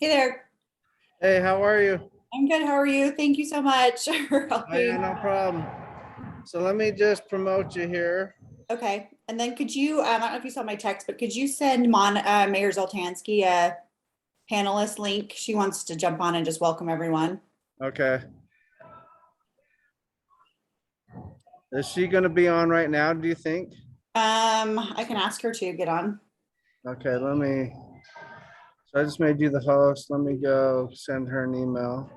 Hey there. Hey, how are you? I'm good. How are you? Thank you so much for Oh, yeah, helping. no problem. So let me just promote you here. Okay. And then could you, I don't know if you saw my text, but could you send Mayor Zoltansky a panelist link? She wants to jump on and just welcome everyone. Okay. Is she going to be on right now, do you think? I can ask her to get on. Okay, so I just made you the host. Let me go send her an email.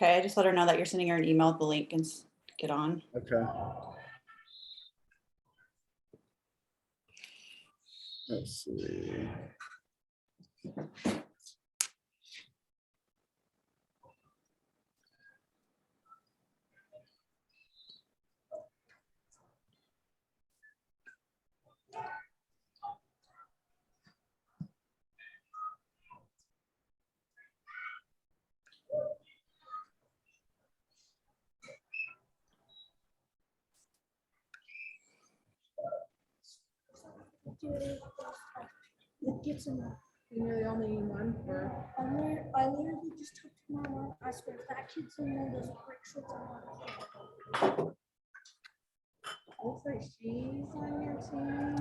Okay. I just let her know that you're sending her an email with the link and get on. Okay. Let's see. Get some. You're the only one for. I literally just took to my mom. I swear, if that kid's in one of those brick shorts, I'm not. Looks like she's on your team.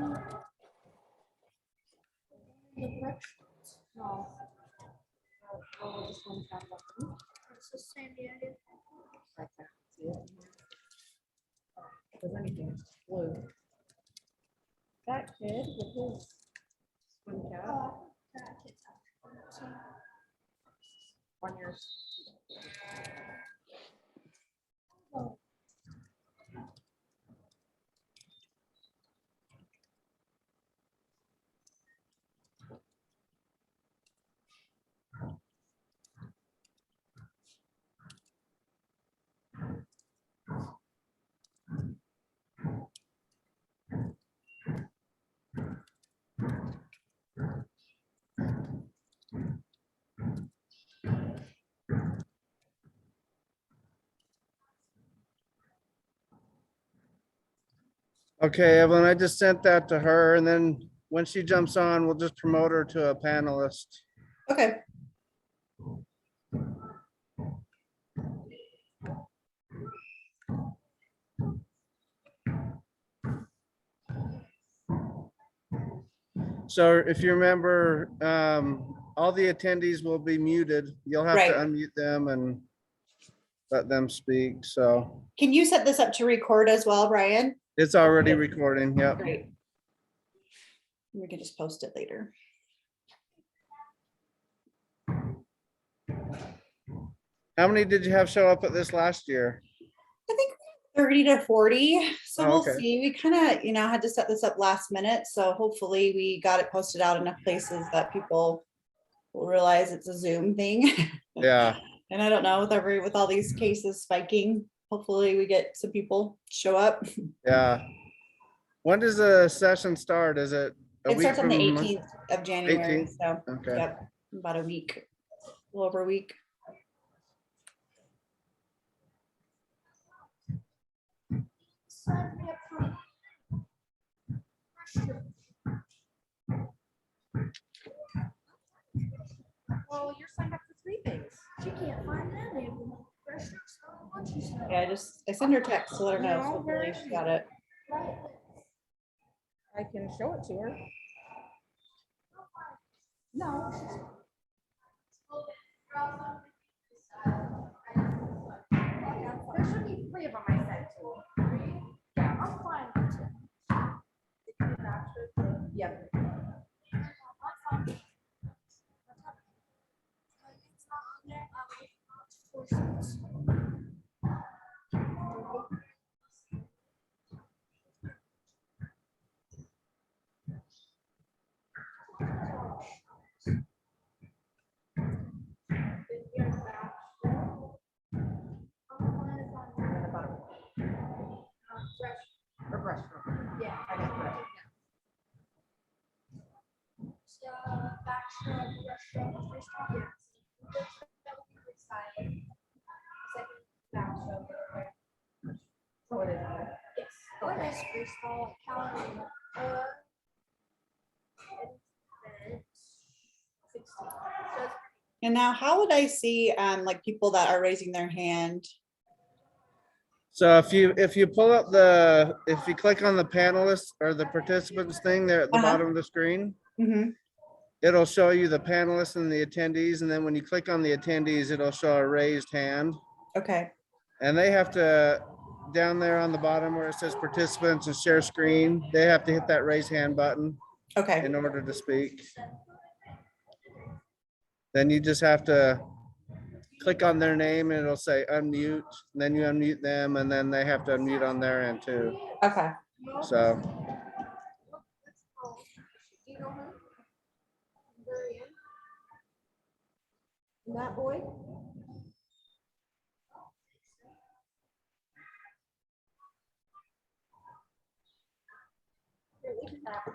The brick shorts. No. Oh, this one's got nothing. It's the same Diego. I can't see it. Does anything blue? That kid with his swim cap That kid's on the team. on your. Oh, Okay, Evelyn, I just sent that to her, and then when she jumps on, we'll just promote her to a panelist. Okay. So if you remember, all the attendees will be muted. You'll have to Right. unmute them and let them speak. So Can you set this up to record as well, Brian? it's already recording. Yep. Great. We can just post it later. How many did you have show up at this last year? I think 30 to 40. So Oh, we'll okay. see. We kind of, had to set this up last minute. So hopefully we got it posted out enough places that people will realize it's a Zoom thing. Yeah. And I don't know, with all these cases spiking, hopefully we get some people show up. Yeah. When does the session start? Is it a It week starts on the from 18th of January. 18th? So Okay. yep, about a week, a little over a week. sign me up for. Well, you're signed up for 3 things. She can't find any of them. Fresh shirts, I don't know what she said. Yeah, I send her text to let her know. So No, hopefully she got it. Right. I can show it to her. No, she's. There should be 3 of them I sent to. 3? Yeah. I'm fine with it. Yep. Or brush. Yeah. I got brush. restaurant, freestyle. So it is. Yes. What is freestyle? Like calorie? And 16. So it's And now how would I see like people that are raising their hand? So if you pull up if you click on the panelists or the participants thing there at the Uh-huh. bottom of the screen, Mhm. it'll show you the panelists and the attendees. And then when you click on the attendees, it'll show a raised hand. Okay, And they have to, down there on the bottom where it says participants and share screen, they have to hit that raise hand button okay, in order to speak. Then you just have to click on their name and it'll say unmute, and then you unmute them, and then they have to unmute on their end too. okay. So, Do you know her? Very in. That boy? Here, we can have.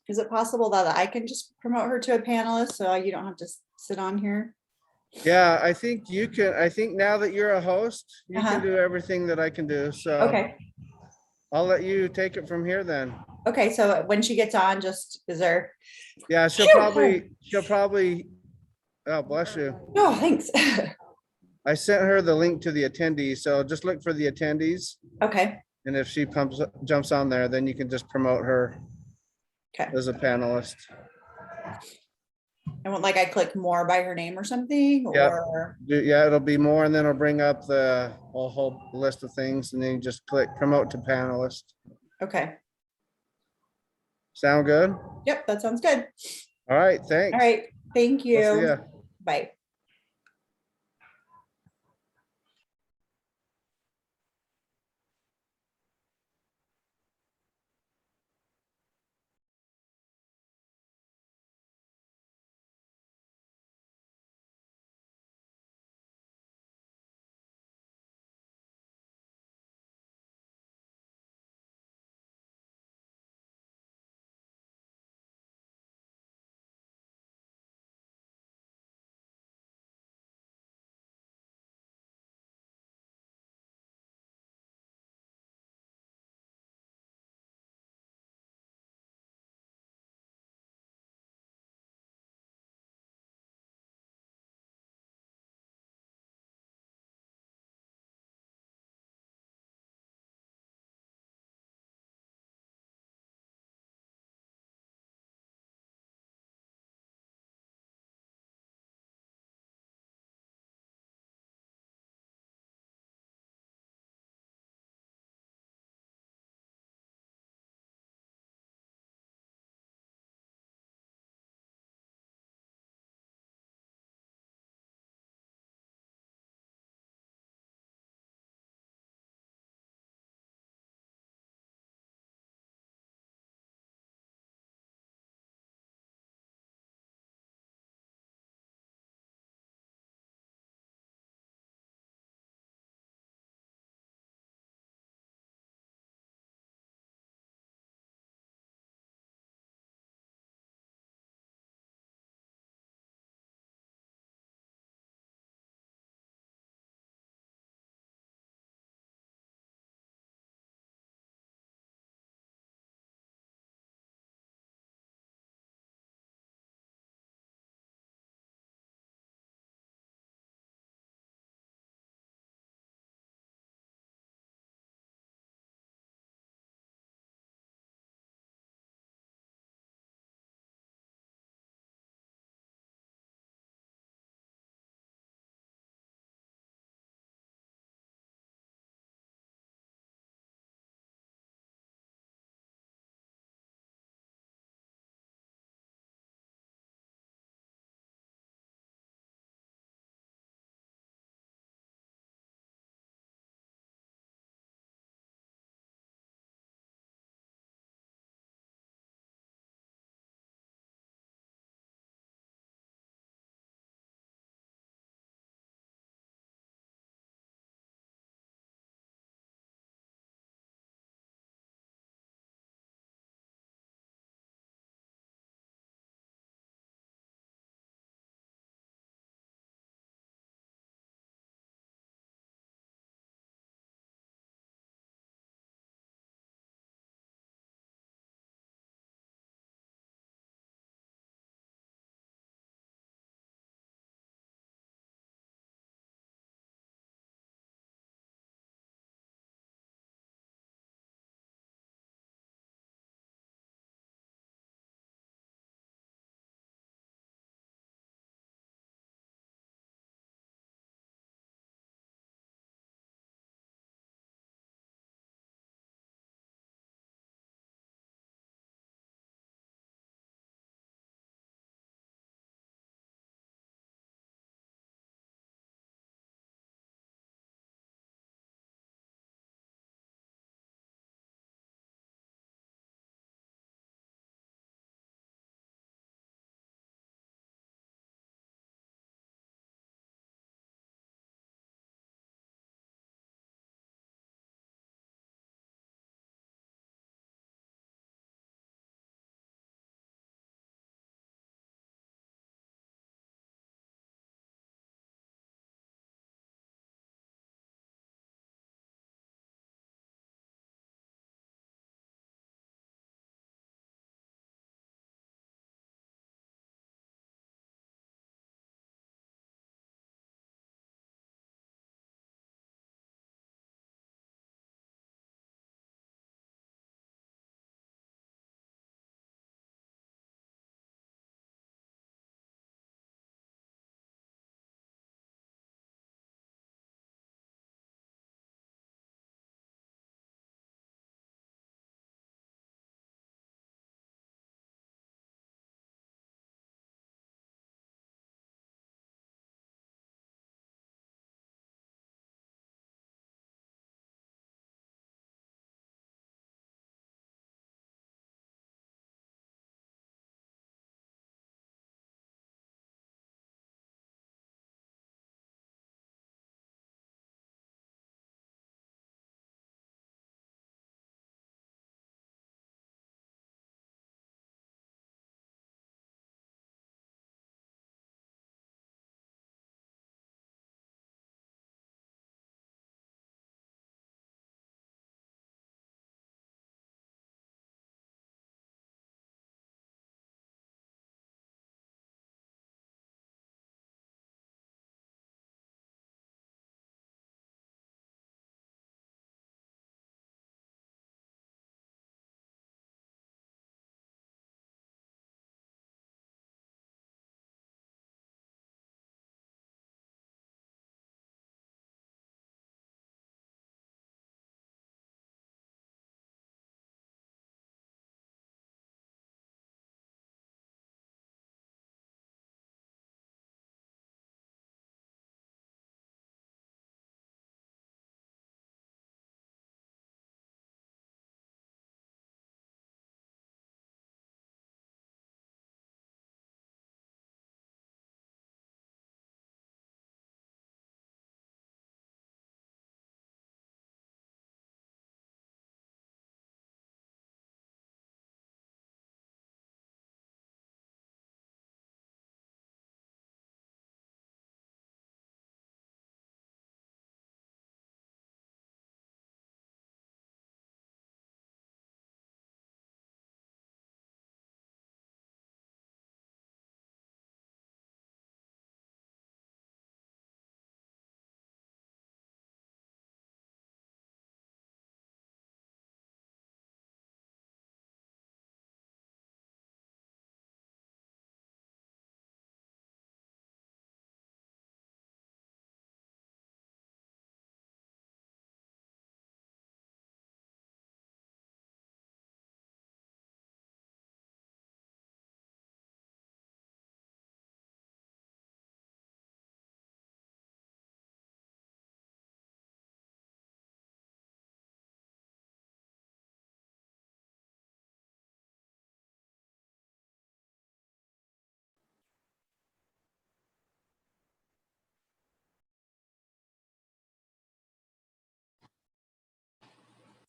Is it possible that I can just promote her to a panelist so you don't have to sit on here? yeah, I think you can, I think now that you're a host, you Uh-huh. can do everything that I can do. So Okay, I'll let you take it from here then. okay, so when she gets on, just, is there, Yeah, she'll Phew! probably, oh, bless you. oh, thanks. I sent her the link to the attendees, so just look for the attendees. Okay, And if she jumps on there, then you can just promote her okay. as a panelist. And what, like I click more by her name or something, Yep. or, Yeah, it'll be more, and then it'll bring up a whole list of things, and then you just click promote to panelist. okay. Sound good? Yep, that sounds good. All right, thanks. All right, thank We'll see you. ya. Bye.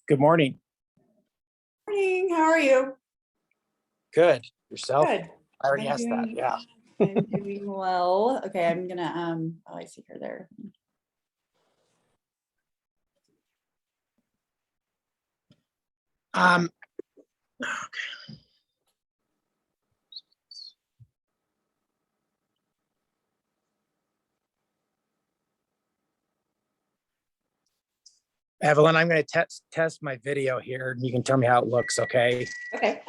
Good morning. Morning, how are you? Good. Yourself? Good. I already I'm asked that. doing- Yeah. I'm doing well. Okay, I'm gonna, oh, I see her there. Evelyn, I'm going to test my video here and you can tell me how it looks, okay? Okay,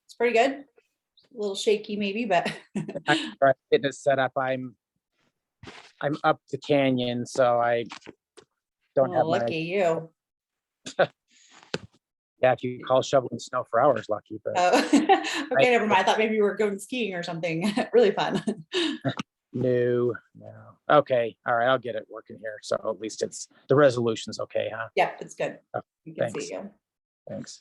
it's pretty good. A little shaky maybe, but I'm getting it set up. I'm up the canyon, so I don't oh, have my, lucky you. yeah, if you call shoveling snow for hours, lucky, but Oh, okay, never mind. I thought maybe you were going skiing or something. Really fun. no. Okay. All right. I'll get it working here. So at least the resolution's okay, huh? Yeah, it's good. Oh, You can thanks. see you. Thanks.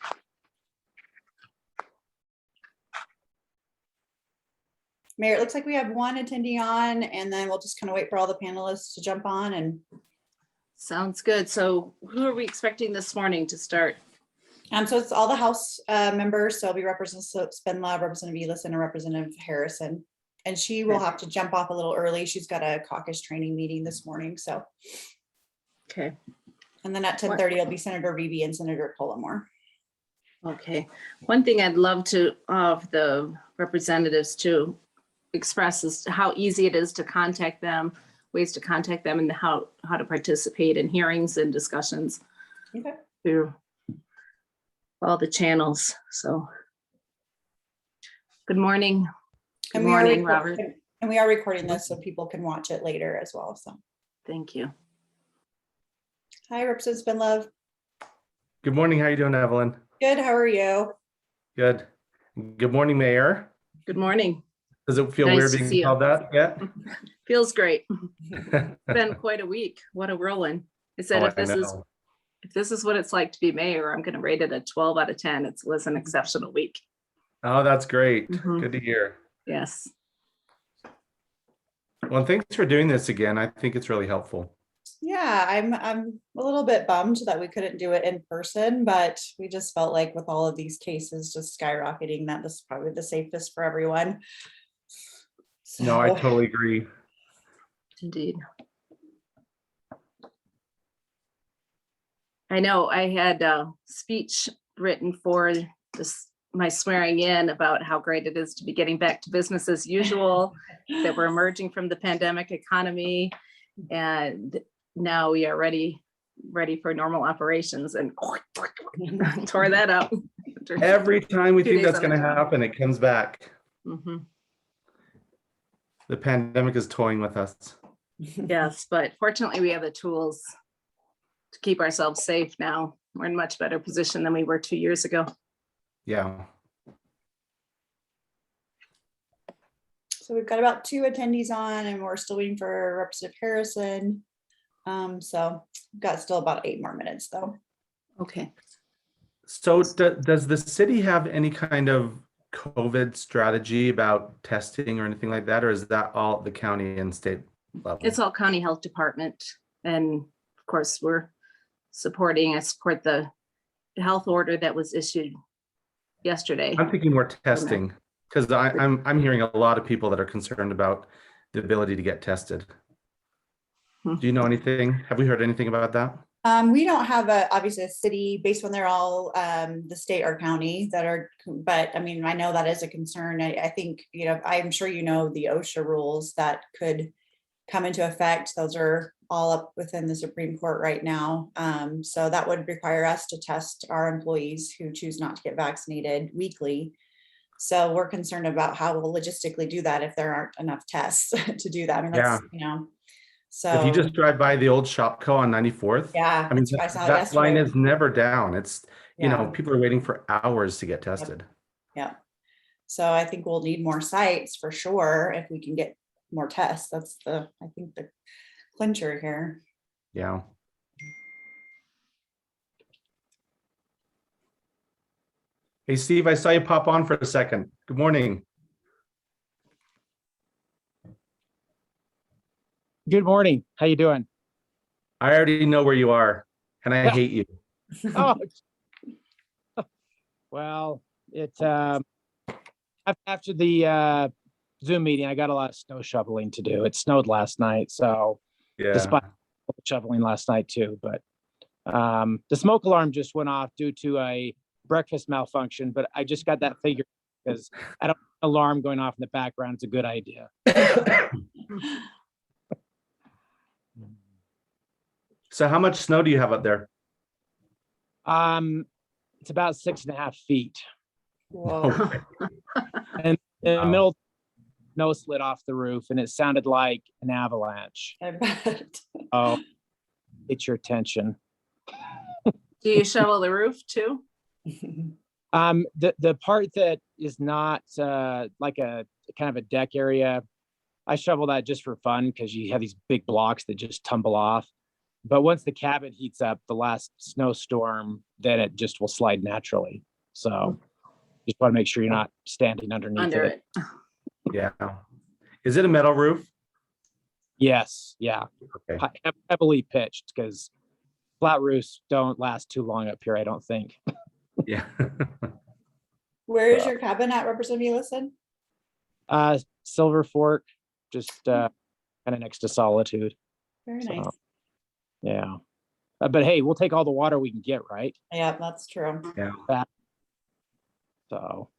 Mayor, it looks like we have one attendee on, and then we'll just kind of wait for all the panelists to jump on and Sounds good. So who are we expecting this morning to start? so it's all the House members. So it'll be Representative Spindler, Representative Elis, and Representative Harrison. And she will have to jump off a little early. She's got a caucus training meeting this morning. So, Okay, and then at 10:30, it'll be Senator Beebe and Senator Coleman. okay. One thing I'd love to, of the representatives to express is how easy it is to contact them, ways to contact them, and how to participate in hearings and discussions Okay. through all the channels. So good morning. Good And we are morning, Robert. and we are recording this so people can watch it later as well. So, Thank you. hi, Representative Spindler. Good morning. How you doing, Evelyn? Good. How are you? Good. Good morning, Mayor. Good morning. Does it feel Nice weird to being see you. called that yet? Feels great. Been quite a week. What a whirlwind. I said, Oh, if this is what it's like to be mayor, I'm going to rate it a 12 out of 10. It was an exceptional week. Oh, that's great. Mhm. Good to hear. Yes. Well, thanks for doing this again. I think it's really helpful. Yeah, I'm a little bit bummed that we couldn't do it in person, but we just felt like with all of these cases just skyrocketing, that this is probably the safest for everyone. No, I So, totally agree. Indeed. I know I had a speech written for my swearing in about how great it is to be getting back to business as usual, that we're emerging from the pandemic economy, and now we are ready for normal operations, and tore that up. Every time we 2 think days that's on going to the job. happen, it comes back. Mhm. The pandemic is toying with us. Yes, but fortunately we have the tools to keep ourselves safe now. We're in much better position than we were 2 years ago. Yeah. so we've got about 2 attendees on, and we're still waiting for Representative Harrison. So we've got still about 8 more minutes though. Okay. So does the city have any kind of COVID strategy about testing or anything like that? Or is that all at the county and state level? It's all county health department. And of course, I support the health order that was issued yesterday. I'm thinking more testing, because I'm hearing a lot of people that are concerned about the ability to get tested. Do you know anything? Have we heard anything about that? We don't have obviously a city based on they're all the state or county that are, but I mean, I know that is a concern. I think, I'm sure the OSHA rules that could come into effect. Those are all up within the Supreme Court right now. So that would require us to test our employees who choose not to get vaccinated weekly. So we're concerned about how we'll logistically do that if there aren't enough tests to do that. I mean, that's, so. If you just drive by the old Shopco on 94th, Yeah, I mean, I saw it that line yesterday. is never down. It's, Yeah. people are waiting for hours to get tested. Yeah. So I think we'll need more sites for sure if we can get more tests. That's I think the clincher here. Yeah. Hey, Steve, I saw you pop on for a second. Good morning. Good morning. How you doing? I already know where you are, and I hate you. Oh, well, after the Zoom meeting, I got a lot of snow shoveling to do. It snowed last night, so Yeah. despite shoveling last night too, but the smoke alarm just went off due to a breakfast malfunction, but I just got that figured because I don't alarm going off in the background. It's a good idea. So how much snow do you have up there? It's about 6.5 feet. Whoa. And in the Wow. middle, snow slid off the roof and it sounded like an avalanche. I bet. Oh, get your attention. Do you shovel the roof too? The part that is not like a kind of a deck area, I shovel that just for fun because you have these big blocks that just tumble off. But once the cabin heats up, the last snowstorm, then it just will slide naturally. So just want to make sure you're not standing underneath Under it. it? Yeah. Is it a metal roof? Yes, yeah, Okay. heavily pitched because flat roofs don't last too long up here, I don't think. Yeah. Where is your cabin at, Representative Listen? Silver Fork, just kind of next to Solitude. Very So, nice. yeah. But hey, we'll take all the water we can get, right? Yeah, that's true. So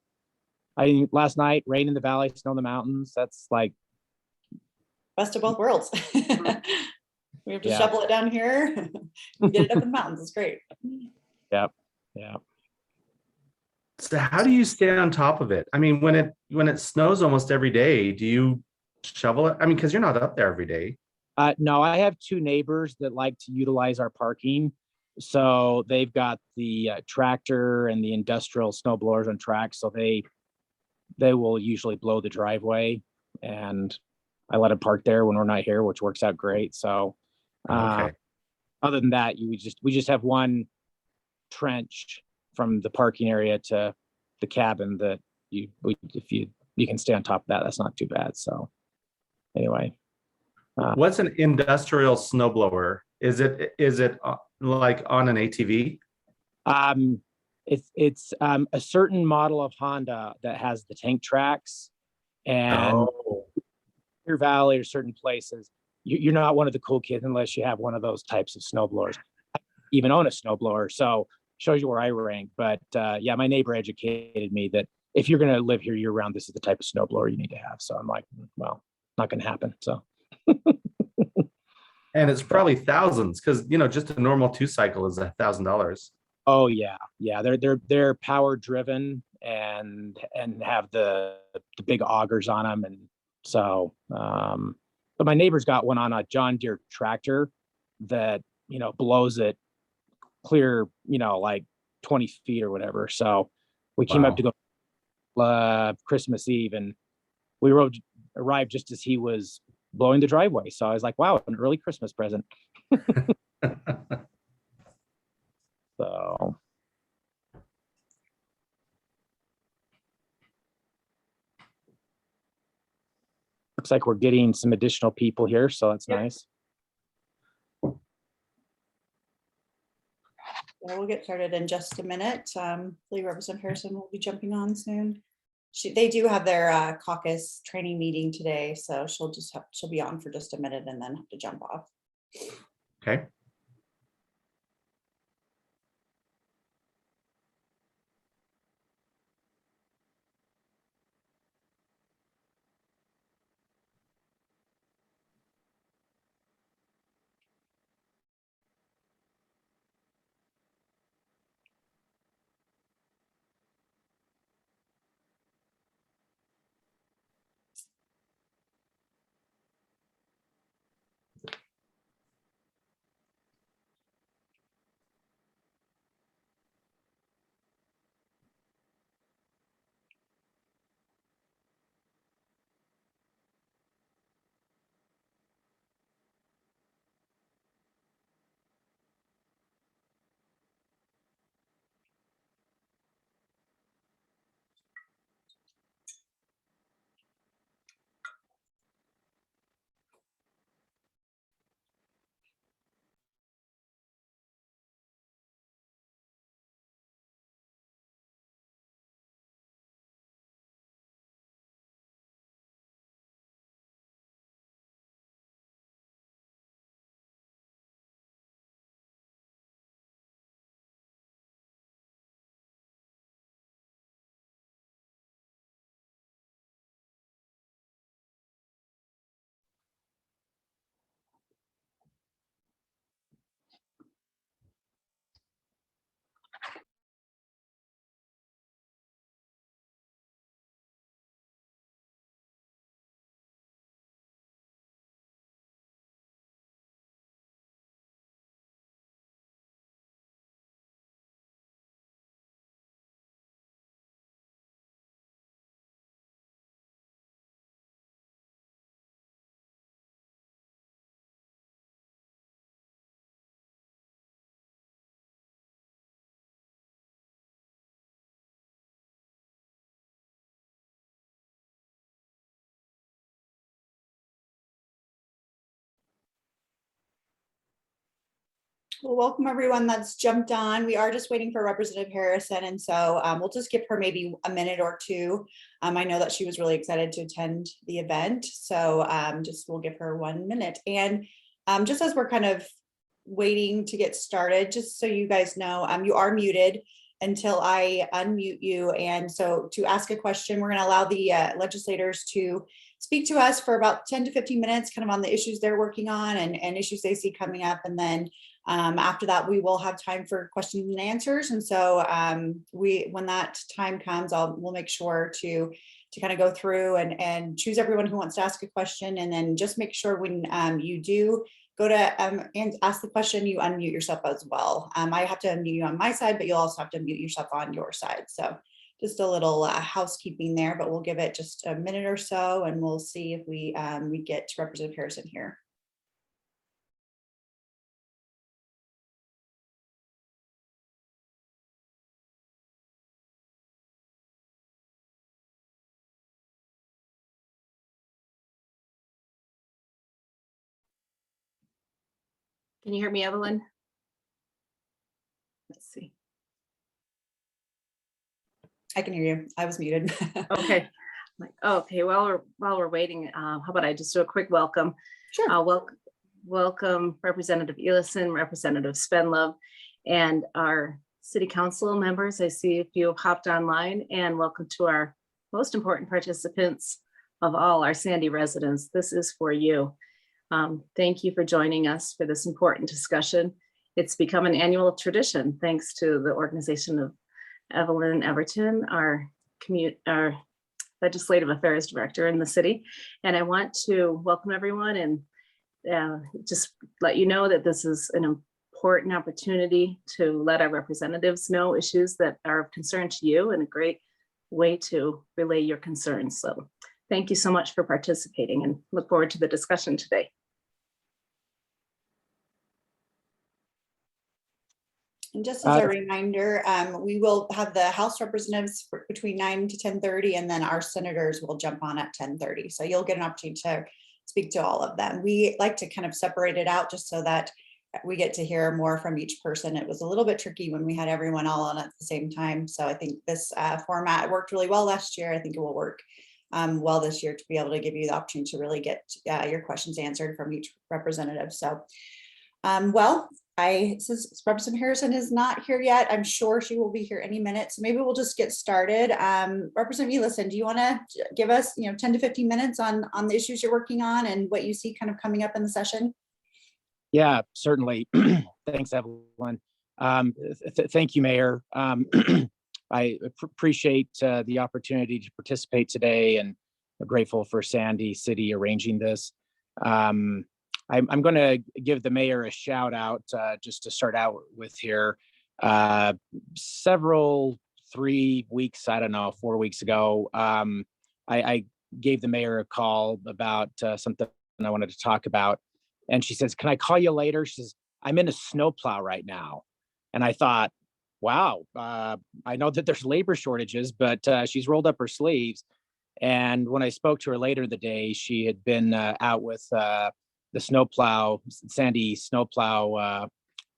last night, rain in the valley, snow in the mountains. That's like, Best of both worlds. We have to Yeah. shovel it down here. We get it up in the mountains. It's great. yeah. So how do you stay on top of it? I mean, when it snows almost every day, do you shovel it? I mean, because you're not up there every day. No, I have two neighbors that like to utilize our parking. So they've got the tractor and the industrial snow blowers on track. So they will usually blow the driveway, and I let them park there when we're not here, which works out great. So Okay. other than that, we just have one trench from the parking area to the cabin that if you can stay on top of that, that's not too bad. So anyway. What's an industrial snowblower? Is it like on an ATV? It's a certain model of Honda that has the tank tracks, and Oh, your valley or certain places, you're not one of the cool kids unless you have one of those types of snowblowers. I even own a snowblower, so shows you where I rank. But yeah, my neighbor educated me that if you're going to live here year round, this is the type of snowblower you need to have. So I'm like, well, not going to happen. So. and it's probably thousands because just a normal 2-cycle is $1,000. Oh yeah, they're power driven and have the big augers on them, and so but my neighbor's got one on a John Deere tractor that blows it clear, like 20 feet or whatever. So we came up to go Christmas Eve, and we arrived just as he was blowing the driveway. So I was like, wow, an early Christmas present. So looks like we're getting some additional people here, so that's nice. Yeah, we'll get started in just a minute. Hopefully Representative Harrison will be jumping on soon. They do have their caucus training meeting today, so she'll be on for just a minute and then have to jump off. Okay. Well, welcome everyone that's jumped on. We are just waiting for Representative Harrison, and so we'll just give her maybe a minute or two. I know that she was really excited to attend the event, so just we'll give her 1 minute. And just as we're kind of waiting to get started, just so you guys know, you are muted until I unmute you. And so to ask a question, we're going to allow the legislators to speak to us for about 10 to 15 minutes, kind of on the issues they're working on and issues they see coming up. And then after that, we will have time for questions and answers. And so when that time comes, we'll make sure to kind of go through and choose everyone who wants to ask a question. And then just make sure when you do go to and ask the question, you unmute yourself as well. I have to unmute you on my side, but you'll also have to mute yourself on your side. So just a little housekeeping there, but we'll give it just a minute or so and we'll see if we get to Representative Harrison here. Can you hear me, Evelyn? Let's see. I can hear you. I was muted. Okay. Okay. While we're waiting, how about I just do a quick welcome? Sure. Welcome Representative Ellison, Representative Spenlove, and our city council members. I see a few have hopped online, and welcome to our most important participants of all, our Sandy residents. This is for you. Thank you for joining us for this important discussion. It's become an annual tradition thanks to the organization of Evelyn Everton, our legislative affairs director in the city. And I want to welcome everyone and just let you know that this is an important opportunity to let our representatives know issues that are of concern to you and a great way to relay your concerns. So thank you so much for participating and look forward to the discussion today. And just as a reminder, we will have the House representatives between 9 to 10:30, and then our senators will jump on at 10:30. So you'll get an opportunity to speak to all of them. We like to kind of separate it out just so that we get to hear more from each person. It was a little bit tricky when we had everyone all on at the same time. So I think this format worked really well last year. I think it will work well this year to be able to give you the opportunity to really get your questions answered from each representative. So, since Representative Harrison is not here yet, I'm sure she will be here any minute. So maybe we'll just get started. Representative Ellison, do you want to give us, 10 to 15 minutes on the issues you're working on and what you see kind of coming up in the session? Yeah, certainly. Thanks, Evelyn. Thank you, Mayor. I appreciate the opportunity to participate today, and I'm grateful for Sandy City arranging this. I'm going to give the mayor a shout out just to start out with here. 3 weeks, I don't know, 4 weeks ago, I gave the mayor a call about something I wanted to talk about. And she says, "Can I call you later?" She says, "I'm in a snowplow right now." And I thought, wow, I know that there's labor shortages, but she's rolled up her sleeves. And when I spoke to her later in the day, she had been out with the snowplow, Sandy snowplow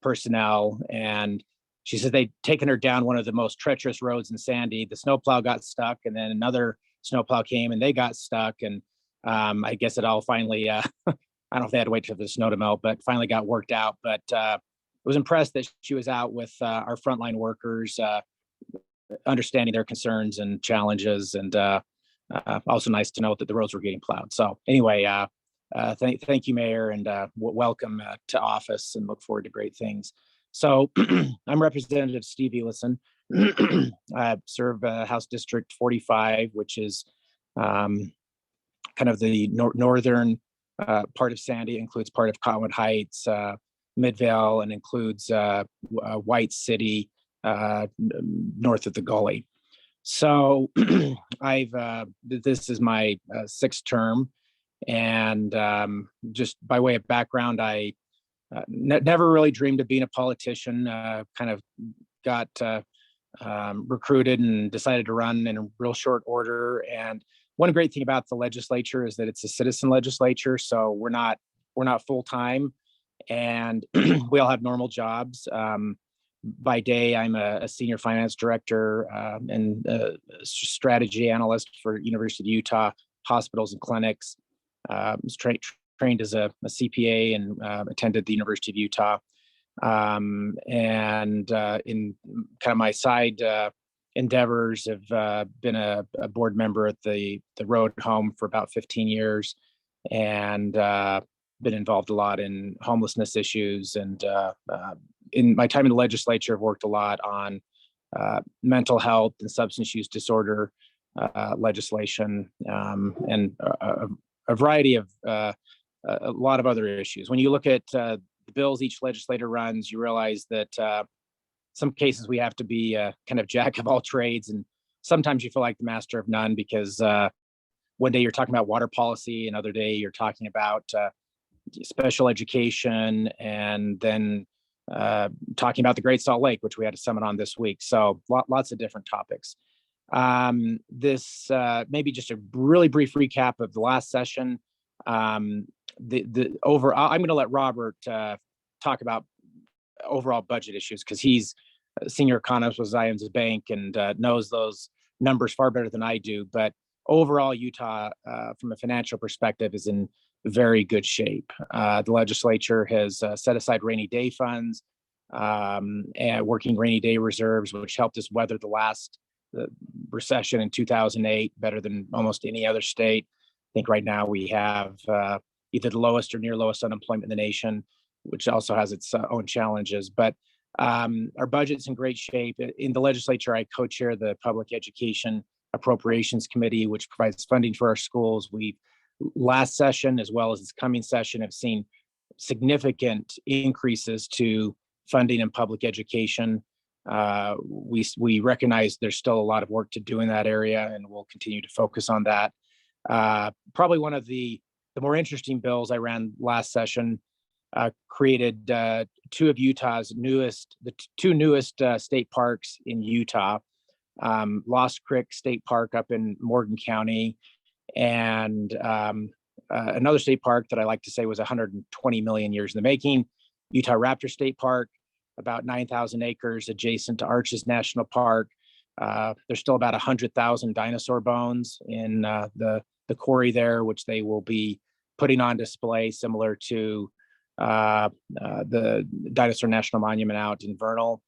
personnel. And she said they'd taken her down one of the most treacherous roads in Sandy. The snowplow got stuck, and then another snowplow came and they got stuck. And I guess it all finally, I don't know if they had to wait for the snow to melt, but finally got worked out. But I was impressed that she was out with our frontline workers, understanding their concerns and challenges, and also nice to know that the roads were getting plowed. So anyway, thank you, Mayor, and welcome to office, and look forward to great things. So I'm Representative Steve Ellison. I serve House District 45, which is kind of the northern part of Sandy, includes part of Cottonwood Heights, Midvale, and includes White City, north of the Gully. So this is my sixth term, and just by way of background, I never really dreamed of being a politician. Kind of got recruited and decided to run in a real short order. And one great thing about the legislature is that it's a citizen legislature, so we're not full time. and we all have normal jobs. By day, I'm a senior finance director and a strategy analyst for University of Utah hospitals and clinics. Was trained as a CPA and attended the University of Utah. And in kind of my side endeavors, have been a board member at the Road Home for about 15 years, and been involved a lot in homelessness issues. And in my time in the legislature, I've worked a lot on mental health and substance use disorder legislation, and a variety of a lot of other issues. When you look at the bills each legislator runs, you realize that some cases we have to be kind of jack of all trades, and sometimes you feel like the master of none, because one day you're talking about water policy, another day you're talking about special education, and then talking about the Great Salt Lake, which we had a summit on this week. So lots of different topics. This maybe just a really brief recap of the last session. The overall, I'm going to let Robert talk about overall budget issues, because he's a senior economist with Zions Bank and knows those numbers far better than I do. But overall, Utah, from a financial perspective, is in very good shape. The legislature has set aside rainy day funds and working rainy day reserves, which helped us weather the last recession in 2008 better than almost any other state. I think right now we have either the lowest or near lowest unemployment in the nation, which also has its own challenges. But our budget's in great shape. In the legislature, I co-chair the Public Education Appropriations Committee, which provides funding for our schools. We last session, as well as this coming session, have seen significant increases to funding in public education. We recognize there's still a lot of work to do in that area, and we'll continue to focus on that. Probably one of the more interesting bills I ran last session created two of Utah's two newest state parks in Utah, Lost Creek State Park up in Morgan County, and another state park that I like to say was 120 million years in the making, Utah Raptor State Park, about 9,000 acres adjacent to Arches National Park. There's still about 100,000 dinosaur bones in the quarry there, which they will be putting on display, similar to the Dinosaur National Monument out in Vernal.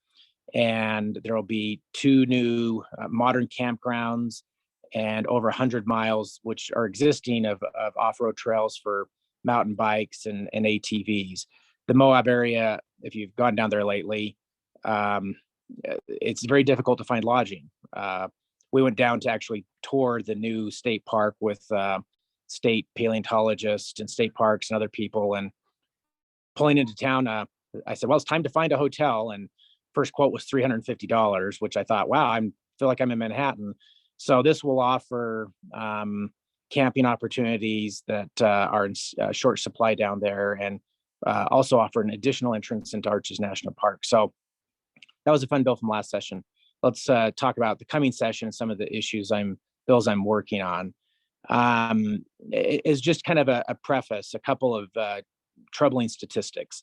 And there will be two new modern campgrounds and over 100 miles, which are existing, of off-road trails for mountain bikes and ATVs. The Moab area, if you've gone down there lately, it's very difficult to find lodging. We went down to actually tour the new state park with state paleontologists and state parks and other people. And pulling into town, I said, well, it's time to find a hotel. And first quote was $350, which I thought, wow, I feel like I'm in Manhattan. So this will offer camping opportunities that are in short supply down there, and also offer an additional entrance into Arches National Park. So that was a fun bill from last session. Let's talk about the coming session and some of the bills I'm working on. Is just kind of a preface, a couple of troubling statistics.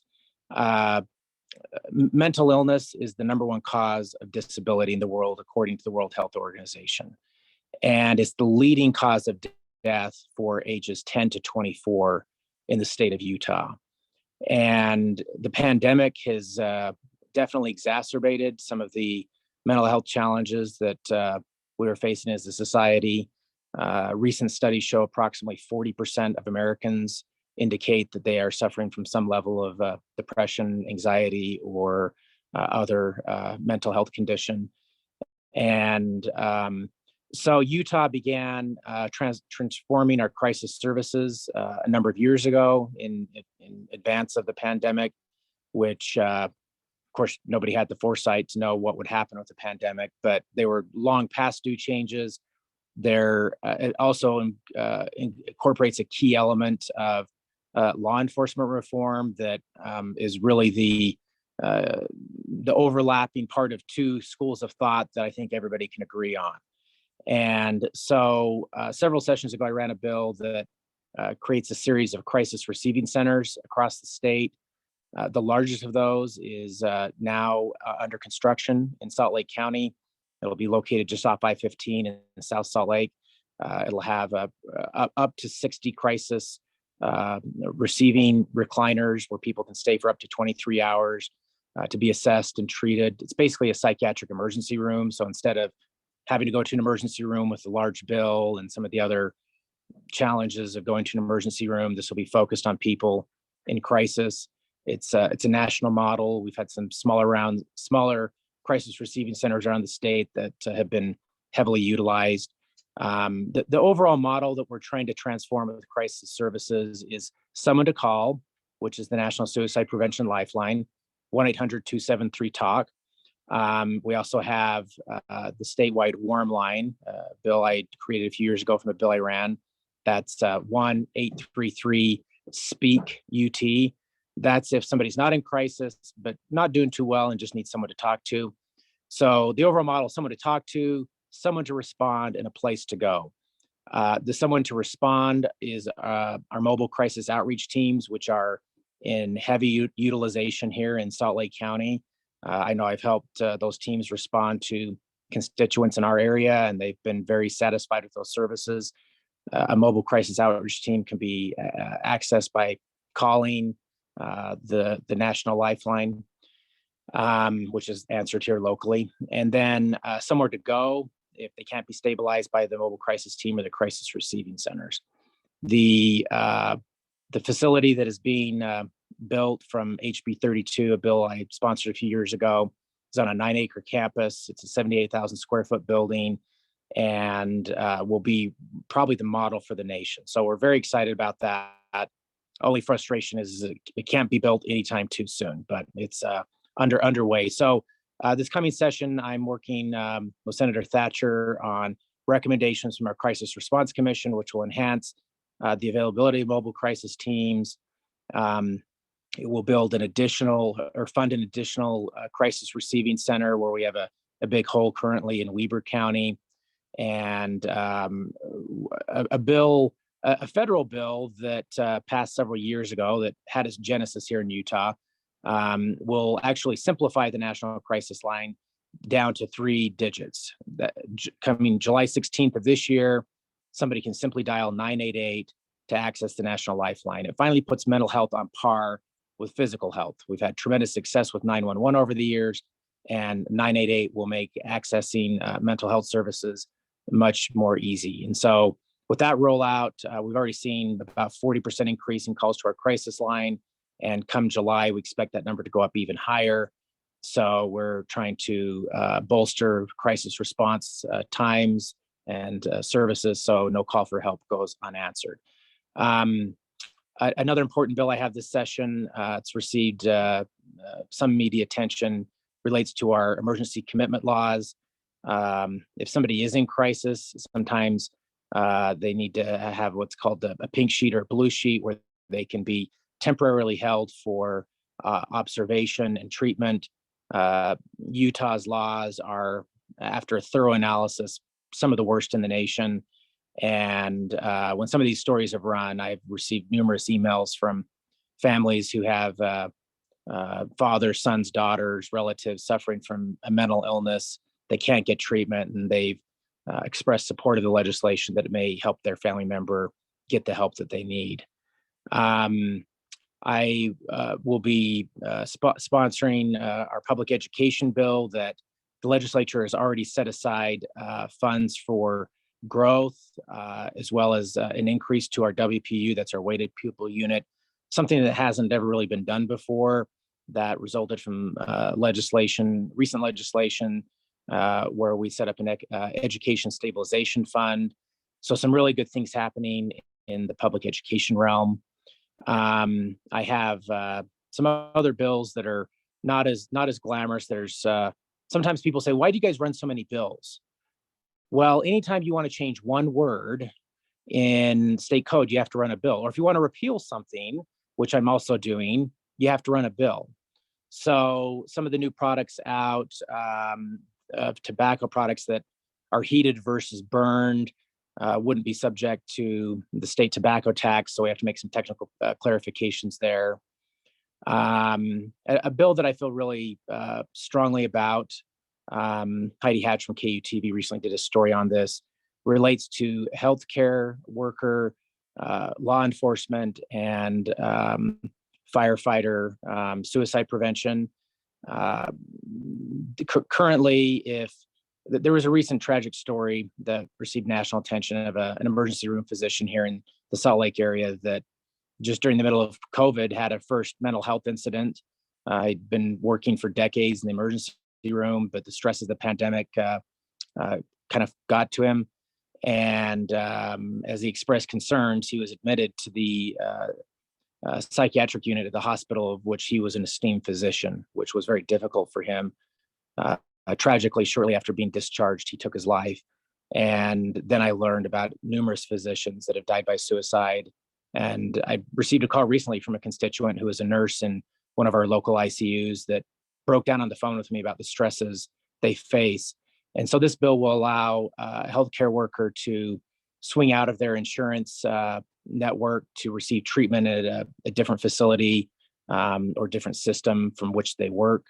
Mental illness is the #1 cause of disability in the world, according to the World Health Organization. And it's the leading cause of death for ages 10 to 24 in the state of Utah. And the pandemic has definitely exacerbated some of the mental health challenges that we are facing as a society. Recent studies show approximately 40% of Americans indicate that they are suffering from some level of depression, anxiety, or other mental health condition. And so Utah began transforming our crisis services a number of years ago in advance of the pandemic, which of course, nobody had the foresight to know what would happen with the pandemic, but they were long past due changes. It also incorporates a key element of law enforcement reform that is really the overlapping part of two schools of thought that I think everybody can agree on. And so several sessions ago, I ran a bill that creates a series of crisis receiving centers across the state. The largest of those is now under construction in Salt Lake County. It'll be located just off I-15 in South Salt Lake. It'll have up to 60 crisis receiving recliners where people can stay for up to 23 hours to be assessed and treated. It's basically a psychiatric emergency room. So instead of having to go to an emergency room with a large bill and some of the other challenges of going to an emergency room, this will be focused on people in crisis. It's a national model. We've had some smaller crisis receiving centers around the state that have been heavily utilized. The overall model that we're trying to transform with crisis services is someone to call, which is the National Suicide Prevention Lifeline, 1-800-273-TALK. We also have the statewide warm line, bill I created a few years ago from a bill I ran. That's 1-833-SPEAK-UT. That's if somebody's not in crisis, but not doing too well and just needs someone to talk to. So the overall model, someone to talk to, someone to respond, and a place to go. The someone to respond is our mobile crisis outreach teams, which are in heavy utilization here in Salt Lake County. I know I've helped those teams respond to constituents in our area, and they've been very satisfied with those services. A mobile crisis outreach team can be accessed by calling the National Lifeline, which is answered here locally, and then somewhere to go if they can't be stabilized by the mobile crisis team or the crisis receiving centers. The facility that is being built from HB 32, a bill I sponsored a few years ago, is on a 9-acre campus. It's a 78,000 square foot building and will be probably the model for the nation. So we're very excited about that. Only frustration is it can't be built anytime too soon, but it's underway. So this coming session, I'm working with Senator Thatcher on recommendations from our Crisis Response Commission, which will enhance the availability of mobile crisis teams. It will build an additional or fund an additional crisis receiving center where we have a big hole currently in Weber County, and a federal bill that passed several years ago that had its genesis here in Utah will actually simplify the national crisis line down to 3 digits. Coming July 16th of this year, somebody can simply dial 988 to access the National Lifeline. It finally puts mental health on par with physical health. We've had tremendous success with 911 over the years, and 988 will make accessing mental health services much more easy. And so with that rollout, we've already seen about 40% increase in calls to our crisis line. And come July, we expect that number to go up even higher. So we're trying to bolster crisis response times and services, so no call for help goes unanswered. Another important bill I have this session, it's received some media attention, relates to our emergency commitment laws. If somebody is in crisis, sometimes they need to have what's called a pink sheet or a blue sheet where they can be temporarily held for observation and treatment. Utah's laws are, after a thorough analysis, some of the worst in the nation. And when some of these stories have run, I've received numerous emails from families who have fathers, sons, daughters, relatives suffering from a mental illness. They can't get treatment, and they've expressed support of the legislation that it may help their family member get the help that they need. I will be sponsoring our public education bill that the legislature has already set aside funds for growth, as well as an increase to our WPU, that's our weighted pupil unit, something that hasn't ever really been done before, that resulted from recent legislation, where we set up an education stabilization fund. So some really good things happening in the public education realm. I have some other bills that are not as glamorous. There's sometimes people say, why do you guys run so many bills? Well, anytime you want to change one word in state code, you have to run a bill. Or if you want to repeal something, which I'm also doing, you have to run a bill. So some of the new products out of tobacco products that are heated versus burned wouldn't be subject to the state tobacco tax. So we have to make some technical clarifications there. A bill that I feel really strongly about. Heidi Hatch from KUTV recently did a story on this, relates to healthcare worker, law enforcement, and firefighter suicide prevention. Currently, if there was a recent tragic story that received national attention of an emergency room physician here in the Salt Lake area that just during the middle of COVID had a first mental health incident. I'd been working for decades in the emergency room, but the stresses of the pandemic kind of got to him. And as he expressed concerns, he was admitted to the psychiatric unit at the hospital, of which he was an esteemed physician, which was very difficult for him. Tragically, shortly after being discharged, he took his life. And then I learned about numerous physicians that have died by suicide. And I received a call recently from a constituent who is a nurse in one of our local ICUs that broke down on the phone with me about the stresses they face. And so this bill will allow a healthcare worker to swing out of their insurance network to receive treatment at a different facility or different system from which they work,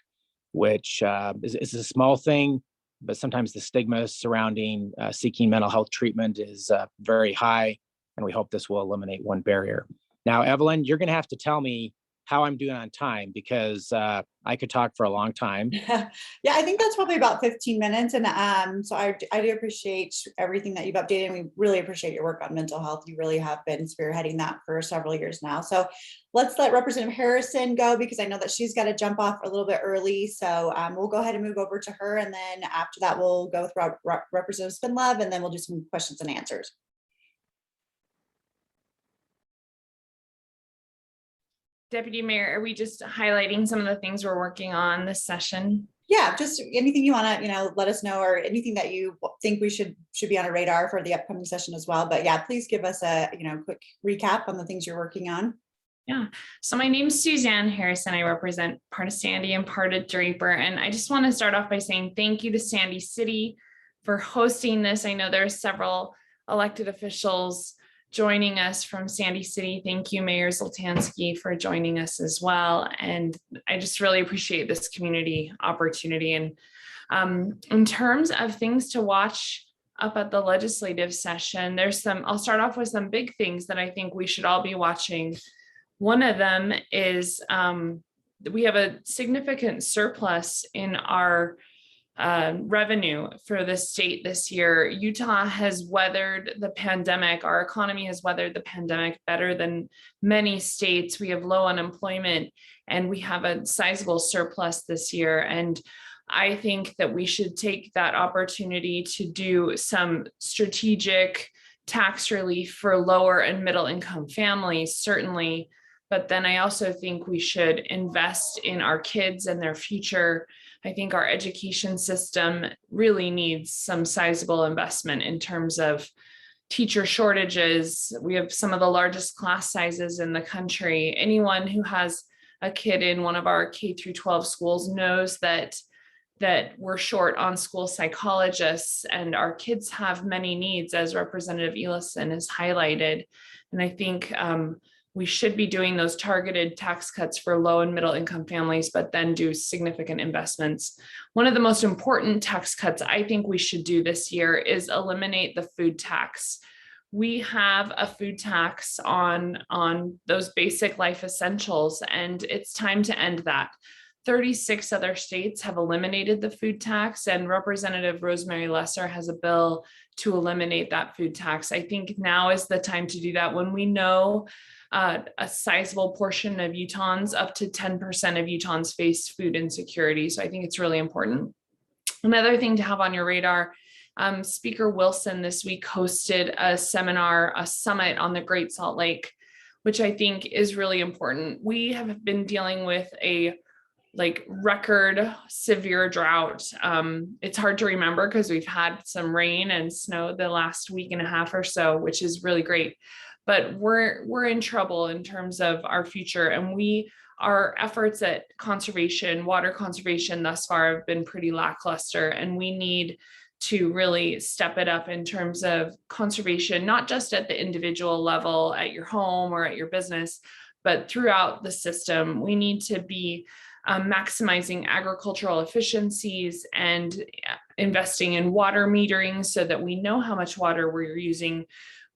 which is a small thing, but sometimes the stigma surrounding seeking mental health treatment is very high, and we hope this will eliminate one barrier. Now, Evelyn, you're going to have to tell me how I'm doing on time, because I could talk for a long time. Yeah, I think that's probably about 15 minutes. And so I do appreciate everything that you've updated. And we really appreciate your work on mental health. You really have been spearheading that for several years now. So let's let Representative Harrison go, because I know that she's got to jump off a little bit early. So we'll go ahead and move over to her. And then after that, we'll go with Representative Spinlove, and then we'll do some questions and answers. Deputy Mayor, are we just highlighting some of the things we're working on this session? Yeah, just anything you want to, let us know, or anything that you think we should be on a radar for the upcoming session as well. But yeah, please give us a, quick recap on the things you're working on. Yeah, so my name is Suzanne Harrison. I represent part of Sandy and part of Draper. And I just want to start off by saying thank you to Sandy City for hosting this. I know there are several elected officials joining us from Sandy City. Thank you, Mayor Zoltansky, for joining us as well. And I just really appreciate this community opportunity. And in terms of things to watch up at the legislative session, I'll start off with some big things that I think we should all be watching. One of them is we have a significant surplus in our revenue for the state this year. Utah has weathered the pandemic. Our economy has weathered the pandemic better than many states. We have low unemployment and we have a sizable surplus this year. And I think that we should take that opportunity to do some strategic tax relief for lower and middle income families, certainly. But then I also think we should invest in our kids and their future. I think our education system really needs some sizable investment in terms of teacher shortages. We have some of the largest class sizes in the country. Anyone who has a kid in one of our K through 12 schools knows that we're short on school psychologists, and our kids have many needs, as Representative Ellison has highlighted. And I think we should be doing those targeted tax cuts for low and middle income families, but then do significant investments. One of the most important tax cuts I think we should do this year is eliminate the food tax. We have a food tax on those basic life essentials, and it's time to end that. 36 other states have eliminated the food tax, and Representative Rosemary Lesser has a bill to eliminate that food tax. I think now is the time to do that when we know a sizable portion of Utahns, up to 10% of Utahns, face food insecurity. So I think it's really important. Another thing to have on your radar, Speaker Wilson this week hosted a summit on the Great Salt Lake, which I think is really important. We have been dealing with a record severe drought. It's hard to remember because we've had some rain and snow the last week and a half or so, which is really great. But we're in trouble in terms of our future, and our efforts at conservation, water conservation thus far have been pretty lackluster, and we need to really step it up in terms of conservation, not just at the individual level at your home or at your business, but throughout the system, we need to be maximizing agricultural efficiencies and investing in water metering so that we know how much water we're using.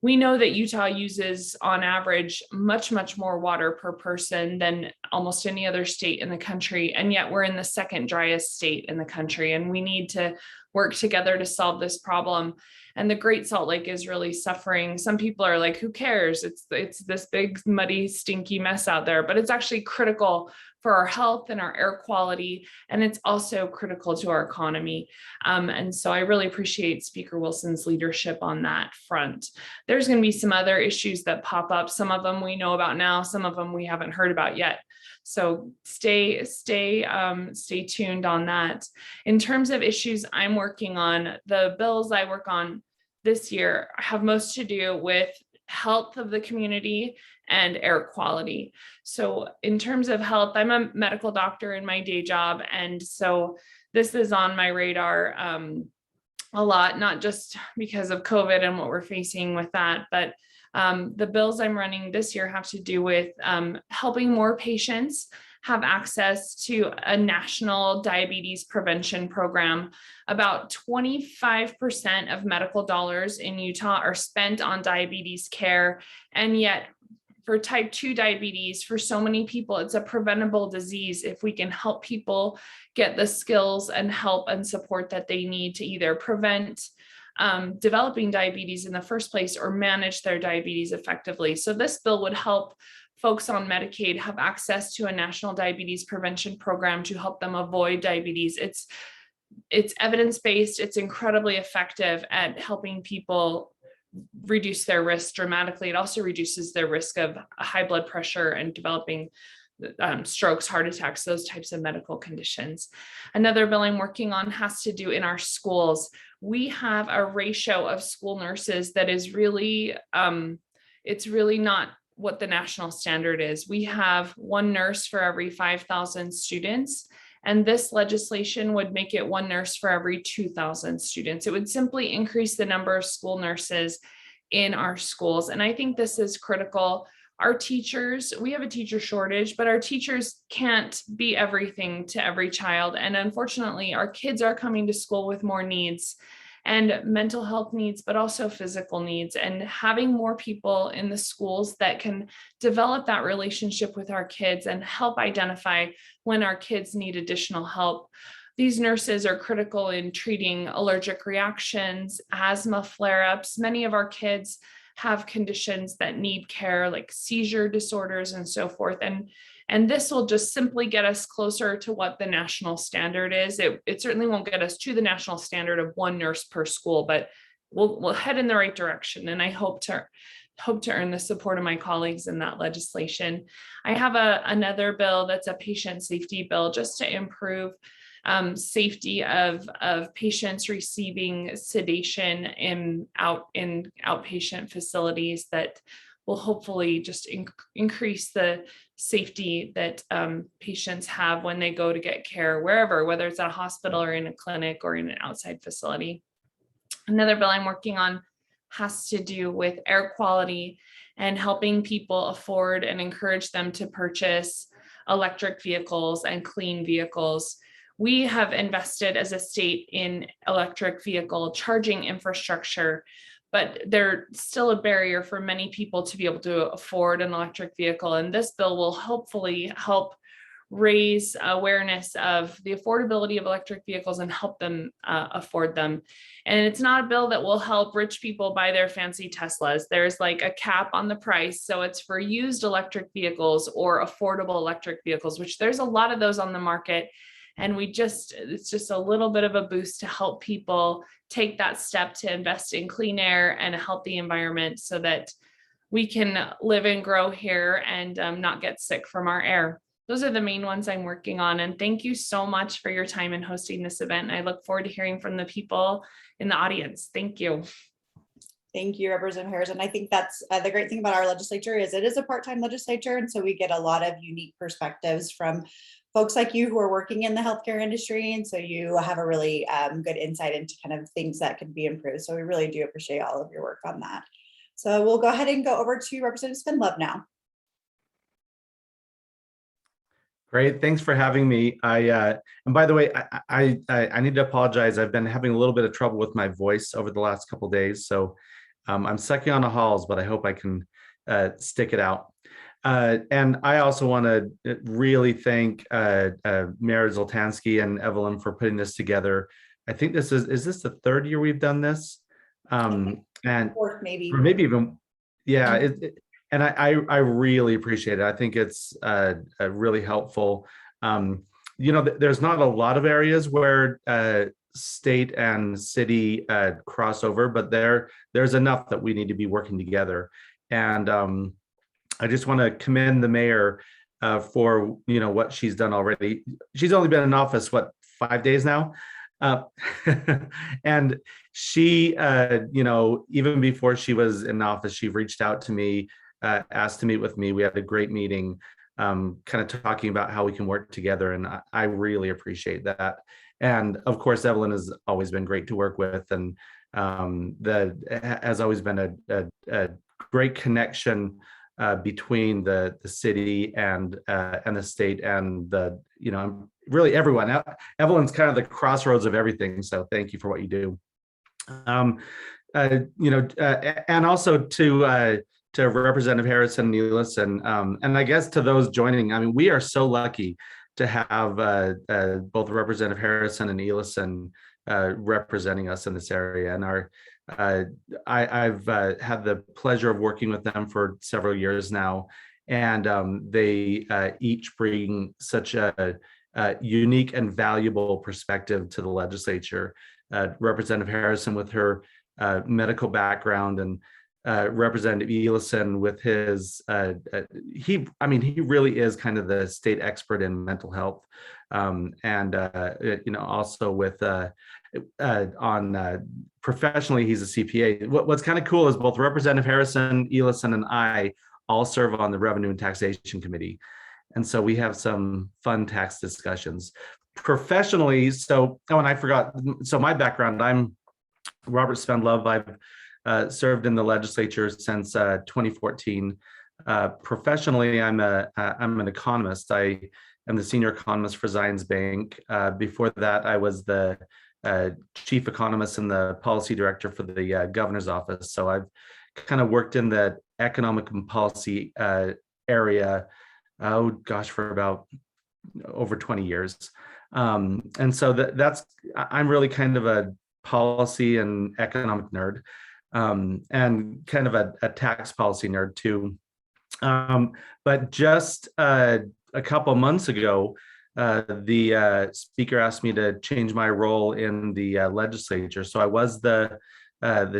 We know that Utah uses on average much, much more water per person than almost any other state in the country. And yet we're in the second driest state in the country. And we need to work together to solve this problem. And the Great Salt Lake is really suffering. Some people are like, who cares? It's this big, muddy, stinky mess out there, but it's actually critical for our health and our air quality. And it's also critical to our economy. And so I really appreciate Speaker Wilson's leadership on that front. There's going to be some other issues that pop up. Some of them we know about now, some of them we haven't heard about yet. So stay tuned on that. In terms of issues I'm working on, the bills I work on this year have most to do with health of the community and air quality. So in terms of health, I'm a medical doctor in my day job. And so this is on my radar a lot, not just because of COVID and what we're facing with that, but the bills I'm running this year have to do with helping more patients have access to a national diabetes prevention program. About 25% of medical dollars in Utah are spent on diabetes care. And yet for type 2 diabetes, for so many people, it's a preventable disease. If we can help people get the skills and help and support that they need to either prevent developing diabetes in the first place or manage their diabetes effectively. So this bill would help folks on Medicaid have access to a national diabetes prevention program to help them avoid diabetes. It's evidence-based, it's incredibly effective at helping people reduce their risk dramatically. It also reduces their risk of high blood pressure and developing strokes, heart attacks, those types of medical conditions. Another bill I'm working on has to do in our schools. We have a ratio of school nurses that is really, it's really not what the national standard is. We have one nurse for every 5,000 students. And this legislation would make it one nurse for every 2,000 students. It would simply increase the number of school nurses in our schools. And I think this is critical. Our teachers, we have a teacher shortage, but our teachers can't be everything to every child. And unfortunately, our kids are coming to school with more needs and mental health needs, but also physical needs. And having more people in the schools that can develop that relationship with our kids and help identify when our kids need additional help. These nurses are critical in treating allergic reactions, asthma flare-ups. Many of our kids have conditions that need care, like seizure disorders and so forth. And this will just simply get us closer to what the national standard is. It certainly won't get us to the national standard of one nurse per school, but we'll head in the right direction. And I hope to earn the support of my colleagues in that legislation. I have another bill that's a patient safety bill just to improve safety of patients receiving sedation in outpatient facilities that will hopefully just increase the safety that patients have when they go to get care wherever, whether it's at a hospital or in a clinic or in an outside facility. Another bill I'm working on has to do with air quality and helping people afford and encourage them to purchase electric vehicles and clean vehicles. We have invested as a state in electric vehicle charging infrastructure, but there's still a barrier for many people to be able to afford an electric vehicle. And this bill will hopefully help raise awareness of the affordability of electric vehicles and help them afford them. And it's not a bill that will help rich people buy their fancy Teslas. There's like a cap on the price. So it's for used electric vehicles or affordable electric vehicles, which there's a lot of those on the market. And it's just a little bit of a boost to help people take that step to invest in clean air and a healthy environment so that we can live and grow here and not get sick from our air. Those are the main ones I'm working on. And thank you so much for your time in hosting this event. I look forward to hearing from the people in the audience. Thank you. Thank you, Representative Harris. And I think that's the great thing about our legislature is it is a part-time legislature. And so we get a lot of unique perspectives from folks like you who are working in the healthcare industry. And so you have a really good insight into kind of things that could be improved. So we really do appreciate all of your work on that. So we'll go ahead and go over to Representative Spindlove now. Great, thanks for having me. And by the way, I need to apologize. I've been having a little bit of trouble with my voice over the last couple of days, so I'm sucking on the halls, but I hope I can stick it out. And I also want to really thank Mayor Zoltansky and Evelyn for putting this together. I think this is this the third year we've done this? And Or maybe. or maybe even, yeah, and I really appreciate it. I think it's really helpful. There's not a lot of areas where state and city cross over, but there's enough that we need to be working together. And I just want to commend the mayor for what she's done already. She's only been in office, 5 days now? And she, even before she was in office, she reached out to me, asked to meet with me. We had a great meeting, kind of talking about how we can work together, and I really appreciate that. And of course, Evelyn has always been great to work with, and has always been a great connection between the city and the state and really everyone. Evelyn's kind of the crossroads of everything. So thank you for what you do. And also to Representative Harrison and Ellison, and I guess to those joining. I mean, we are so lucky to have both Representative Harrison and Ellison representing us in this area. And I've had the pleasure of working with them for several years now, and they each bring such a unique and valuable perspective to the legislature. Representative Harrison with her medical background, and Representative Ellison with his, he really is kind of the state expert in mental health, and also with professionally, he's a CPA. What's kind of cool is both Representative Harrison, Ellison, and I all serve on the Revenue and Taxation Committee, and so we have some fun tax discussions. Professionally, and I forgot. So my background, I'm Robert Spendlove. I've served in the legislature since 2014. Professionally, I'm an economist. I am the senior economist for Zions Bank. Before that, I was the chief economist and the policy director for the governor's office. So I've kind of worked in the economic and policy area, for about over 20 years. And so I'm really kind of a policy and economic nerd, and kind of a tax policy nerd too. But just a couple months ago, the speaker asked me to change my role in the legislature. So I was the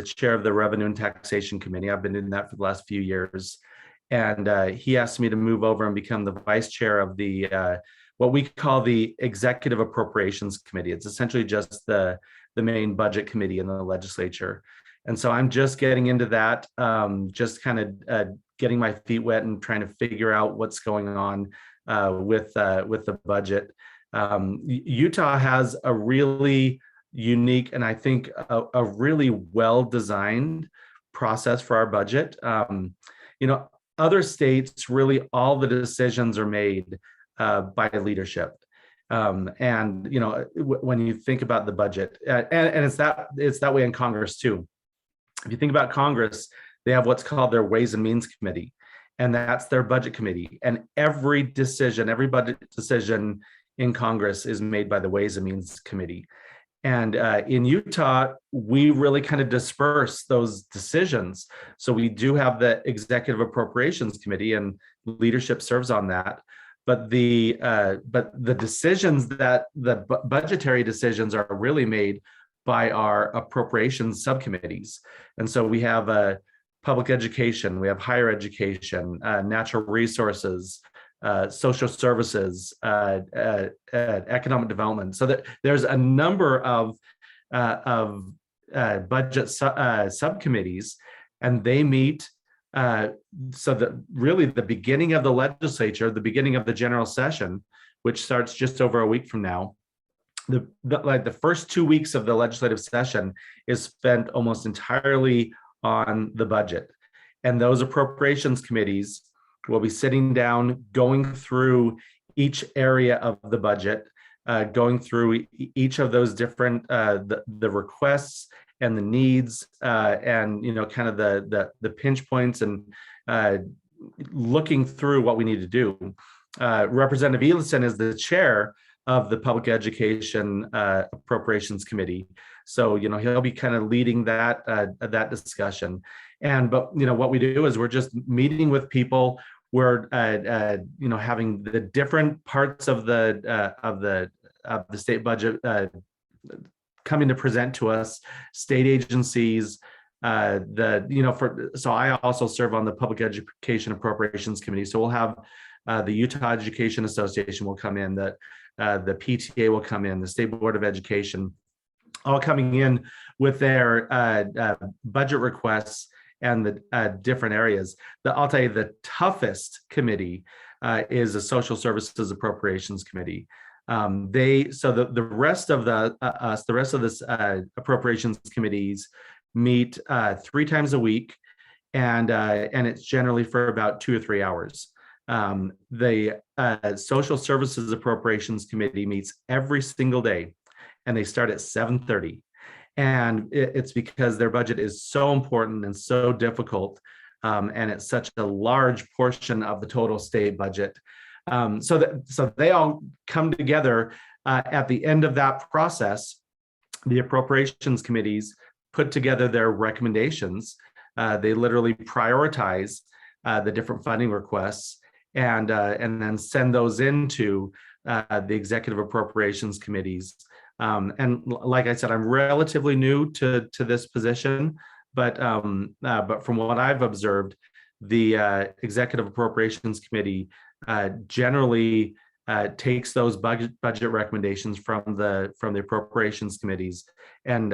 chair of the Revenue and Taxation Committee. I've been doing that for the last few years. And he asked me to move over and become the vice chair of the what we call the Executive Appropriations Committee. It's essentially just the main budget committee in the legislature. And so I'm just getting into that, just kind of getting my feet wet and trying to figure out what's going on with the budget. Utah has a really unique, and I think a really well-designed process for our budget. Other states, really all the decisions are made by leadership. And when you think about the budget, and it's that way in Congress too. If you think about Congress, they have what's called their Ways and Means Committee, and that's their budget committee. And every budget decision in Congress is made by the Ways and Means Committee. And in Utah, we really kind of disperse those decisions. So we do have the Executive Appropriations Committee, and leadership serves on that. But the decisions that the budgetary decisions are really made by our appropriations subcommittees. And so we have public education, we have higher education, natural resources, social services, economic development. So that there's a number of budget subcommittees, and they meet. So that really the beginning of the legislature, the beginning of the general session, which starts just over a week from now, the first 2 weeks of the legislative session is spent almost entirely on the budget. And those appropriations committees will be sitting down, going through each area of the budget, going through each of those different the requests and the needs, and kind of the pinch points, and looking through what we need to do. Representative Elison is the chair of the Public Education Appropriations Committee, so he'll be kind of leading that discussion. But what we do is we're just meeting with people. We're having the different parts of the state budget coming to present to us, state agencies. So I also serve on the Public Education Appropriations Committee. So we'll have the Utah Education Association will come in, the PTA will come in, the State Board of Education, all coming in with their budget requests and the different areas. I'll tell you, the toughest committee is the Social Services Appropriations Committee. The rest of the rest of this appropriations committees meet 3 times a week, and it's generally for about 2 or 3 hours. The Social Services Appropriations Committee meets every single day, and they start at 7:30. And it's because their budget is so important and so difficult, and it's such a large portion of the total state budget. So they all come together at the end of that process. The appropriations committees put together their recommendations. They literally prioritize the different funding requests, and then send those into the executive appropriations committees. And like I said, I'm relatively new to this position, but from what I've observed, the executive appropriations committee generally takes those budget recommendations from the appropriations committees and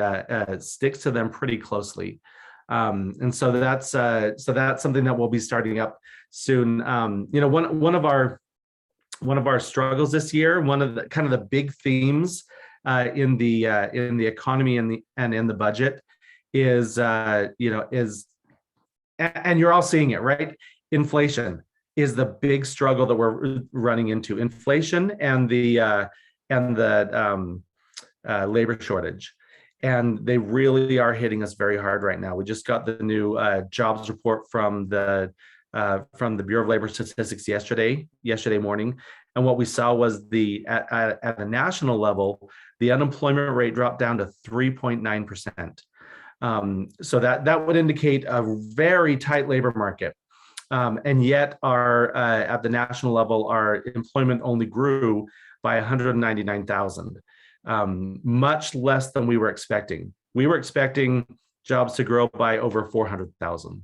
sticks to them pretty closely. And so that's something that we'll be starting up soon. One of our struggles this year, one of the kind of the big themes in the economy and in the budget is and you're all seeing it, right? Inflation is the big struggle that we're running into. Inflation and the labor shortage. And they really are hitting us very hard right now. We just got the new jobs report from the Bureau of Labor Statistics yesterday morning. And what we saw was at the national level, the unemployment rate dropped down to 3.9%. So that would indicate a very tight labor market. And yet at the national level, our employment only grew by 199,000, much less than we were expecting. We were expecting jobs to grow by over 400,000.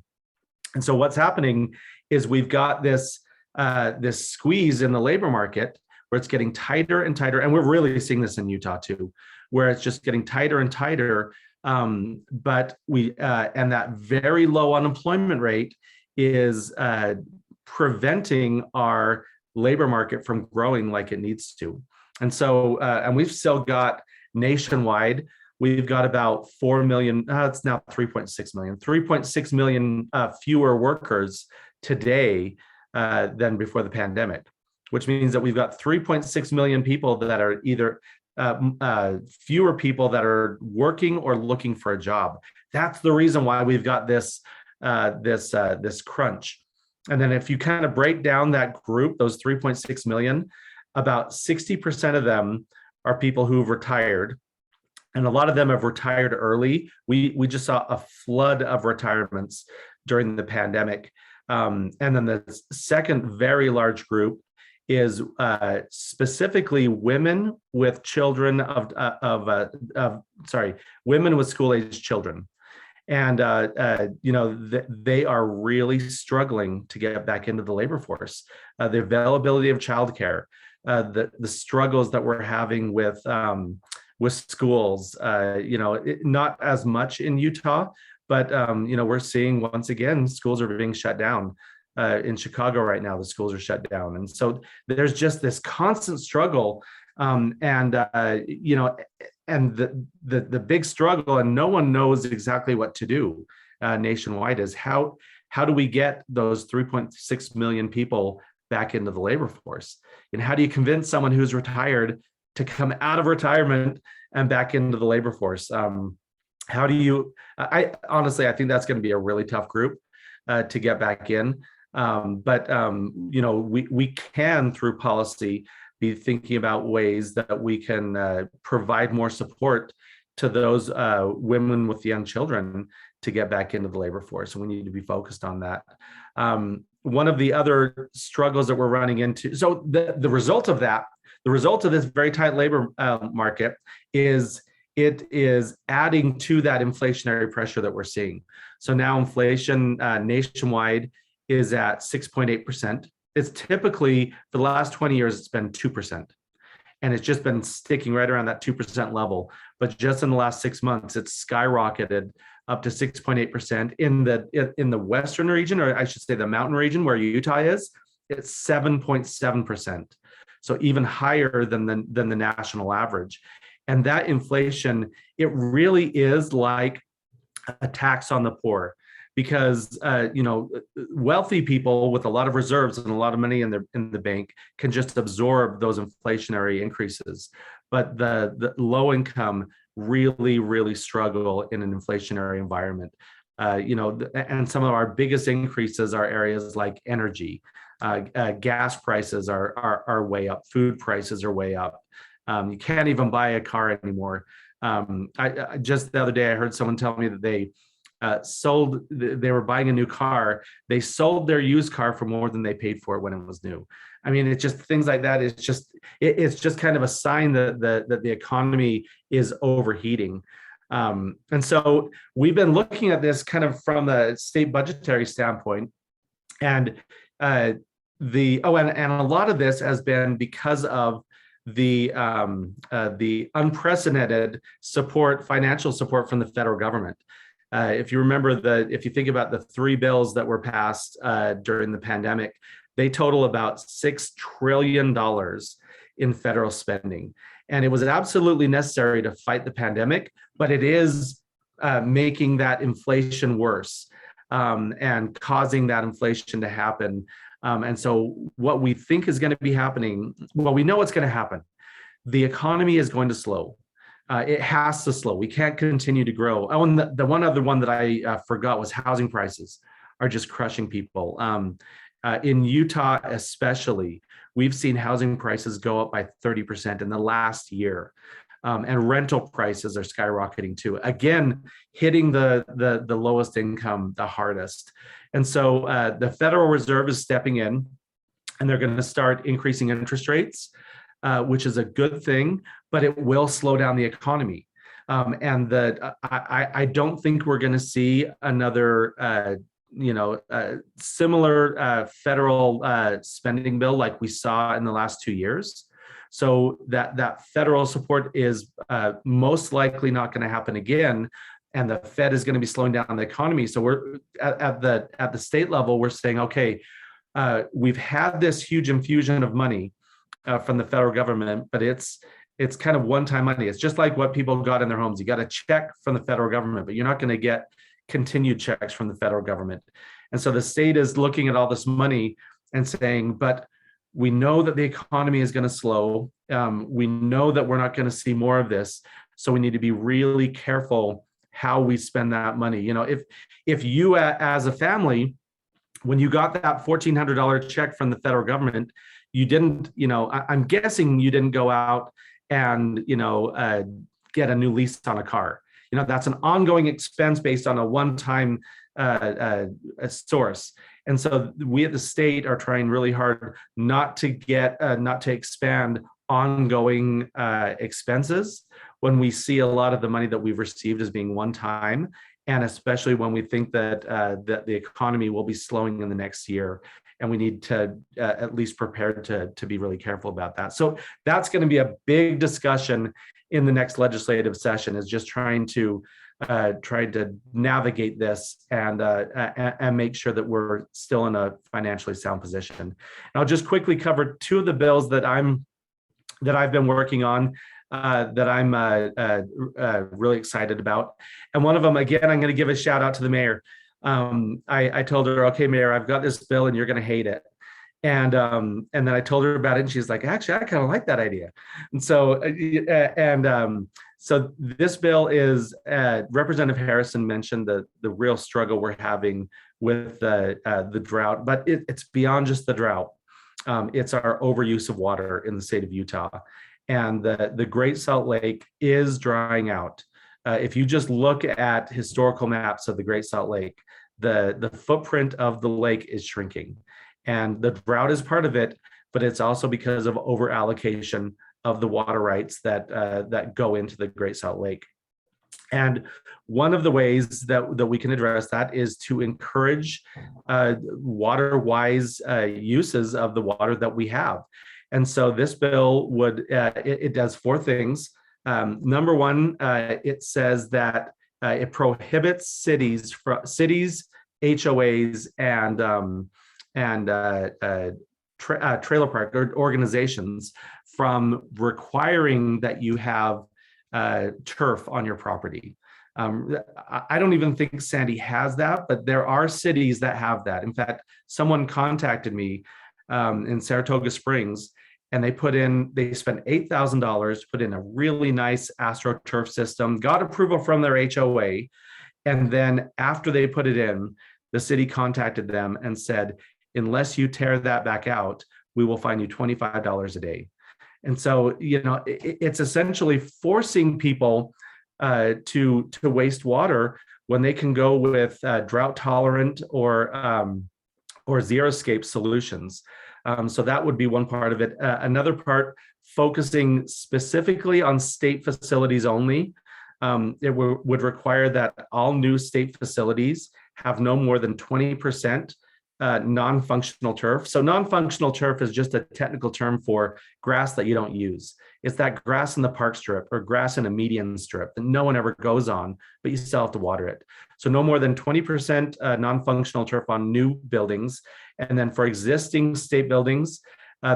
And so what's happening is we've got this squeeze in the labor market where it's getting tighter and tighter. And we're really seeing this in Utah too, where it's just getting tighter and tighter. But and that very low unemployment rate is preventing our labor market from growing like it needs to. And so, and we've still got nationwide, we've got about 4 million, it's now 3.6 million, 3.6 million fewer workers today than before the pandemic, which means that we've got 3.6 million people that are either fewer people that are working or looking for a job. That's the reason why we've got this crunch. And then if you kind of break down that group, those 3.6 million, about 60% of them are people who've retired. And a lot of them have retired early. We just saw a flood of retirements during the pandemic. And then the second very large group is specifically women with children women with school-aged children. And they are really struggling to get back into the labor force. The availability of childcare, the struggles that we're having with schools, not as much in Utah, but we're seeing once again schools are being shut down. In Chicago right now, the schools are shut down, and so there's just this constant struggle, and the big struggle, and no one knows exactly what to do nationwide, is how do we get those 3.6 million people back into the labor force. And how do you convince someone who's retired to come out of retirement and back into the labor force? How do you, I honestly, I think that's going to be a really tough group to get back in. But we can, through policy, be thinking about ways that we can provide more support to those women with young children to get back into the labor force. And we need to be focused on that. One of the other struggles that we're running into, so the result of that, the result of this very tight labor market is it is adding to that inflationary pressure that we're seeing. So now inflation nationwide is at 6.8%. It's typically, for the last 20 years, it's been 2%. And it's just been sticking right around that 2% level. But just in the last 6 months, it's skyrocketed up to 6.8%. In the western region, or I should say the mountain region where Utah is, it's 7.7%. So even higher than the national average. And that inflation, it really is like a tax on the poor, because wealthy people with a lot of reserves and a lot of money in the bank can just absorb those inflationary increases. But the low income really struggle in an inflationary environment. And some of our biggest increases are areas like energy. Gas prices are way up. Food prices are way up. You can't even buy a car anymore. I just the other day, I heard someone tell me that they were buying a new car. They sold their used car for more than they paid for it when it was new. I mean, it's just things like that. It's just kind of a sign that the economy is overheating. And so we've been looking at this kind of from the state budgetary standpoint. And and a lot of this has been because of the unprecedented support, financial support from the federal government. If you remember if you think about the 3 bills that were passed during the pandemic, they total about $6 trillion in federal spending. And it was absolutely necessary to fight the pandemic, but it is making that inflation worse and causing that inflation to happen. And so what we think is going to be happening, well, we know what's going to happen. The economy is going to slow. It has to slow. We can't continue to grow. Oh, and the one other one that I forgot was housing prices are just crushing people. In Utah especially, we've seen housing prices go up by 30% in the last year. And rental prices are skyrocketing too. Again, hitting the lowest income the hardest. And so the Federal Reserve is stepping in, and they're going to start increasing interest rates, which is a good thing, but it will slow down the economy. I don't think we're going to see another similar federal spending bill like we saw in the last 2 years. So that federal support is most likely not going to happen again, and the Fed is going to be slowing down the economy. So we're at the state level, we're saying, okay, we've had this huge infusion of money from the federal government, but it's kind of one-time money. It's just like what people got in their homes. You got a check from the federal government, but you're not going to get continued checks from the federal government. And so the state is looking at all this money and saying, but we know that the economy is going to slow. We know that we're not going to see more of this. So we need to be really careful how we spend that money. If you as a family, when you got that $1,400 check from the federal government, you didn't, I'm guessing you didn't go out and, get a new lease on a car. That's an ongoing expense based on a one-time source. And so we at the state are trying really hard not to expand ongoing expenses when we see a lot of the money that we've received as being one time, and especially when we think that the economy will be slowing in the next year, and we need to at least prepare to be really careful about that. So that's going to be a big discussion in the next legislative session, is just trying to navigate this and make sure that we're still in a financially sound position. And I'll just quickly cover 2 of the bills that I've been working on that I'm really excited about. And one of them, again, I'm going to give a shout out to the mayor. I told her, okay, Mayor, I've got this bill and you're going to hate it. then I told her about it, and she's like, actually, I kind of like that idea. And so this bill is, Representative Harrison mentioned the real struggle we're having with the drought, but it's beyond just the drought. It's our overuse of water in the state of Utah. And the Great Salt Lake is drying out. If you just look at historical maps of the Great Salt Lake, the footprint of the lake is shrinking. And the drought is part of it, but it's also because of over allocation of the water rights that go into the Great Salt Lake. And one of the ways that we can address that is to encourage water-wise uses of the water that we have. And so this bill would, it does four things. Number one, it says that it prohibits cities, HOAs, and trailer park organizations from requiring that you have turf on your property. I don't even think Sandy has that, but there are cities that have that. In fact, someone contacted me in Saratoga Springs, and they spent $8,000, put in a really nice AstroTurf system, got approval from their HOA, and then after they put it in, the city contacted them and said, unless you tear that back out, we will fine you $25 a day. And so, it's essentially forcing people to waste water when they can go with drought tolerant or xeriscape solutions. So that would be one part of it. Another part, focusing specifically on state facilities only. It would require that all new state facilities have no more than 20% non-functional turf. So non-functional turf is just a technical term for grass that you don't use. It's that grass in the park strip or grass in a median strip that no one ever goes on, but you still have to water it. So no more than 20% non-functional turf on new buildings. And then for existing state buildings,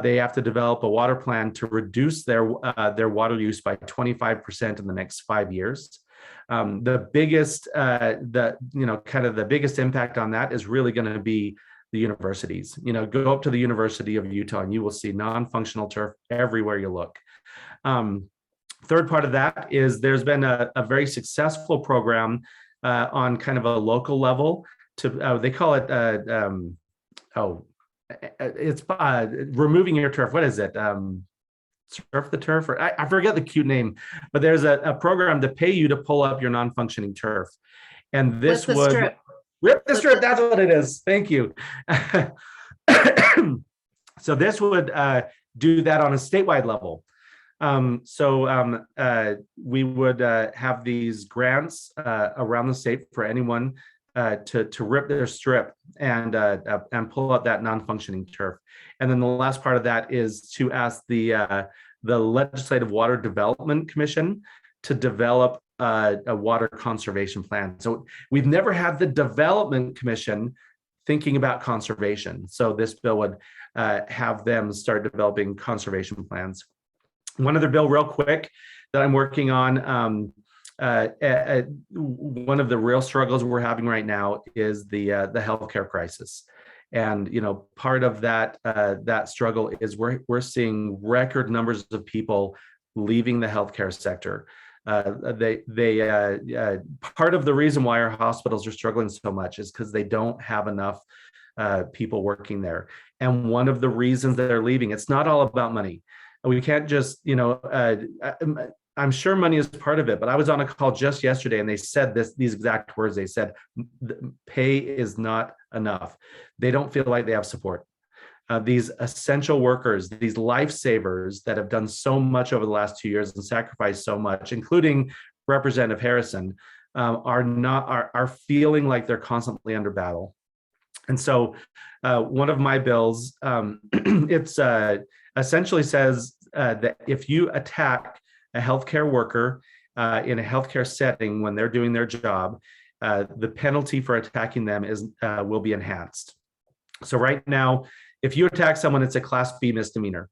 they have to develop a water plan to reduce their water use by 25% in the next 5 years. The biggest, the biggest impact on that is really going to be the universities. Go up to the University of Utah and you will see non-functional turf everywhere you look. Third part of that is there's been a very successful program on kind of a local level to, they call it, it's removing your turf. What is it? Surf the turf, or I forget the cute name, but there's a program to pay you to pull up your non-functioning turf. And this would rip the strip. That's what it is. Thank you. So this would do that on a statewide level. We would have these grants around the state for anyone to rip their strip and pull out that non-functioning turf. And then the last part of that is to ask the Legislative Water Development Commission to develop a water conservation plan. So we've never had the Development Commission thinking about conservation. So this bill would have them start developing conservation plans. One other bill real quick that I'm working on, one of the real struggles we're having right now is the healthcare crisis. And part of that struggle is we're seeing record numbers of people leaving the healthcare sector. Part of the reason why our hospitals are struggling so much is because they don't have enough people working there. And one of the reasons that they're leaving, it's not all about money. We can't just, I'm sure money is part of it, but I was on a call just yesterday and they said these exact words. They said, pay is not enough. They don't feel like they have support. These essential workers, these lifesavers that have done so much over the last 2 years and sacrificed so much, including Representative Harrison, are feeling like they're constantly under battle. And so one of my bills, it's essentially says that if you attack a healthcare worker in a healthcare setting when they're doing their job, the penalty for attacking them will be enhanced. So right now, if you attack someone, it's a Class B misdemeanor,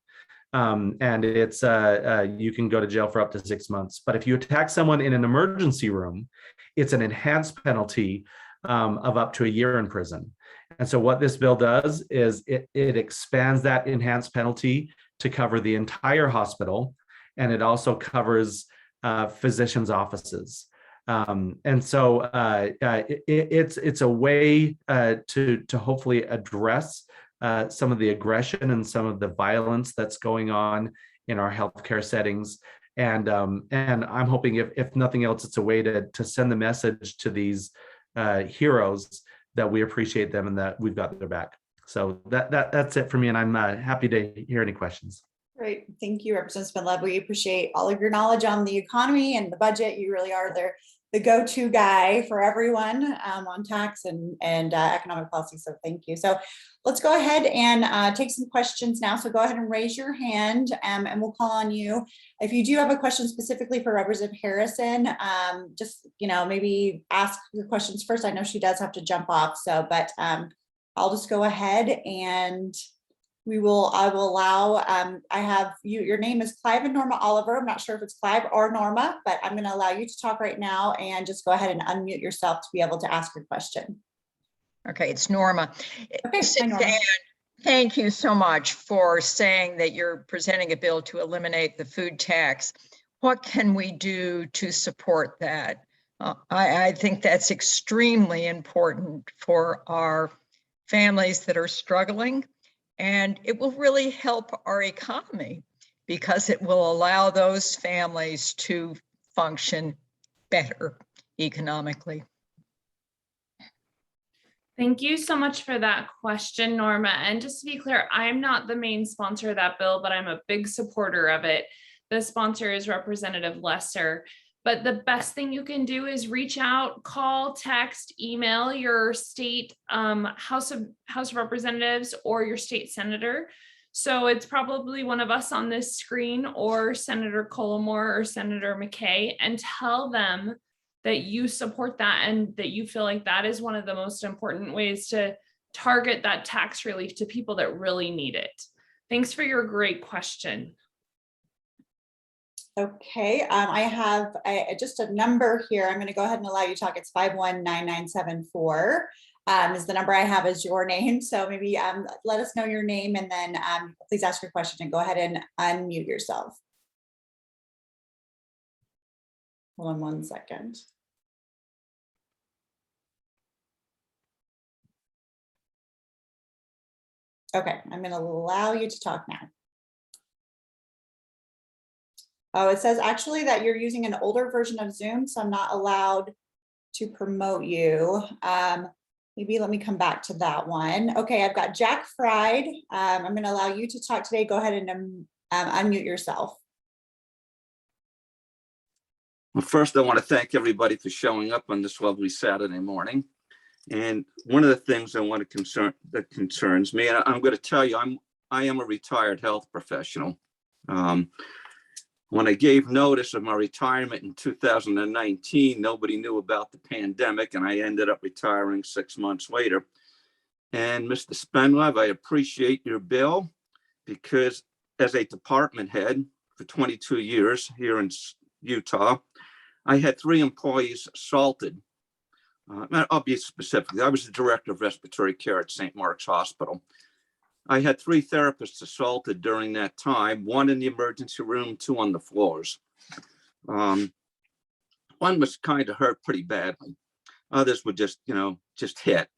and it's you can go to jail for up to 6 months. But if you attack someone in an emergency room, it's an enhanced penalty of up to a year in prison. And so what this bill does is it expands that enhanced penalty to cover the entire hospital, and it also covers physicians' offices. And so it's a way to hopefully address some of the aggression and some of the violence that's going on in our healthcare settings. And I'm hoping, if nothing else, it's a way to send the message to these heroes that we appreciate them and that we've got their back. So that's it for me, and I'm happy to hear any questions. Great, thank you, Representative Spindler. We appreciate all of your knowledge on the economy and the budget. You really are the go-to guy for everyone on tax and economic policy. So thank you. So let's go ahead and take some questions now. So go ahead and raise your hand, and we'll call on you. If you do have a question specifically for Representative Harrison, just maybe ask your questions first. I know she does have to jump off. So, but I'll just go ahead and I will allow, I have you, your name is Clive and Norma Oliver. I'm not sure if it's Clive or Norma, but I'm going to allow you to talk right now and just go ahead and unmute yourself to be able to ask your question. Okay, it's Norma. Okay, hi, Norma. Suzanne, thank you so much for saying that you're presenting a bill to eliminate the food tax. What can we do to support that? I think that's extremely important for our families that are struggling. And it will really help our economy because it will allow those families to function better economically. Thank you so much for that question, Norma. And just to be clear, I'm not the main sponsor of that bill, but I'm a big supporter of it. The sponsor is Representative Lesser. But the best thing you can do is reach out, call, text, email your state House of Representatives or your state senator. So it's probably one of us on this screen or Senator Coleman or Senator McKay, and tell them that you support that and that you feel like that is one of the most important ways to target that tax relief to people that really need it. Thanks for your great question. Okay, I have just a number here. I'm going to go ahead and allow you to talk. It's 5199974 is the number I have as your name. So maybe let us know your name and then please ask your question and go ahead and unmute yourself. Hold on one second. Okay, I'm going to allow you to talk now. Oh, it says actually that you're using an older version of Zoom, so I'm not allowed to promote you. Maybe let me come back to that one. Okay, I've got Jack Fried. I'm going to allow you to talk today. Go ahead and unmute yourself. Well, first, I want to thank everybody for showing up on this lovely Saturday morning. And one of the things that concerns me, and I'm going to tell you, I am a retired health professional. When I gave notice of my retirement in 2019, nobody knew about the pandemic, and I ended up retiring 6 months later. And Mr. Spindler, I appreciate your bill because as a department head for 22 years here in Utah, I had 3 employees assaulted. I'll be specific. I was the director of respiratory care at St. Mark's Hospital. I had 3 therapists assaulted during that time, 1 in the emergency room, 2 on the floors. One was kind of hurt pretty badly. Others were just hit.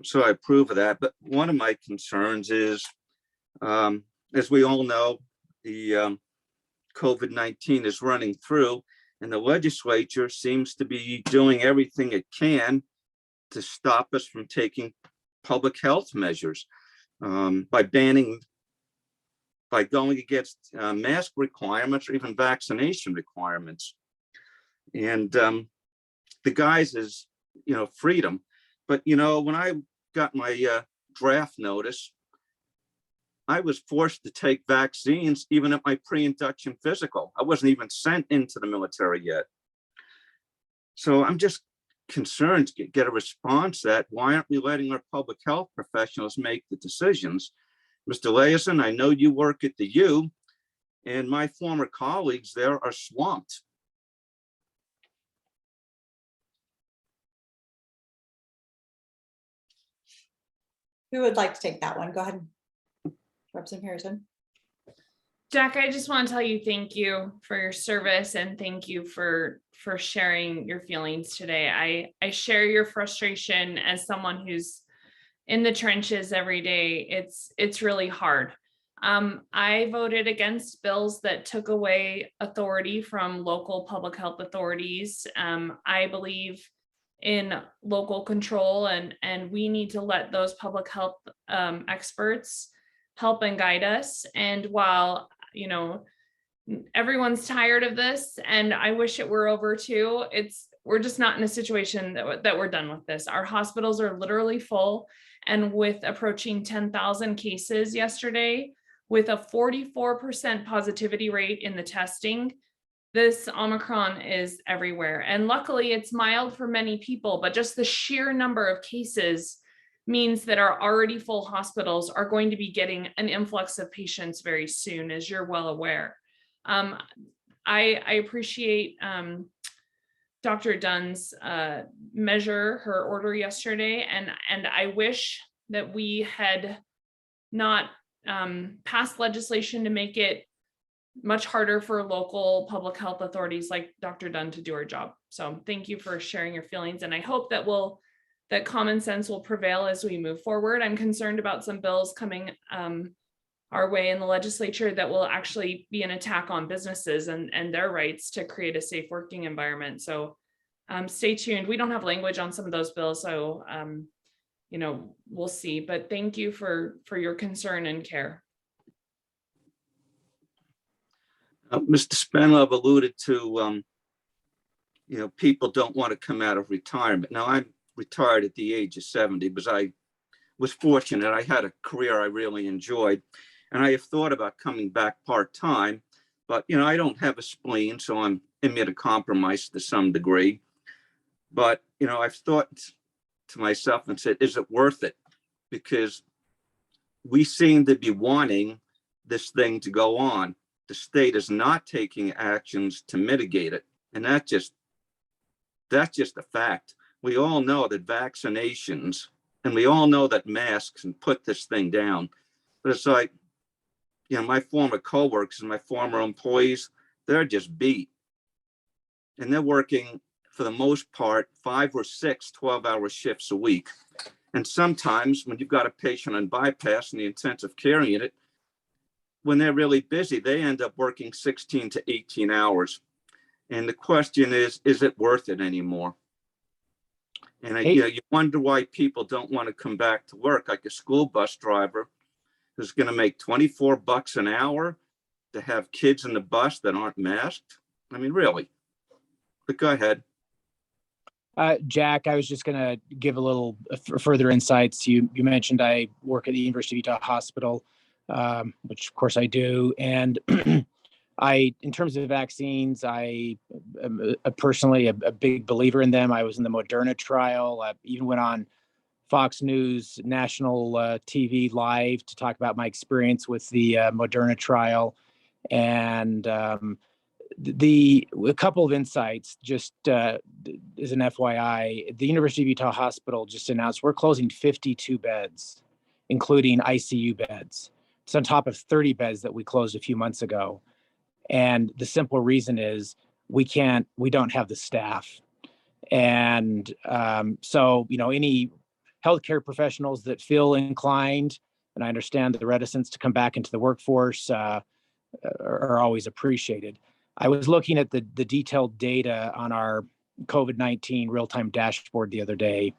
So I approve of that. But one of my concerns is, as we all know, the COVID-19 is running through, and the legislature seems to be doing everything it can to stop us from taking public health measures. By going against mask requirements or even vaccination requirements. And the guise is, freedom. But, when I got my draft notice, I was forced to take vaccines even at my pre-induction physical. I wasn't even sent into the military yet. So I'm just concerned to get a response that why aren't we letting our public health professionals make the decisions? Mr. Laison, I know you work at the U, and my former colleagues there are swamped. Who would like to take that one? Go ahead. Representative Harrison. Jack, I just want to tell you thank you for your service and thank you for sharing your feelings today. I share your frustration as someone who's in the trenches every day. It's really hard. I voted against bills that took away authority from local public health authorities. I believe in local control, and we need to let those public health experts help and guide us. And while, you know, everyone's tired of this, and I wish it were over too, we're just not in a situation that we're done with this. Our hospitals are literally full, and with approaching 10,000 cases yesterday, with a 44% positivity rate in the testing, this Omicron is everywhere. And luckily it's mild for many people, but just the sheer number of cases means that our already full hospitals are going to be getting an influx of patients very soon, as you're well aware. I appreciate Dr. Dunn's measure, her order yesterday, and I wish that we had not passed legislation to make it much harder for local public health authorities like Dr. Dunn to do her job. So thank you for sharing your feelings, and I hope that that common sense will prevail as we move forward. I'm concerned about some bills coming our way in the legislature that will actually be an attack on businesses and their rights to create a safe working environment. So stay tuned. We don't have language on some of those bills, so you know, we'll see. But thank you for your concern and care. Mr. Spenlove alluded to, you know, people don't want to come out of retirement. Now, I'm retired at the age of 70 because I was fortunate. I had a career I really enjoyed, and I have thought about coming back part-time, but, you know, I don't have a spleen, so I'm immunocompromised to some degree. But, you know, I've thought to myself and said, is it worth it? Because we seem to be wanting this thing to go on. The state is not taking actions to mitigate it. And that's just a fact. We all know that vaccinations, and we all know that masks can put this thing down. But it's like, you know, my former coworkers and my former employees, they're just beat. And they're working, for the most part, 5 or 6 12-hour shifts a week. And sometimes when you've got a patient on bypass and the intensive care unit, when they're really busy, they end up working 16 to 18 hours. And the question is it worth it anymore? And you know, you wonder why people don't want to come back to work, like a school bus driver who's going to make $24 an hour to have kids in the bus that aren't masked. I mean, really. But go ahead. Jack, I was just going to give a little further insights. You mentioned I work at the University of Utah Hospital, which of course I do. And in terms of vaccines, I am personally a big believer in them. I was in the Moderna trial. I even went on Fox News national TV live to talk about my experience with the Moderna trial. And a couple of insights, just as an FYI, the University of Utah Hospital just announced we're closing 52 beds, including ICU beds. It's on top of 30 beds that we closed a few months ago. And the simple reason is we don't have the staff. And so, you know, any healthcare professionals that feel inclined, and I understand the reticence to come back into the workforce are always appreciated. I was looking at the detailed data on our COVID-19 real-time dashboard the other day.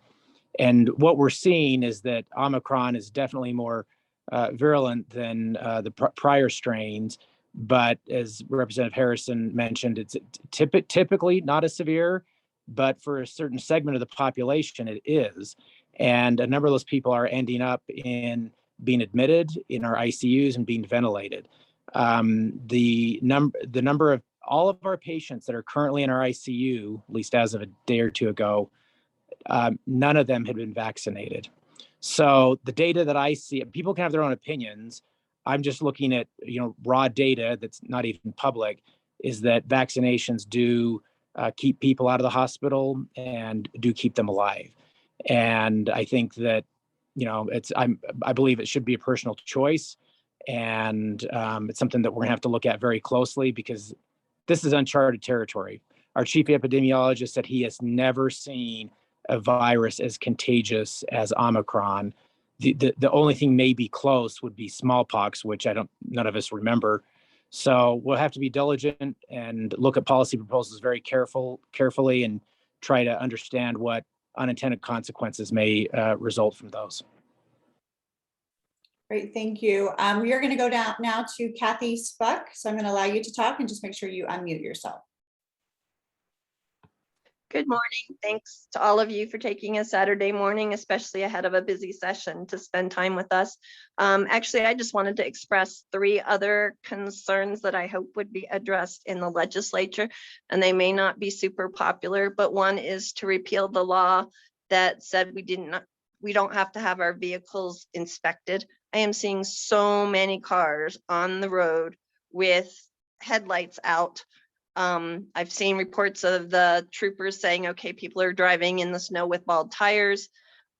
And what we're seeing is that Omicron is definitely more virulent than the prior strains. But as Representative Harrison mentioned, it's typically not as severe, but for a certain segment of the population, it is. And a number of those people are ending up in being admitted in our ICUs and being ventilated. The number of all of our patients that are currently in our ICU, at least as of a day or two ago, none of them had been vaccinated. So the data that I see, people can have their own opinions. I'm just looking at, you know, raw data that's not even public, is that vaccinations do keep people out of the hospital and do keep them alive. And I think that I believe it should be a personal choice. And it's something that we're gonna have to look at very closely because this is uncharted territory. Our chief epidemiologist said he has never seen a virus as contagious as Omicron. The only thing maybe close would be smallpox, which none of us remember. So we'll have to be diligent and look at policy proposals very carefully and try to understand what unintended consequences may result from those. Great, thank you. We are going to go down now to Kathy Spuck. So I'm going to allow you to talk and just make sure you unmute yourself. Good morning. Thanks to all of you for taking a Saturday morning, especially ahead of a busy session, to spend time with us. Actually, I just wanted to express 3 other concerns that I hope would be addressed in the legislature, and they may not be super popular, but one is to repeal the law that said we don't have to have our vehicles inspected. I am seeing so many cars on the road with headlights out. I've seen reports of the troopers saying, okay, people are driving in the snow with bald tires.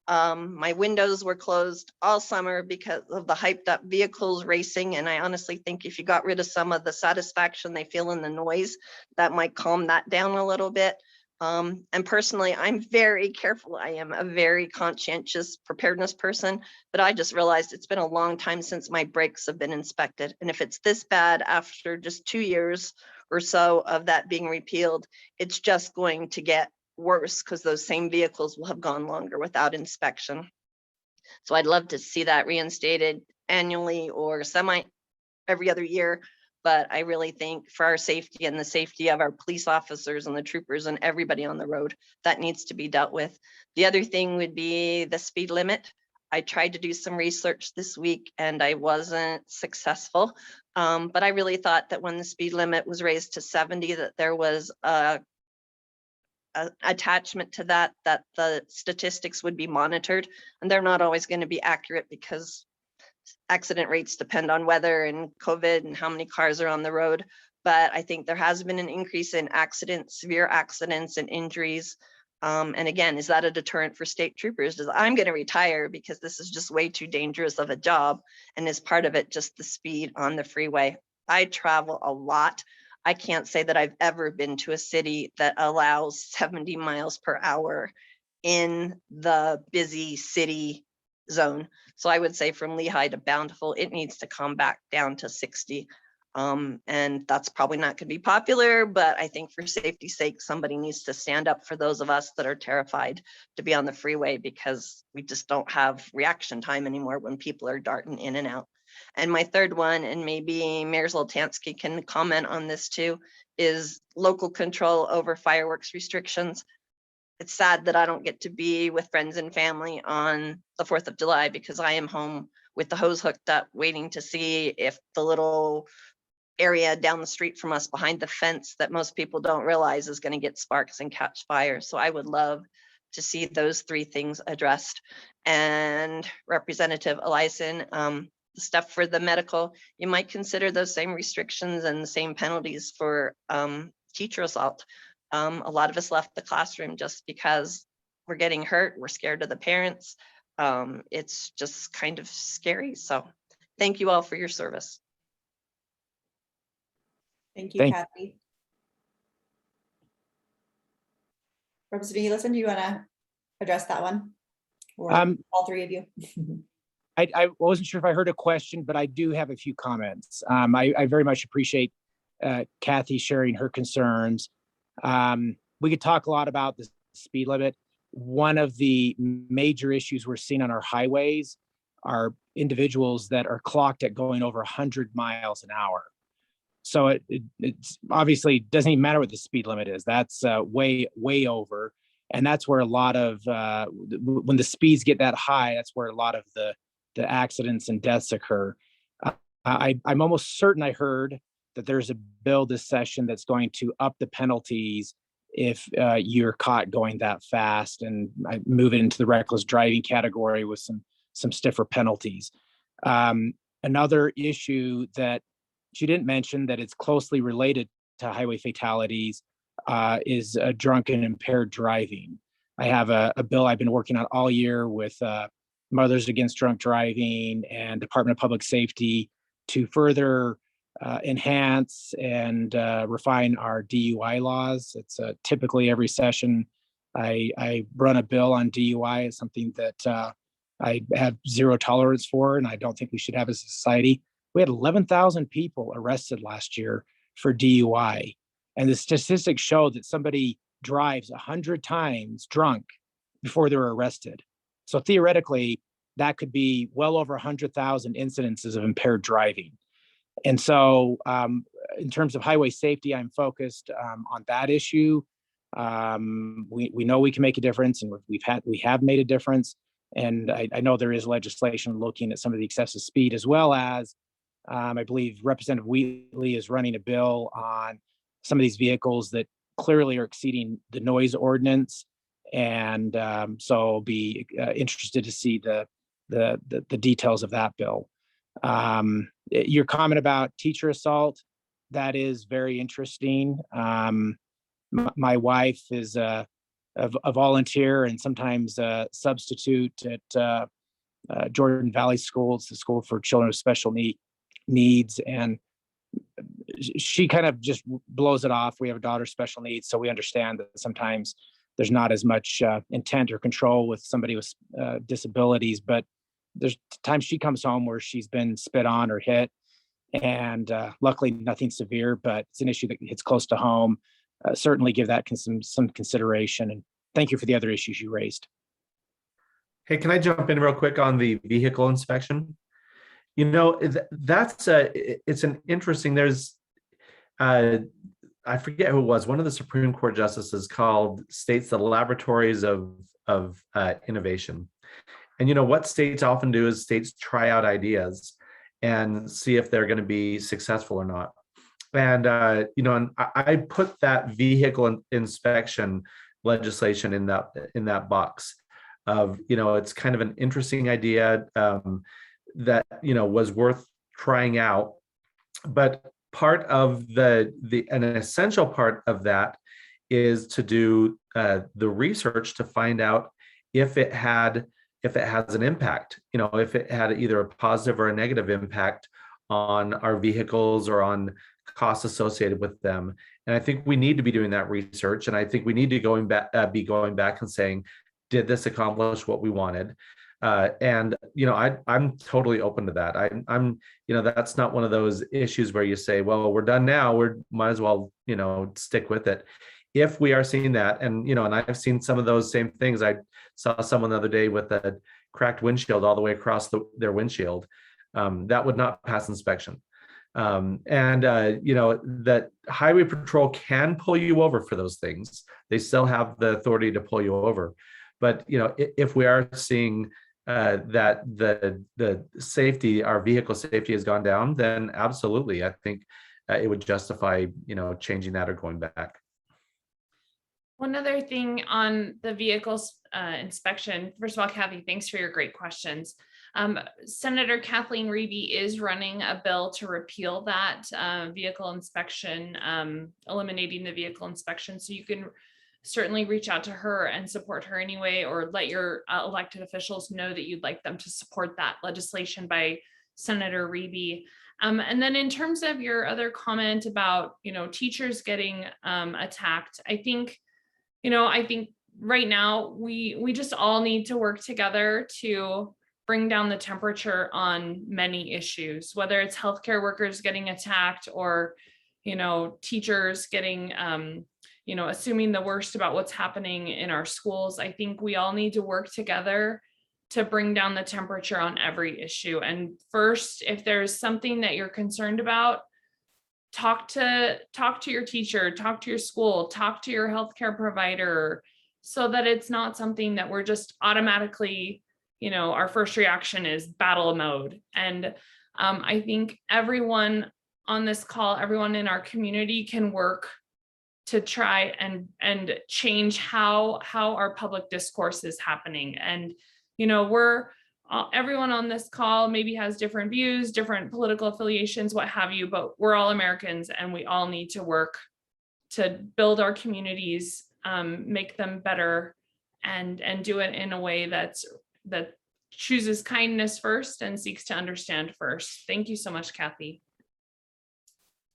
My windows were closed all summer because of the hyped up vehicles racing. And I honestly think if you got rid of some of the satisfaction they feel in the noise, that might calm that down a little bit. And personally, I'm very careful. I am a very conscientious preparedness person, but I just realized it's been a long time since my brakes have been inspected. And if it's this bad after just 2 years or so of that being repealed, it's just going to get worse because those same vehicles will have gone longer without inspection. So I'd love to see that reinstated annually or every other year. But I really think for our safety and the safety of our police officers and the troopers and everybody on the road, that needs to be dealt with. The other thing would be the speed limit. I tried to do some research this week and I wasn't successful. But I really thought that when the speed limit was raised to 70, that there was a attachment to that the statistics would be monitored, and they're not always going to be accurate because accident rates depend on weather and COVID and how many cars are on the road. But I think there has been an increase in accidents, severe accidents and injuries. And again, is that a deterrent for state troopers? I'm going to retire because this is just way too dangerous of a job. And is part of it just the speed on the freeway? I travel a lot. I can't say that I've ever been to a city that allows 70 miles per hour in the busy city zone. So I would say from Lehigh to Bountiful, it needs to come back down to 60. And that's probably not going to be popular, but I think for safety's sake, somebody needs to stand up for those of us that are terrified to be on the freeway because we just don't have reaction time anymore when people are darting in and out. And my third one, and maybe Mayor Zoltansky can comment on this too, is local control over fireworks restrictions. It's sad that I don't get to be with friends and family on the 4th of July because I am home with the hose hooked up, waiting to see if the little area down the street from us behind the fence that most people don't realize is going to get sparks and catch fire. So I would love to see those 3 things addressed. And Representative Eliason, the stuff for the medical, you might consider those same restrictions and the same penalties for teacher assault. A lot of us left the classroom just because we're getting hurt. We're scared of the parents. It's just kind of scary. So thank you all for your service. Thank you, Kathy. Representative Ellison, do you want to address that one? Or all 3 of you? I wasn't sure if I heard a question, but I do have a few comments. I very much appreciate Kathy sharing her concerns. We could talk a lot about the speed limit. One of the major issues we're seeing on our highways are individuals that are clocked at going over 100 miles an hour. So it's obviously doesn't even matter what the speed limit is. That's way over. And that's where a lot of, when the speeds get that high, that's where a lot of the accidents and deaths occur. I'm almost certain I heard that there's a bill this session that's going to up the penalties if you're caught going that fast, and I move it into the reckless driving category with some stiffer penalties. Another issue that she didn't mention that it's closely related to highway fatalities is drunk and impaired driving. I have a bill I've been working on all year with Mothers Against Drunk Driving and Department of Public Safety to further enhance and refine our DUI laws. It's typically every session I run a bill on DUI. It's something that I have zero tolerance for, and I don't think we should have as a society. We had 11,000 people arrested last year for DUI. And the statistics show that somebody drives 100 times drunk before they're arrested. So theoretically, that could be well over 100,000 incidences of impaired driving. And so in terms of highway safety, I'm focused on that issue. We know we can make a difference, and we have made a difference. And I know there is legislation looking at some of the excessive speed, as well as I believe Representative Wheatley is running a bill on some of these vehicles that clearly are exceeding the noise ordinance. And so I'll be interested to see the details of that bill. Your comment about teacher assault, that is very interesting. My wife is a volunteer and sometimes a substitute at Jordan Valley School. It's the school for children with special needs. And she kind of just blows it off. We have a daughter special needs, so we understand that sometimes there's not as much intent or control with somebody with disabilities, but there's times she comes home where she's been spit on or hit, and luckily nothing severe, but it's an issue that hits close to home. Certainly give that some consideration, and thank you for the other issues you raised. Hey, can I jump in real quick on the vehicle inspection? You know, it's an interesting, there's, I forget who it was, one of the Supreme Court justices states the laboratories of innovation. And, you know, what states often do is states try out ideas and see if they're going to be successful or not. And, you know, and I put that vehicle inspection legislation in that box of, you know, it's kind of an interesting idea that, you know, was worth trying out. But part of an essential part of that is to do the research to find out if it has an impact, you know, if it had either a positive or a negative impact on our vehicles or on costs associated with them. And I think we need to be doing that research. And I think we need to be going back and saying, did this accomplish what we wanted? And, you know, I'm totally open to that. I'm, you know, that's not one of those issues where you say, well, we're done now, might as well, you know, stick with it. If we are seeing that, and, you know, and I've seen some of those same things. I saw someone the other day with a cracked windshield all the way across their windshield. That would not pass inspection. You know, that highway patrol can pull you over for those things. They still have the authority to pull you over. But, you know, if we are seeing that the safety, our vehicle safety has gone down, then absolutely, I think it would justify, you know, changing that or going back. One other thing on the vehicles inspection. First of all, Kathy, thanks for your great questions. Senator Kathleen Reeby is running a bill to repeal that vehicle inspection, eliminating the vehicle inspection. So you can certainly reach out to her and support her anyway, or let your elected officials know that you'd like them to support that legislation by Senator Reeby. And then in terms of your other comment about, you know, teachers getting attacked, I think right now we just all need to work together to bring down the temperature on many issues, whether it's healthcare workers getting attacked or, you know, teachers getting, you know, assuming the worst about what's happening in our schools. I think we all need to work together to bring down the temperature on every issue. And first, if there's something that you're concerned about, talk to your teacher, talk to your school, talk to your healthcare provider, so that it's not something that we're just automatically, you know, our first reaction is battle mode. And I think everyone on this call, everyone in our community can work to try and change how our public discourse is happening. And, you know, everyone on this call maybe has different views, different political affiliations, what have you, but we're all Americans and we all need to work to build our communities, make them better, and do it in a way that chooses kindness first and seeks to understand first. Thank you so much, Kathy.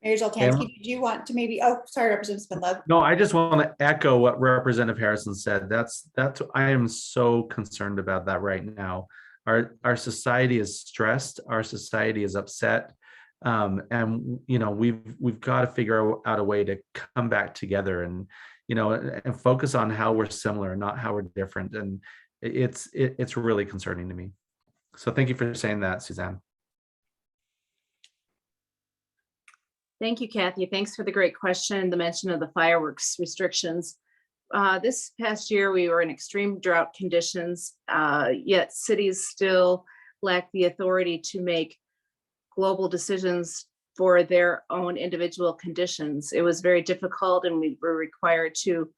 Mayor Zoltansky, did you want to maybe, oh, sorry, Representative Spindler. No, I just want to echo what Representative Harrison said. That's I am so concerned about that right now. Our society is stressed. Our society is upset. And we've got to figure out a way to come back together and and focus on how we're similar, not how we're different. And it's really concerning to me. So thank you for saying that, Suzanne. Thank you, Kathy. Thanks for the great question, the mention of the fireworks restrictions. This past year, we were in extreme drought conditions, yet cities still lack the authority to make global decisions for their own individual conditions. It was very difficult, and we were required to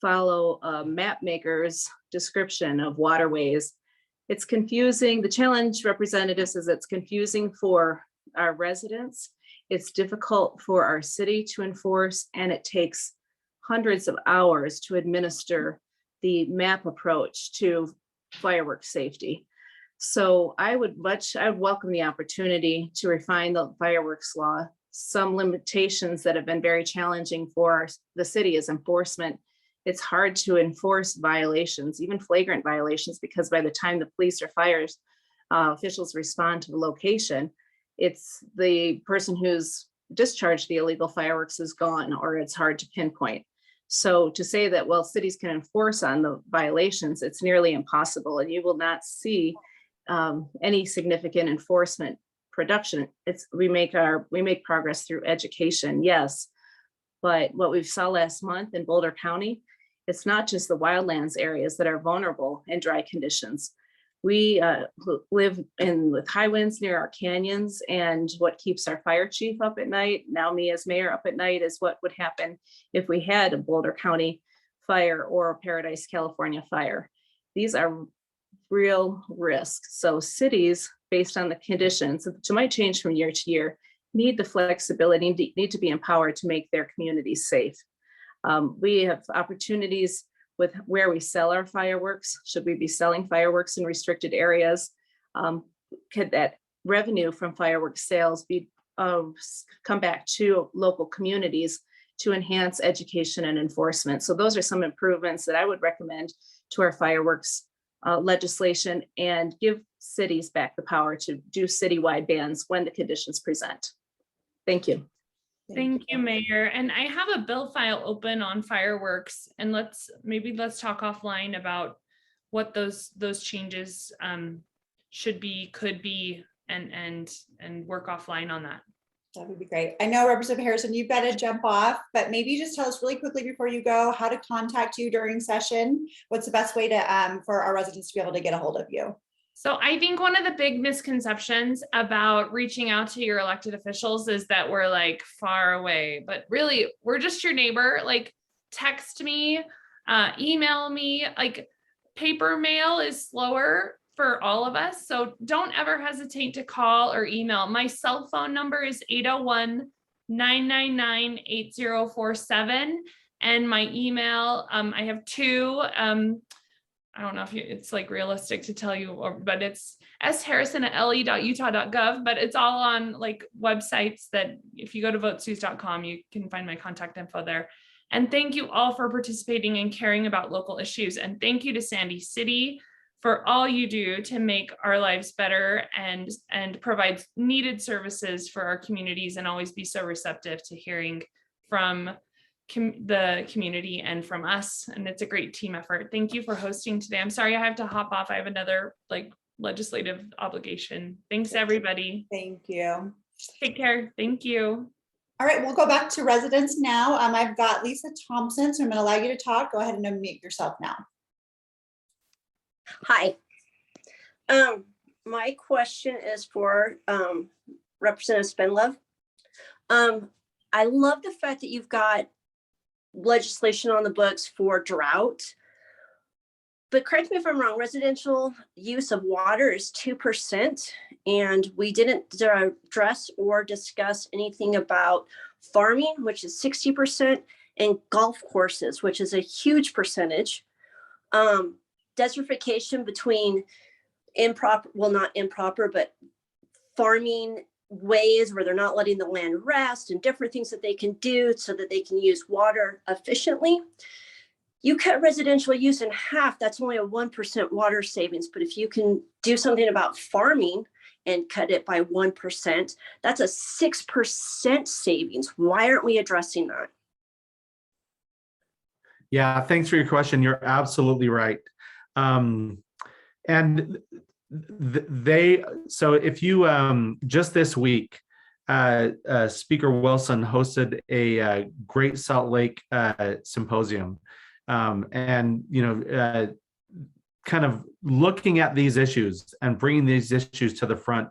follow a map maker's description of waterways. It's confusing. The challenge, representatives, is it's confusing for our residents. It's difficult for our city to enforce, and it takes hundreds of hours to administer the map approach to fireworks safety. So I would welcome the opportunity to refine the fireworks law. Some limitations that have been very challenging for the city is enforcement. It's hard to enforce violations, even flagrant violations, because by the time the police or fire officials respond to the location, it's the person who's discharged the illegal fireworks is gone, or it's hard to pinpoint. So to say that, well, cities can enforce on the violations, it's nearly impossible, and you will not see any significant enforcement production. We make progress through education, yes, but what we saw last month in Boulder County, it's not just the wildlands areas that are vulnerable in dry conditions. We live with high winds near our canyons, and what keeps our fire chief up at night, now me as mayor up at night, is what would happen if we had a Boulder County fire or a Paradise, California fire. These are real risks. So cities, based on the conditions, which might change from year to year, need the flexibility, need to be empowered to make their communities safe. We have opportunities with where we sell our fireworks. Should we be selling fireworks in restricted areas? Could that revenue from fireworks sales be come back to local communities to enhance education and enforcement? So those are some improvements that I would recommend to our fireworks legislation, and give cities back the power to do citywide bans when the conditions present. Thank you. Thank you, Mayor. And I have a bill file open on fireworks, and let's talk offline about what those changes should be, could be, and work offline on that. That would be great. I know, Representative Harrison, you've got to jump off, but maybe just tell us really quickly before you go how to contact you during session. What's the best way to for our residents to be able to get a hold of you? So I think one of the big misconceptions about reaching out to your elected officials is that we're like far away, but really we're just your neighbor. Like, text me, email me. Like, paper mail is slower for all of us. So don't ever hesitate to call or email. My cell phone number is 801-999-8047. And my email, I have two, I don't know if it's like realistic to tell you, but it's sharrison@le.utah.gov, but it's all on like websites that if you go to votesus.com, you can find my contact info there. And thank you all for participating and caring about local issues. And thank you to Sandy City for all you do to make our lives better and provide needed services for our communities, and always be so receptive to hearing from the community and from us. And it's a great team effort. Thank you for hosting today. I'm sorry I have to hop off. I have another legislative obligation. Thanks, everybody. Thank you. Take care. Thank you. All right, we'll go back to residents now. I've got Lisa Thompson, so I'm going to allow you to talk. Go ahead and unmute yourself now. Hi. My question is for Representative Spindler. I love the fact that you've got legislation on the books for drought, but correct me if I'm wrong, residential use of water is 2%, and we didn't address or discuss anything about farming, which is 60%, and golf courses, which is a huge percentage. Desertification between improper, well, not improper, but farming ways where they're not letting the land rest and different things that they can do so that they can use water efficiently. You cut residential use in half, that's only a 1% water savings. But if you can do something about farming and cut it by 1%, that's a 6% savings. Why aren't we addressing that? Yeah, thanks for your question. You're absolutely right. And so if you, just this week, Speaker Wilson hosted a Great Salt Lake symposium. And, kind of looking at these issues and bringing these issues to the front.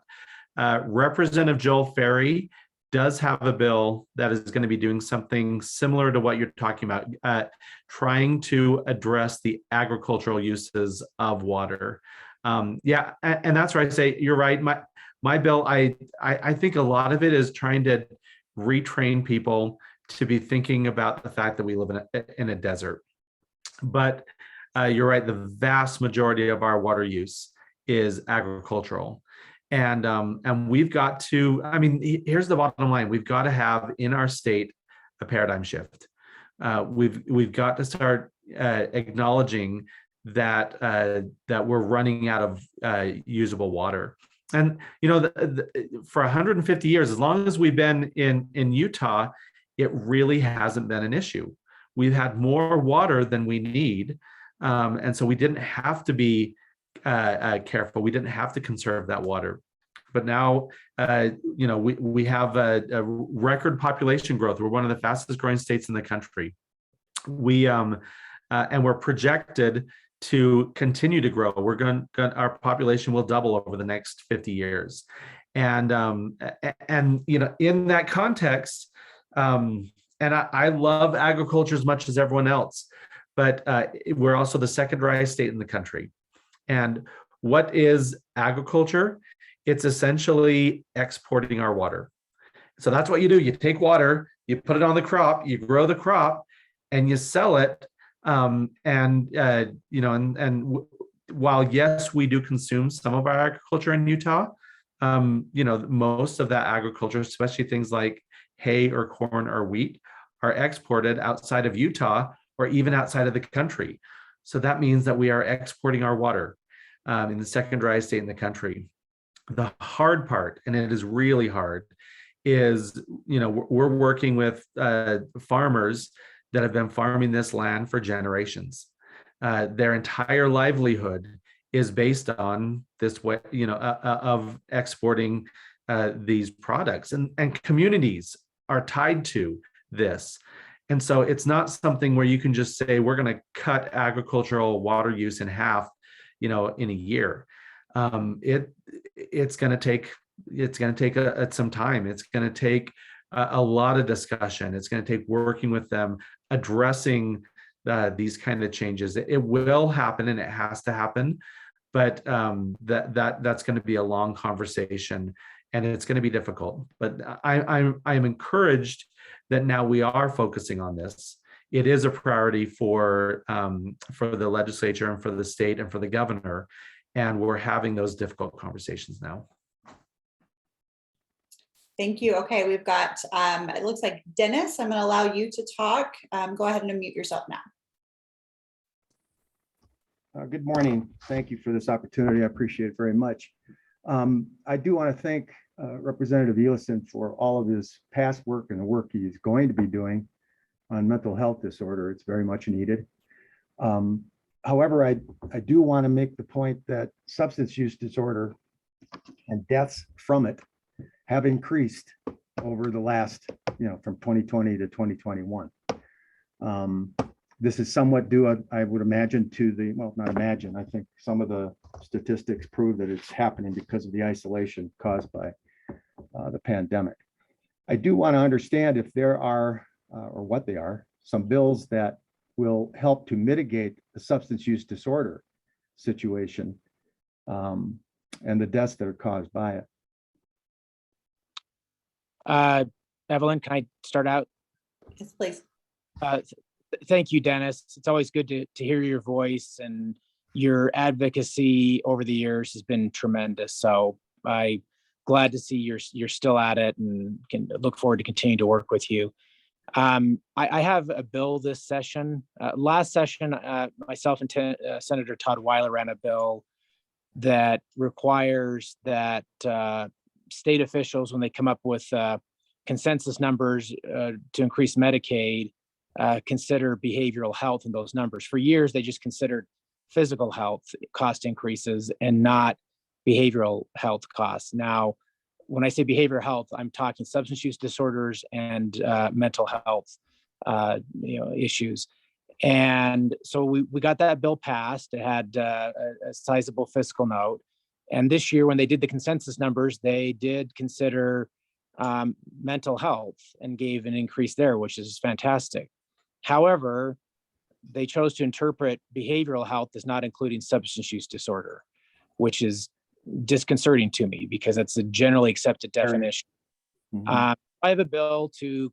Representative Joel Ferry does have a bill that is going to be doing something similar to what you're talking about, trying to address the agricultural uses of water. Yeah, and that's where I say you're right. My bill, I think a lot of it is trying to retrain people to be thinking about the fact that we live in a desert. But you're right, the vast majority of our water use is agricultural. And we've got to, I mean, here's the bottom line. We've got to have in our state a paradigm shift. We've got to start acknowledging that that we're running out of usable water. And for 150 years, as long as we've been in Utah, it really hasn't been an issue. We've had more water than we need, and so we didn't have to be careful. We didn't have to conserve that water. But now, we have a record population growth. We're one of the fastest growing states in the country. And we're projected to continue to grow. Our population will double over the next 50 years. And in that context, and I love agriculture as much as everyone else, but we're also the second driest state in the country. And what is agriculture? It's essentially exporting our water. So that's what you do. You take water, you put it on the crop, you grow the crop, and you sell it. And while yes, we do consume some of our agriculture in Utah, most of that agriculture, especially things like hay or corn or wheat, are exported outside of Utah or even outside of the country. So that means that we are exporting our water in the second driest state in the country. The hard part, and it is really hard, is we're working with farmers that have been farming this land for generations. Their entire livelihood is based on this way, of exporting these products, and communities are tied to this. And so it's not something where you can just say, we're going to cut agricultural water use in half, in a year. It's going to take some time. It's going to take a lot of discussion. It's going to take working with them, addressing these kind of changes. It will happen, and it has to happen, but that's going to be a long conversation, and it's going to be difficult. But I'm encouraged that now we are focusing on this. It is a priority for the legislature and for the state and for the governor, and we're having those difficult conversations now. Thank you. Okay, we've got, it looks like Dennis, I'm going to allow you to talk. Go ahead and unmute yourself now. Good morning. Thank you for this opportunity. I appreciate it very much. I do want to thank Representative Ellison for all of his past work and the work he is going to be doing on mental health disorder. It's very much needed. However, I do want to make the point that substance use disorder and deaths from it have increased over the last, from 2020 to 2021. This is somewhat due, I would imagine, to the, well, not imagine, I think some of the statistics prove that it's happening because of the isolation caused by the pandemic. I do want to understand if there are, or what they are, some bills that will help to mitigate the substance use disorder situation and the deaths that are caused by it. Evelyn, can I start out? Yes, please. Thank you, Dennis. It's always good to hear your voice, and your advocacy over the years has been tremendous. So I glad to see you're still at it, and can look forward to continuing to work with you. I have a bill this session. Last session, myself and Senator Todd Weiler ran a bill that requires that state officials, when they come up with consensus numbers to increase Medicaid, consider behavioral health in those numbers. For years, they just considered physical health cost increases and not behavioral health costs. Now, when I say behavioral health, I'm talking substance use disorders and mental health issues. And so we got that bill passed. It had a sizable fiscal note. And this year, when they did the consensus numbers, they did consider mental health and gave an increase there, which is fantastic. However, they chose to interpret behavioral health as not including substance use disorder, which is disconcerting to me because it's a generally accepted definition. I have a bill to,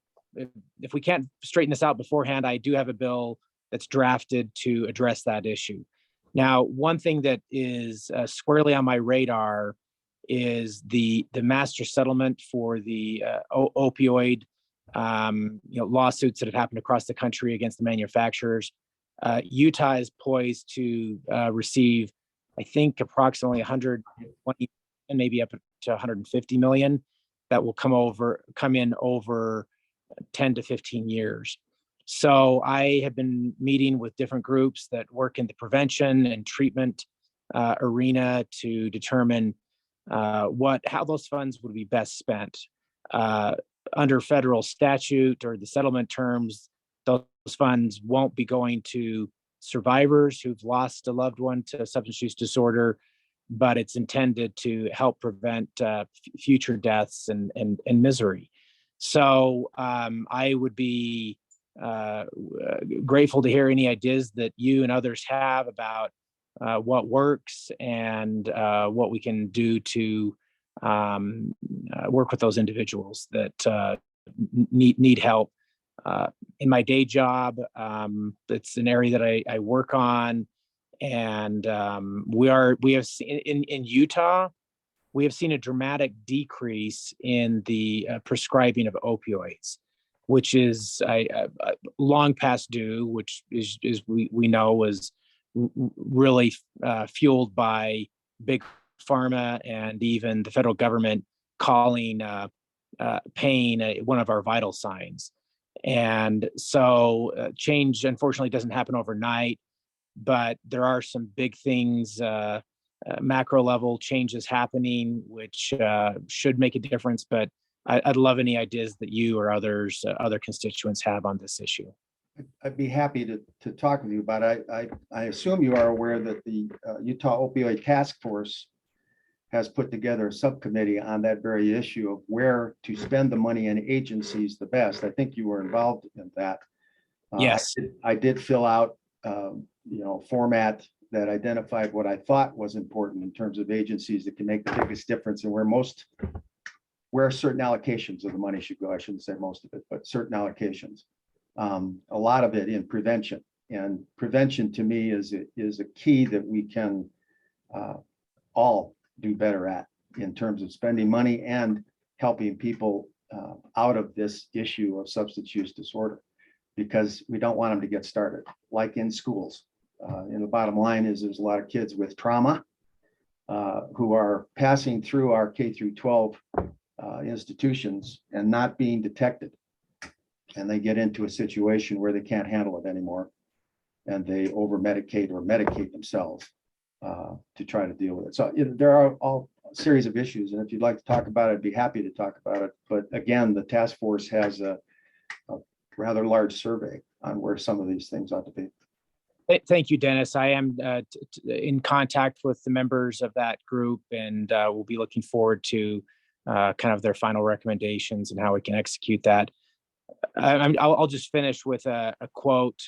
if we can't straighten this out beforehand, I do have a bill that's drafted to address that issue. Now, one thing that is squarely on my radar is the master settlement for the opioid lawsuits that have happened across the country against the manufacturers. Utah is poised to receive, I think, approximately 120 and maybe up to 150 million that will come in over 10 to 15 years. So I have been meeting with different groups that work in the prevention and treatment arena to determine how those funds would be best spent. Under federal statute or the settlement terms, those funds won't be going to survivors who've lost a loved one to substance use disorder, but it's intended to help prevent future deaths and misery. So I would be grateful to hear any ideas that you and others have about what works and what we can do to work with those individuals that need help. In my day job, it's an area that I work on, and we have seen in Utah, we have seen a dramatic decrease in the prescribing of opioids, which is long past due, which is we know was really fueled by big pharma and even the federal government calling pain one of our vital signs. And so change, unfortunately, doesn't happen overnight, but there are some big things, macro level changes happening, which should make a difference. But I'd love any ideas that you or others, other constituents have on this issue. I'd be happy to talk with you about it. I assume you are aware that the Utah Opioid Task Force has put together a subcommittee on that very issue of where to spend the money in agencies the best. I think you were involved in that. Yes. I did fill out format that identified what I thought was important in terms of agencies that can make the biggest difference and where certain allocations of the money should go. I shouldn't say most of it, but certain allocations. A lot of it in prevention, and prevention to me is a key that we can all do better at in terms of spending money and helping people out of this issue of substance use disorder, because we don't want them to get started like in schools. And the bottom line is there's a lot of kids with trauma who are passing through our K through 12 institutions and not being detected. And they get into a situation where they can't handle it anymore. And they over-medicate or medicate themselves to try to deal with it. So there are all a series of issues. And if you'd like to talk about it, I'd be happy to talk about it. But again, the task force has a rather large survey on where some of these things ought to be. Thank you, Dennis. I am in contact with the members of that group, and we'll be looking forward to kind of their final recommendations and how we can execute that. I'll just finish with a quote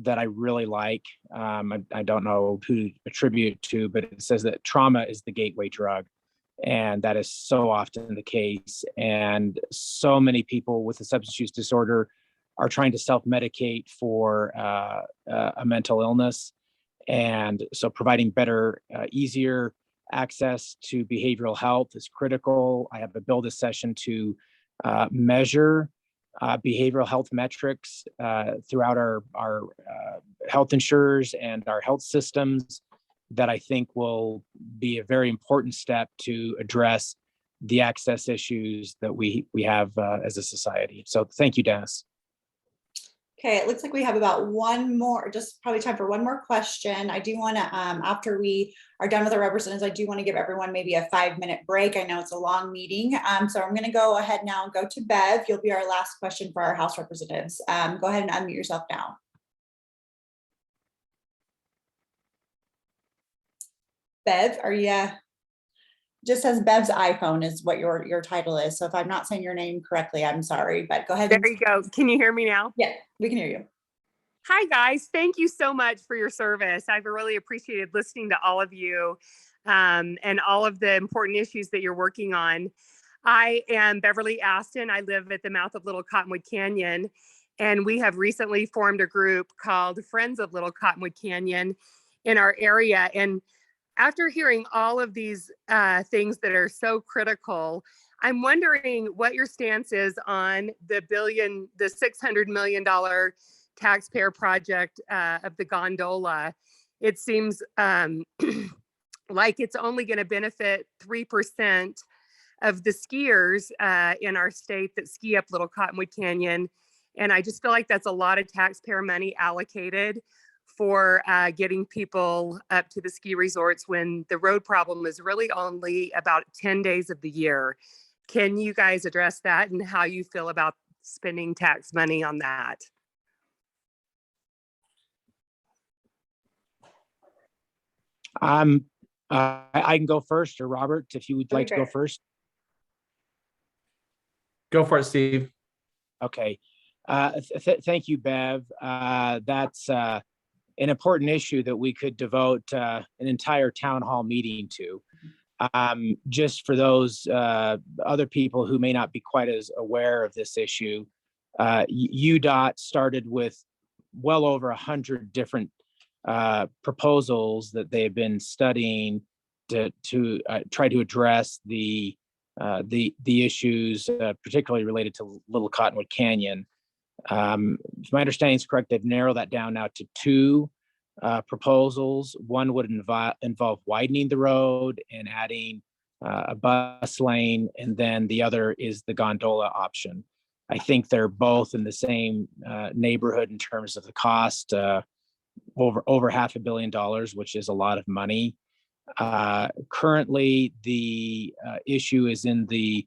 that I really like. I don't know who to attribute it to, but it says that trauma is the gateway drug. And that is so often the case. And so many people with a substance use disorder are trying to self-medicate for a mental illness. And so providing better, easier access to behavioral health is critical. I have a bill this session to measure behavioral health metrics throughout our health insurers and our health systems that I think will be a very important step to address the access issues that we have as a society. So thank you, Dennis. Okay, it looks like we have about one more, just probably time for one more question. I do want to, after we are done with our representatives, I do want to give everyone maybe a 5-minute break. I know it's a long meeting. So I'm going to go ahead now and go to Bev. You'll be our last question for our House representatives. Go ahead and unmute yourself now. Bev, are you, just says Bev's iPhone is what your title is. So if I'm not saying your name correctly, I'm sorry, but go ahead. There you go. Can you hear me now? Yeah, we can hear you. Hi, guys. Thank you so much for your service. I've really appreciated listening to all of you and all of the important issues that you're working on. I am Beverly Aston. I live at the mouth of Little Cottonwood Canyon, and we have recently formed a group called Friends of Little Cottonwood Canyon in our area. And after hearing all of these things that are so critical, I'm wondering what your stance is on the $600 million taxpayer project of the gondola. It seems like it's only going to benefit 3% of the skiers in our state that ski up Little Cottonwood Canyon. And I just feel like that's a lot of taxpayer money allocated for getting people up to the ski resorts when the road problem is really only about 10 days of the year. Can you guys address that and how you feel about spending tax money on that? I can go first, or Robert, if you would like to go first. Go for it, Steve. Okay. Thank you, Bev. That's an important issue that we could devote an entire town hall meeting to. Just for those other people who may not be quite as aware of this issue, UDOT started with well over 100 different proposals that they've been studying to try to address the issues, particularly related to Little Cottonwood Canyon. If my understanding is correct, they've narrowed that down now to 2 proposals. One would involve widening the road and adding a bus lane, and then the other is the gondola option. I think they're both in the same neighborhood in terms of the cost, over $500 million, which is a lot of money. Currently, the issue is in the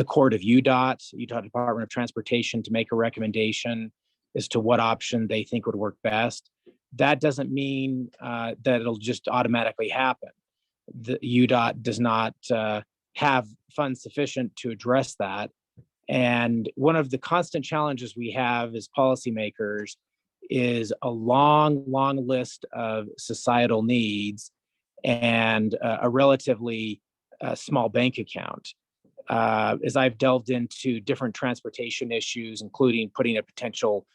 court of UDOT, Utah Department of Transportation, to make a recommendation as to what option they think would work best. That doesn't mean that it'll just automatically happen. The UDOT does not have funds sufficient to address that. And one of the constant challenges we have as policymakers is a long list of societal needs and a relatively small bank account. As I've delved into different transportation issues, including putting a potential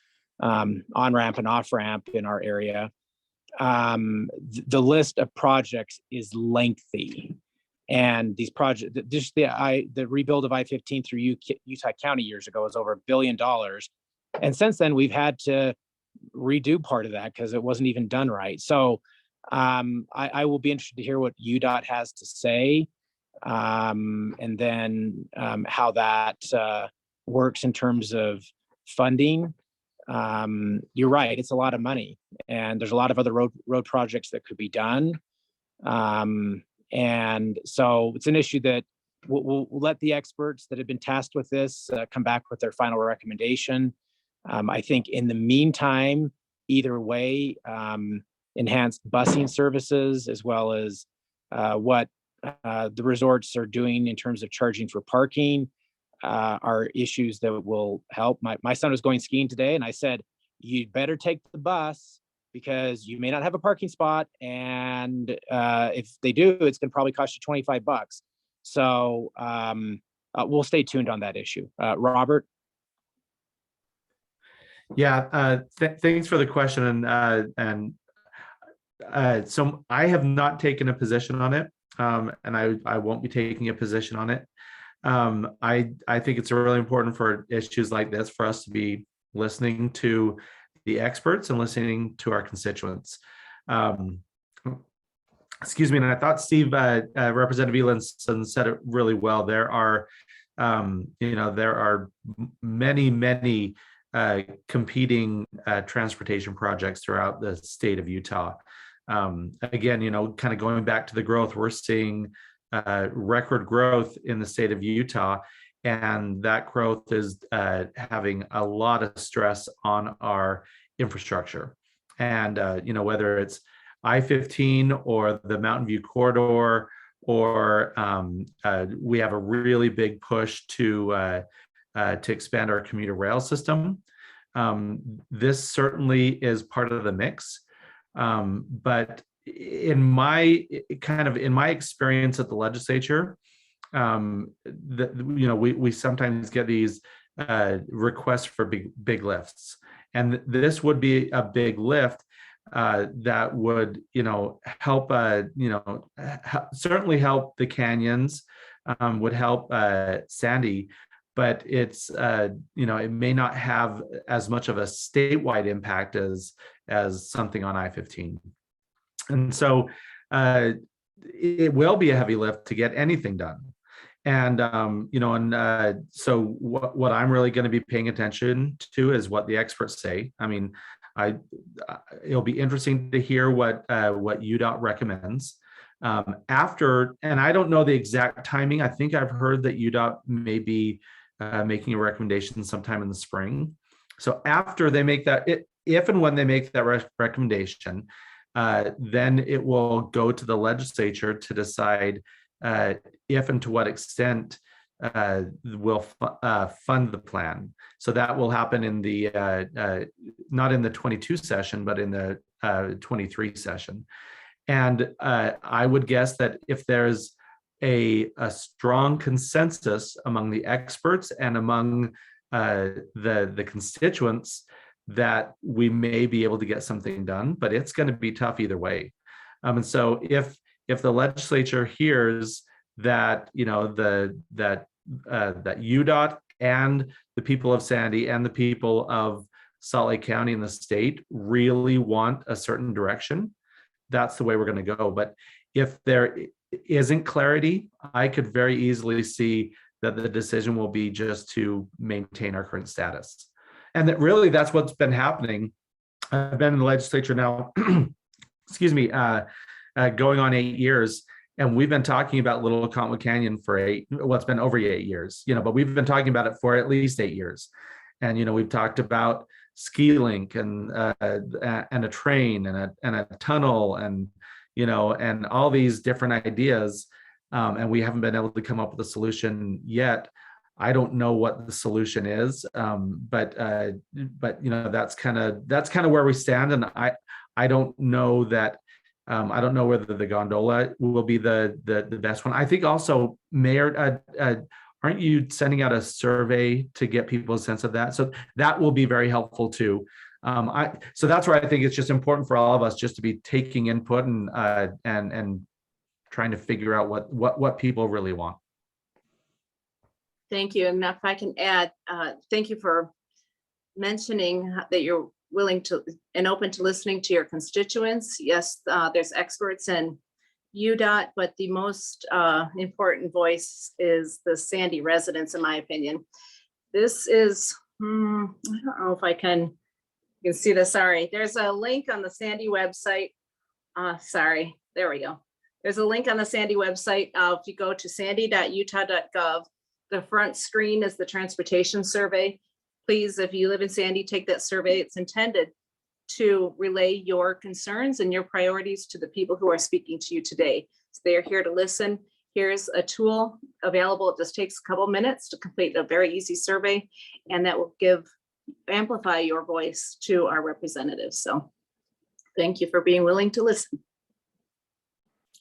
on-ramp and off-ramp in our area, the list of projects is lengthy. And these projects, just the rebuild of I-15 through Utah County years ago was over $1 billion. And since then, we've had to redo part of that because it wasn't even done right. So I will be interested to hear what UDOT has to say, and then how that works in terms of funding. You're right, it's a lot of money, and there's a lot of other road projects that could be done. And so it's an issue that we'll let the experts that have been tasked with this come back with their final recommendation. I think in the meantime, either way, enhanced busing services, as well as what the resorts are doing in terms of charging for parking, are issues that will help. My son was going skiing today, and I said, you'd better take the bus because you may not have a parking spot. And if they do, it's going to probably cost you $25. So we'll stay tuned on that issue. Robert? Yeah, thanks for the question. And so I have not taken a position on it, and I won't be taking a position on it. I think it's really important for issues like this for us to be listening to the experts and listening to our constituents. Excuse me, and I thought Steve, Representative Elenson said it really well. There are, there are many competing transportation projects throughout the state of Utah. Again, kind of going back to the growth, we're seeing record growth in the state of Utah, and that growth is having a lot of stress on our infrastructure. And whether it's I-15 or the Mountain View corridor, or we have a really big push to expand our commuter rail system. This certainly is part of the mix, but in my experience at the legislature, we sometimes get these requests for big lifts, and this would be a big lift that would help certainly help the canyons, would help Sandy, but it's it may not have as much of a statewide impact as something on I-15. And so it will be a heavy lift to get anything done. And so what I'm really going to be paying attention to is what the experts say. I mean, it'll be interesting to hear what UDOT recommends. And I don't know the exact timing. I think I've heard that UDOT may be making a recommendation sometime in the spring. So after they make that, if and when they make that recommendation, then it will go to the legislature to decide if and to what extent will fund the plan. So that will happen in the not in the 22 session, but in the 23 session. And I would guess that if there's a strong consensus among the experts and among the constituents, that we may be able to get something done, but it's going to be tough either way. And so if the legislature hears that that UDOT and the people of Sandy and the people of Salt Lake County and the state really want a certain direction, that's the way we're going to go. But if there isn't clarity, I could very easily see that the decision will be just to maintain our current status. And that really that's what's been happening. I've been in the legislature now, excuse me, going on 8 years. And we've been talking about Little Cottonwood Canyon for it's been over 8 years, but we've been talking about it for at least 8 years. And, we've talked about ski link and a train and a tunnel and all these different ideas. And we haven't been able to come up with a solution yet. I don't know what the solution is, but that's kind of where we stand. And I don't know that. I don't know whether the gondola will be the best one. I think also, Mayor, aren't you sending out a survey to get people a sense of that? So that will be very helpful too. So that's where I think it's just important for all of us just to be taking input and trying to figure out what people really want. Thank you. And if I can add, thank you for mentioning that you're willing to and open to listening to your constituents. Yes, there's experts in UDOT, but the most important voice is the Sandy residents, in my opinion. This is, I don't know if you can see this, sorry. There's a link on the Sandy website. Sorry, there we go. There's a link on the Sandy website. If you go to sandy.utah.gov, the front screen is the transportation survey. Please, if you live in Sandy, take that survey. It's intended to relay your concerns and your priorities to the people who are speaking to you today. So they are here to listen. Here's a tool available. It just takes a couple minutes to complete a very easy survey, and that will amplify your voice to our representatives. So thank you for being willing to listen.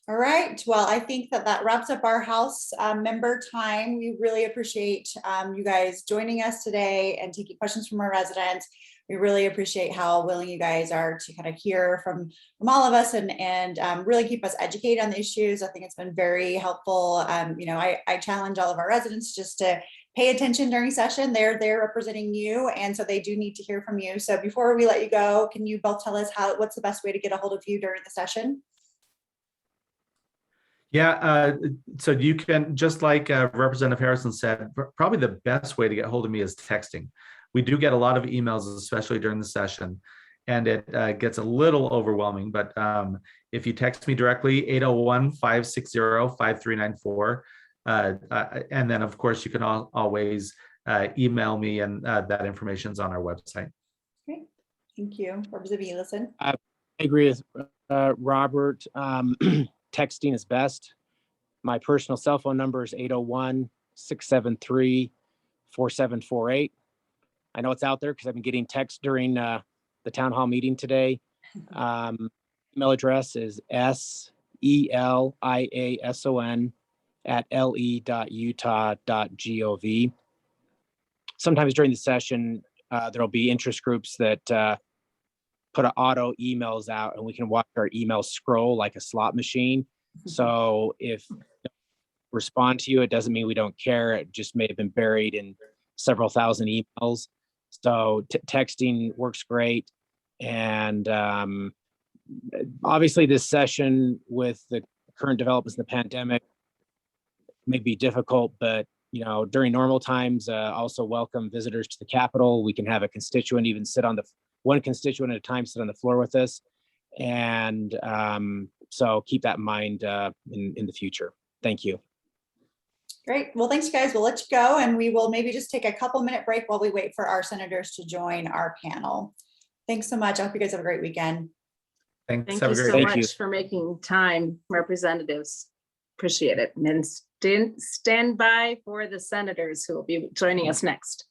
All right, well, I think that that wraps up our House member time. We really appreciate you guys joining us today and taking questions from our residents. We really appreciate how willing you guys are to kind of hear from all of us and really keep us educated on the issues. I think it's been very helpful. You know, I challenge all of our residents just to pay attention during session. They're there representing you, and so they do need to hear from you. So before we let you go, can you both tell us what's the best way to get a hold of you during the session? Yeah, so you can, just like Representative Harrison said, probably the best way to get hold of me is texting. We do get a lot of emails, especially during the session, and it gets a little overwhelming. But if you text me directly, 801-560-5394. And then, of course, you can always email me, and that information is on our website. Great, thank you. Representative Ellison. I agree with Robert. Texting is best. My personal cell phone number is 801-673-4748. I know it's out there because I've been getting texts during the town hall meeting today. Email address is seliason@le.utah.gov. Sometimes during the session, there'll be interest groups that put auto emails out, and we can watch our emails scroll like a slot machine. So if we don't respond to you, it doesn't mean we don't care. It just may have been buried in several thousand emails. So texting works great. And obviously this session with the current developments in the pandemic may be difficult, but you know, during normal times, also welcome visitors to the Capitol. We can have a constituent even sit on one constituent at a time sit on the floor with us. And so keep that in mind in the future. Thank you. Great. Well, thanks, guys. We'll let you go, and we will maybe just take a couple-minute break while we wait for our senators to join our panel. Thanks so much. I hope you guys have a great weekend. Thanks. Thank Have you a great so day. much for making time, representatives. Appreciate it. And then stand by for the senators who will be joining us next.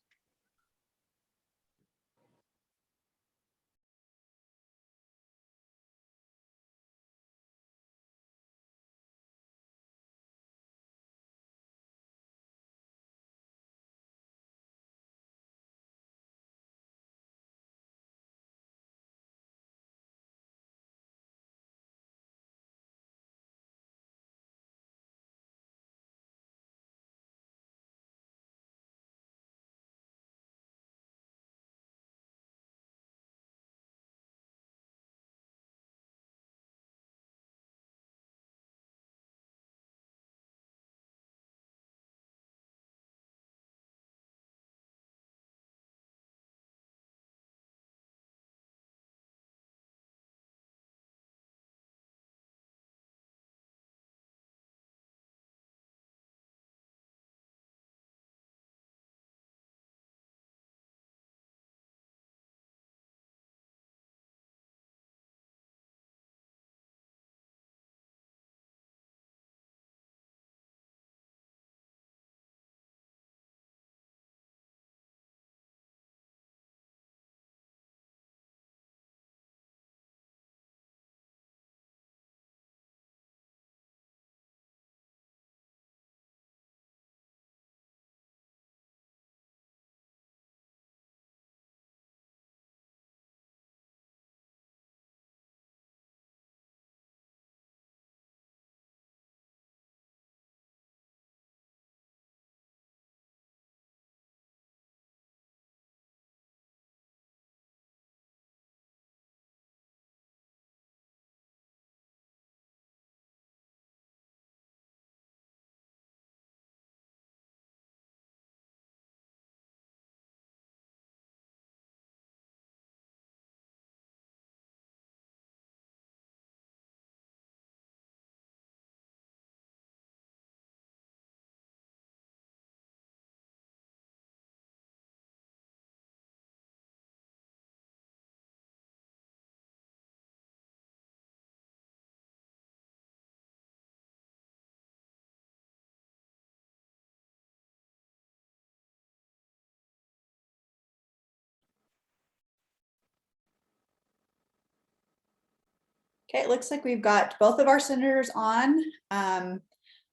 Okay, it looks like we've got both of our senators on.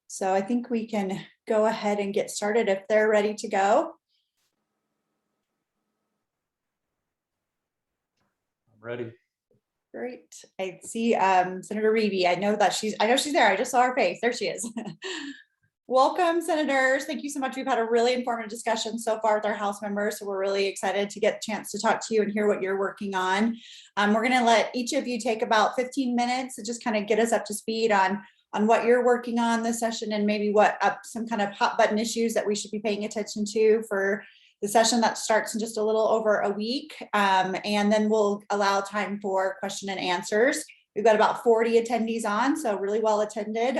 So I think we can go ahead and get started if they're ready to go. I'm ready. Great. I see Senator Reeve. I know she's there. I just saw her face. There she is. Welcome, senators. Thank you so much. We've had a really informative discussion so far with our House members, so we're really excited to get a chance to talk to you and hear what you're working on. We're going to let each of you take about 15 minutes to just kind of get us up to speed on what you're working on this session, and maybe what some kind of hot button issues that we should be paying attention to for the session that starts in just a little over a week. And then we'll allow time for question and answers. We've got about 40 attendees on, so really well attended.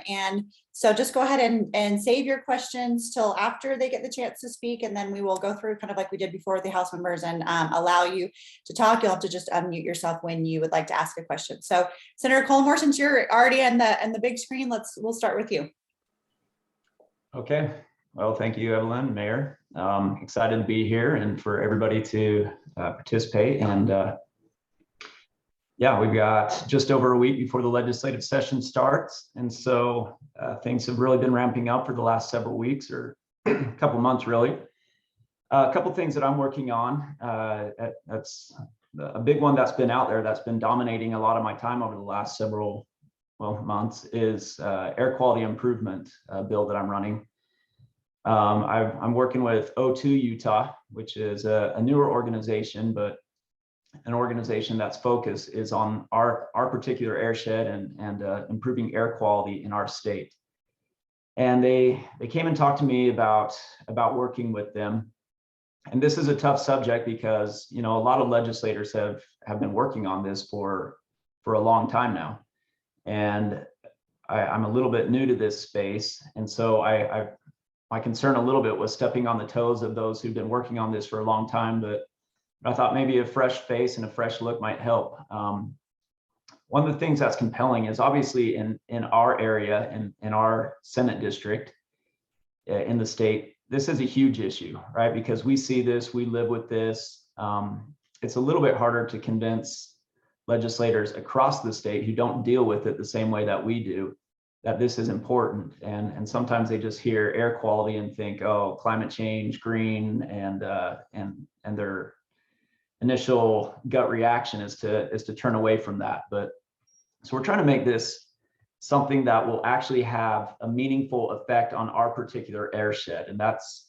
And so just go ahead and save your questions till after they get the chance to speak, and then we will go through kind of like we did before with the House members and allow you to talk. You'll have to just unmute yourself when you would like to ask a question. So Senator Coleman, since you're already on the big screen, we'll start with you. Okay. Well, thank you, Evelyn, Mayor. Excited to be here and for everybody to participate. And yeah, we've got just over a week before the legislative session starts. And so things have really been ramping up for the last several weeks, or a couple months, really. A couple things that I'm working on. That's a big one that's been out there that's been dominating a lot of my time over the last several months is air quality improvement bill that I'm running. I'm working with O2 Utah, which is a newer organization, but an organization that's focus is on our particular airshed and improving air quality in our state. And they came and talked to me about working with them. And this is a tough subject because, you know, a lot of legislators have been working on this for a long time now. And I'm a little bit new to this space. And so my concern a little bit was stepping on the toes of those who've been working on this for a long time, but I thought maybe a fresh face and a fresh look might help. One of the things that's compelling is obviously in our area, in our Senate district, in the state, this is a huge issue, right? Because we see this, we live with this. It's a little bit harder to convince legislators across the state who don't deal with it the same way that we do, that this is important. And sometimes they just hear air quality and think, oh, climate change, green, and their initial gut reaction is to turn away from that. But so we're trying to make this something that will actually have a meaningful effect on our particular airshed. And that's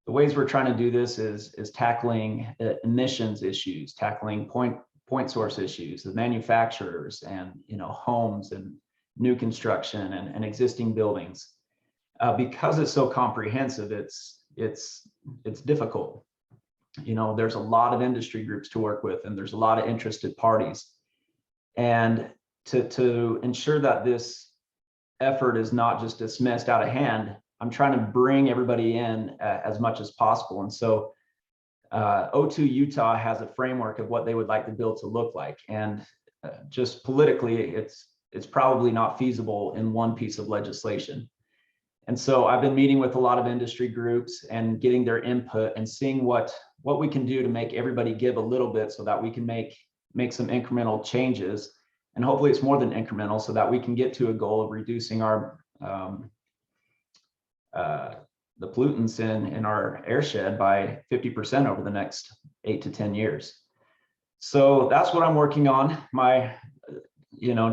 the ways we're trying to do this is tackling emissions issues, tackling point source issues, the manufacturers and, you know, homes and new construction and existing buildings. Because it's so comprehensive, it's difficult. You know, there's a lot of industry groups to work with, and there's a lot of interested parties. And to ensure that this effort is not just dismissed out of hand, I'm trying to bring everybody in as much as possible. And so O2 Utah has a framework of what they would like the bill to look like. And just politically, it's probably not feasible in one piece of legislation. And so I've been meeting with a lot of industry groups and getting their input and seeing what we can do to make everybody give a little bit so that we can make some incremental changes. And hopefully it's more than incremental so that we can get to a goal of reducing our the pollutants in our airshed by 50% over the next 8 to 10 years. So that's what I'm working on.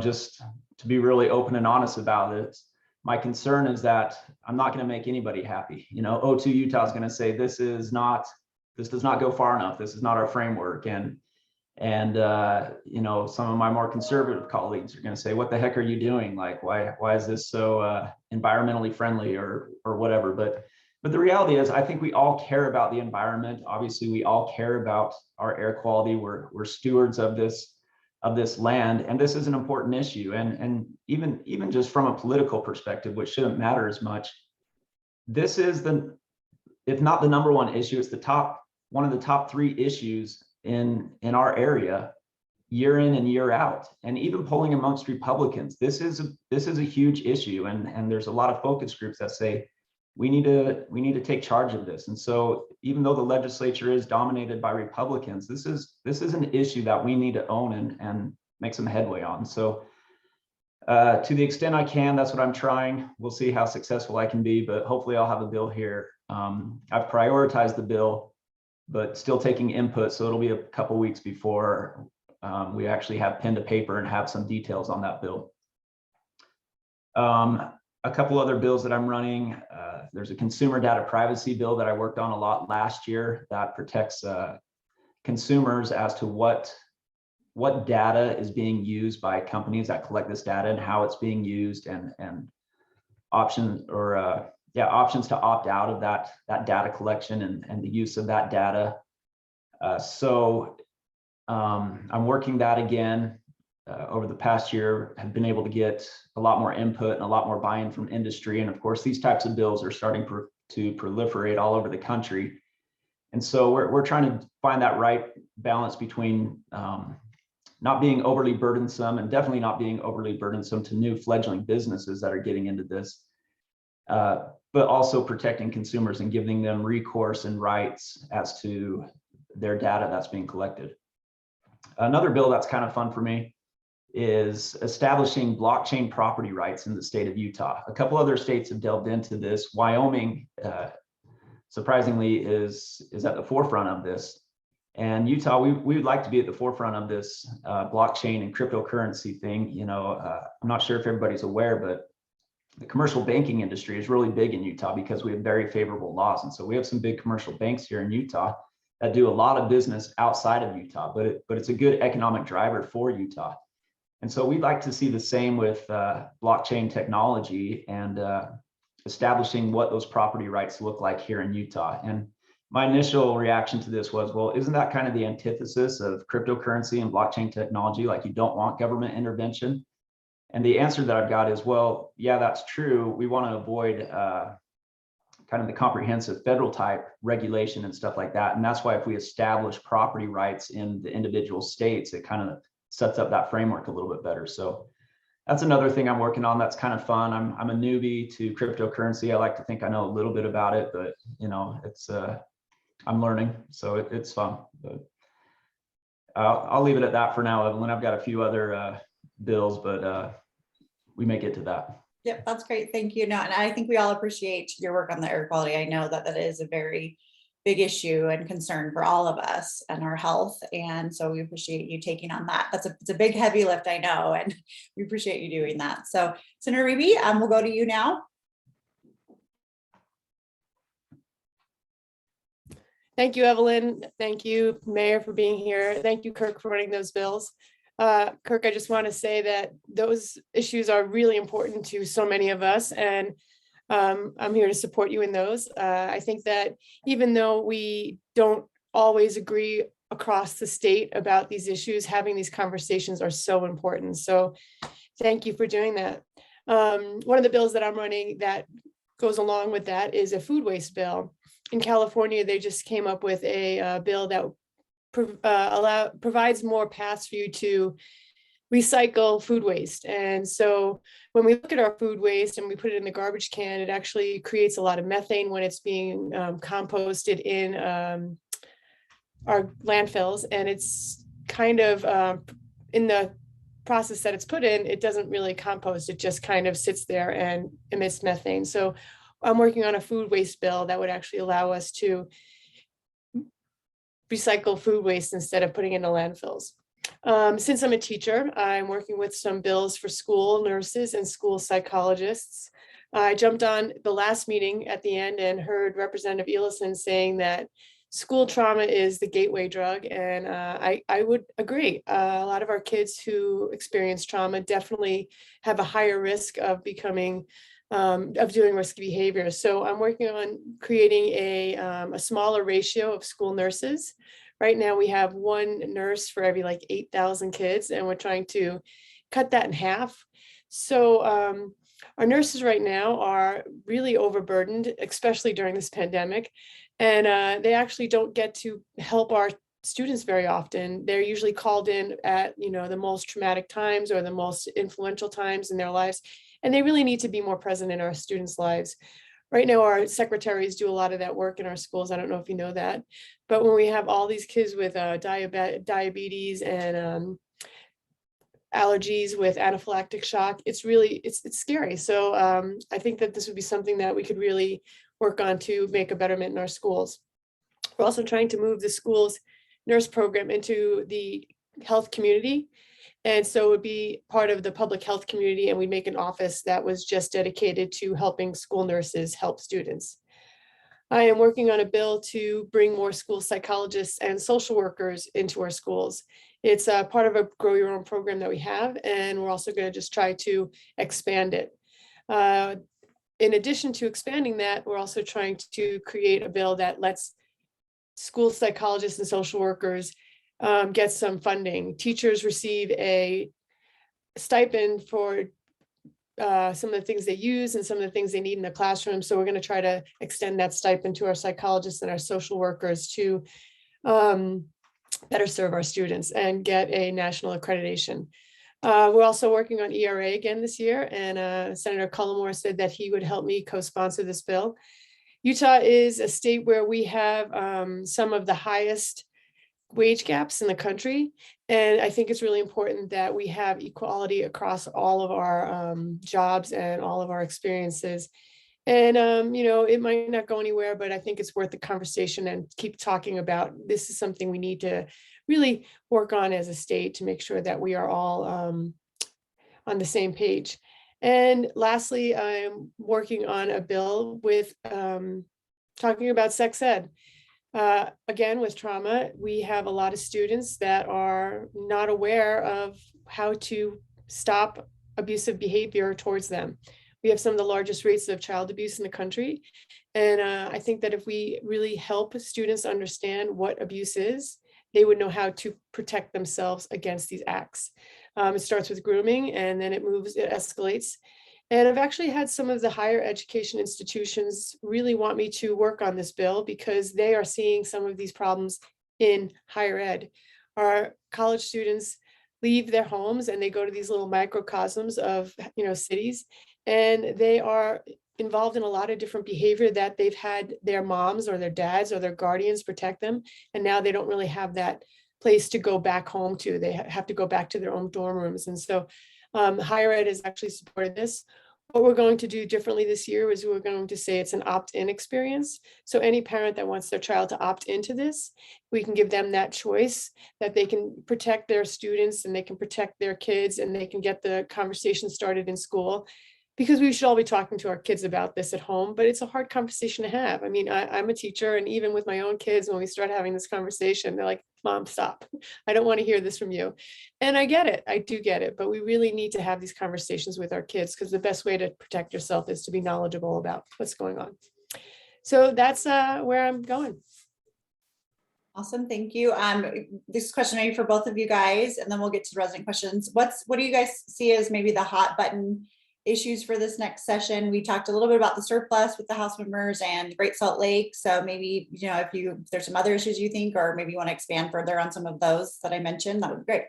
Just to be really open and honest about it, my concern is that I'm not going to make anybody happy. You know, O2 Utah is going to say this does not go far enough. This is not our framework. And some of my more conservative colleagues are going to say, what the heck are you doing? Like, why is this so environmentally friendly or whatever? But the reality is, I think we all care about the environment. Obviously, we all care about our air quality. We're stewards of this land, and this is an important issue. And even just from a political perspective, which shouldn't matter as much, this is if not the number one issue, it's one of the top 3 issues in our area, year in and year out. And even polling amongst Republicans, this is a huge issue. And there's a lot of focus groups that say we need to take charge of this. And so even though the legislature is dominated by Republicans, this is an issue that we need to own make some headway on. So to the extent I can, that's what I'm trying. We'll see how successful I can be, but hopefully I'll have a bill here. I've prioritized the bill, but still taking input. So it'll be a couple weeks before we actually have pen to paper and have some details on that bill. A couple other bills that I'm running. There's a consumer data privacy bill that I worked on a lot last year that protects consumers as to what data is being used by companies that collect this data and how it's being used, and options to opt out of that data collection and the use of that data. So I'm working that again. Over the past year, have been able to get a lot more input and a lot more buy-in from industry. And of course, these types of bills are starting to proliferate all over the country. And so we're trying to find that right balance between not being overly burdensome and definitely not being overly burdensome to new fledgling businesses that are getting into this, but also protecting consumers and giving them recourse and rights as to their data that's being collected. Another bill that's kind of fun for me is establishing blockchain property rights in the state of Utah. A couple other states have delved into this. Wyoming, surprisingly, is at the forefront of this. And Utah, we would like to be at the forefront of this blockchain and cryptocurrency thing. You know, I'm not sure if everybody's aware, but the commercial banking industry is really big in Utah because we have very favorable laws. And so we have some big commercial banks here in Utah that do a lot of business outside of Utah, but it's a good economic driver for Utah. And so we'd like to see the same with blockchain technology and establishing what those property rights look like here in Utah. And my initial reaction to this was, well, isn't that kind of the antithesis of cryptocurrency and blockchain technology? Like, you don't want government intervention? And the answer that I've got is, well, yeah, that's true. We want to avoid kind of the comprehensive federal type regulation and stuff like that. And that's why if we establish property rights in the individual states, it kind of sets up that framework a little bit better. So that's another thing I'm working on. That's kind of fun. I'm a newbie to cryptocurrency. I like to think I know a little bit about it, but you know, it's I'm learning, so it's fun. But I'll leave it at that for now, Evelyn. I've got a few other bills, but we may get to that. Yep, that's great. Thank you. No, and I think we all appreciate your work on the air quality. I know that is a very big issue and concern for all of us and our health. And so we appreciate you taking on that. It's a big, heavy lift, I know, and we appreciate you doing that. So Senator Reeby, we'll go to you now. Thank you, Evelyn. Thank you, Mayor, for being here. Thank you, Kirk, for running those bills. Kirk, I just want to say that those issues are really important to so many of us, and I'm here to support you in those. I think that even though we don't always agree across the state about these issues, having these conversations are so important. So thank you for doing that. One of the bills that I'm running that goes along with that is a food waste bill. In California, they just came up with a bill that provides more paths for you to recycle food waste. And so when we look at our food waste and we put it in the garbage can, it actually creates a lot of methane when it's being composted in our landfills. And it's kind of in the process that it's put in, it doesn't really compost. It just kind of sits there and emits methane. So I'm working on a food waste bill that would actually allow us to recycle food waste instead of putting it in the landfills. Since I'm a teacher, I'm working with some bills for school nurses and school psychologists. I jumped on the last meeting at the end and heard Representative Elison saying that school trauma is the gateway drug. And I would agree. A lot of our kids who experience trauma definitely have a higher risk of becoming of doing risky behavior. So I'm working on creating a smaller ratio of school nurses. Right now we have one nurse for every like 8,000 kids, and we're trying to cut that in half. So our nurses right now are really overburdened, especially during this pandemic. And they actually don't get to help our students very often. They're usually called in at, the most traumatic times or the most influential times in their lives. And they really need to be more present in our students' lives. Right now, our secretaries do a lot of that work in our schools. I don't know if you know that, but when we have all these kids with diabetes and allergies with anaphylactic shock. It's scary. So I think that this would be something that we could really work on to make a betterment in our schools. We're also trying to move the school's nurse program into the health community. And so it would be part of the public health community, and we make an office that was just dedicated to helping school nurses help students. I am working on a bill to bring more school psychologists and social workers into our schools. It's a part of a grow your own program that we have, and we're also going to just try to expand it. In addition to expanding that, we're also trying to create a bill that lets school psychologists and social workers get some funding. Teachers receive a stipend for some of the things they use and some of the things they need in the classroom. So we're going to try to extend that stipend to our psychologists and our social workers to better serve our students and get a national accreditation. We're also working on ERA again this year, and Senator Coleman said that he would help me co-sponsor this bill. Utah is a state where we have some of the highest wage gaps in the country. And I think it's really important that we have equality across all of our jobs and all of our experiences. And, it might not go anywhere, but I think it's worth the conversation and keep talking about. This is something we need to really work on as a state to make sure that we are all on the same page. And lastly, I'm working on a bill with talking about sex ed. Again, with trauma, we have a lot of students that are not aware of how to stop abusive behavior towards them. We have some of the largest rates of child abuse in the country. And I think that if we really help students understand what abuse is, they would know how to protect themselves against these acts. It starts with grooming, and then it escalates. And I've actually had some of the higher education institutions really want me to work on this bill because they are seeing some of these problems in higher ed. Our college students leave their homes and they go to these little microcosms of, cities, and they are involved in a lot of different behavior that they've had their moms or their dads or their guardians protect them. And now they don't really have that place to go back home to. They have to go back to their own dorm rooms. And so higher ed has actually supported this. What we're going to do differently this year is we're going to say it's an opt-in experience. So any parent that wants their child to opt into this, we can give them that choice that they can protect their students and they can protect their kids and they can get the conversation started in school. Because we should all be talking to our kids about this at home, but it's a hard conversation to have. I mean, I'm a teacher, and even with my own kids, when we start having this conversation, they're like, Mom, stop. I don't want to hear this from you. And I get it. I do get it. But we really need to have these conversations with our kids because the best way to protect yourself is to be knowledgeable about what's going on. So that's where I'm going. Awesome, thank you. This question maybe for both of you guys, and then we'll get to the resident questions. What do you guys see as maybe the hot button issues for this next session? We talked a little bit about the surplus with the House members and Great Salt Lake. So maybe, if there's some other issues you think, or maybe you want to expand further on some of those that I mentioned, that would be great.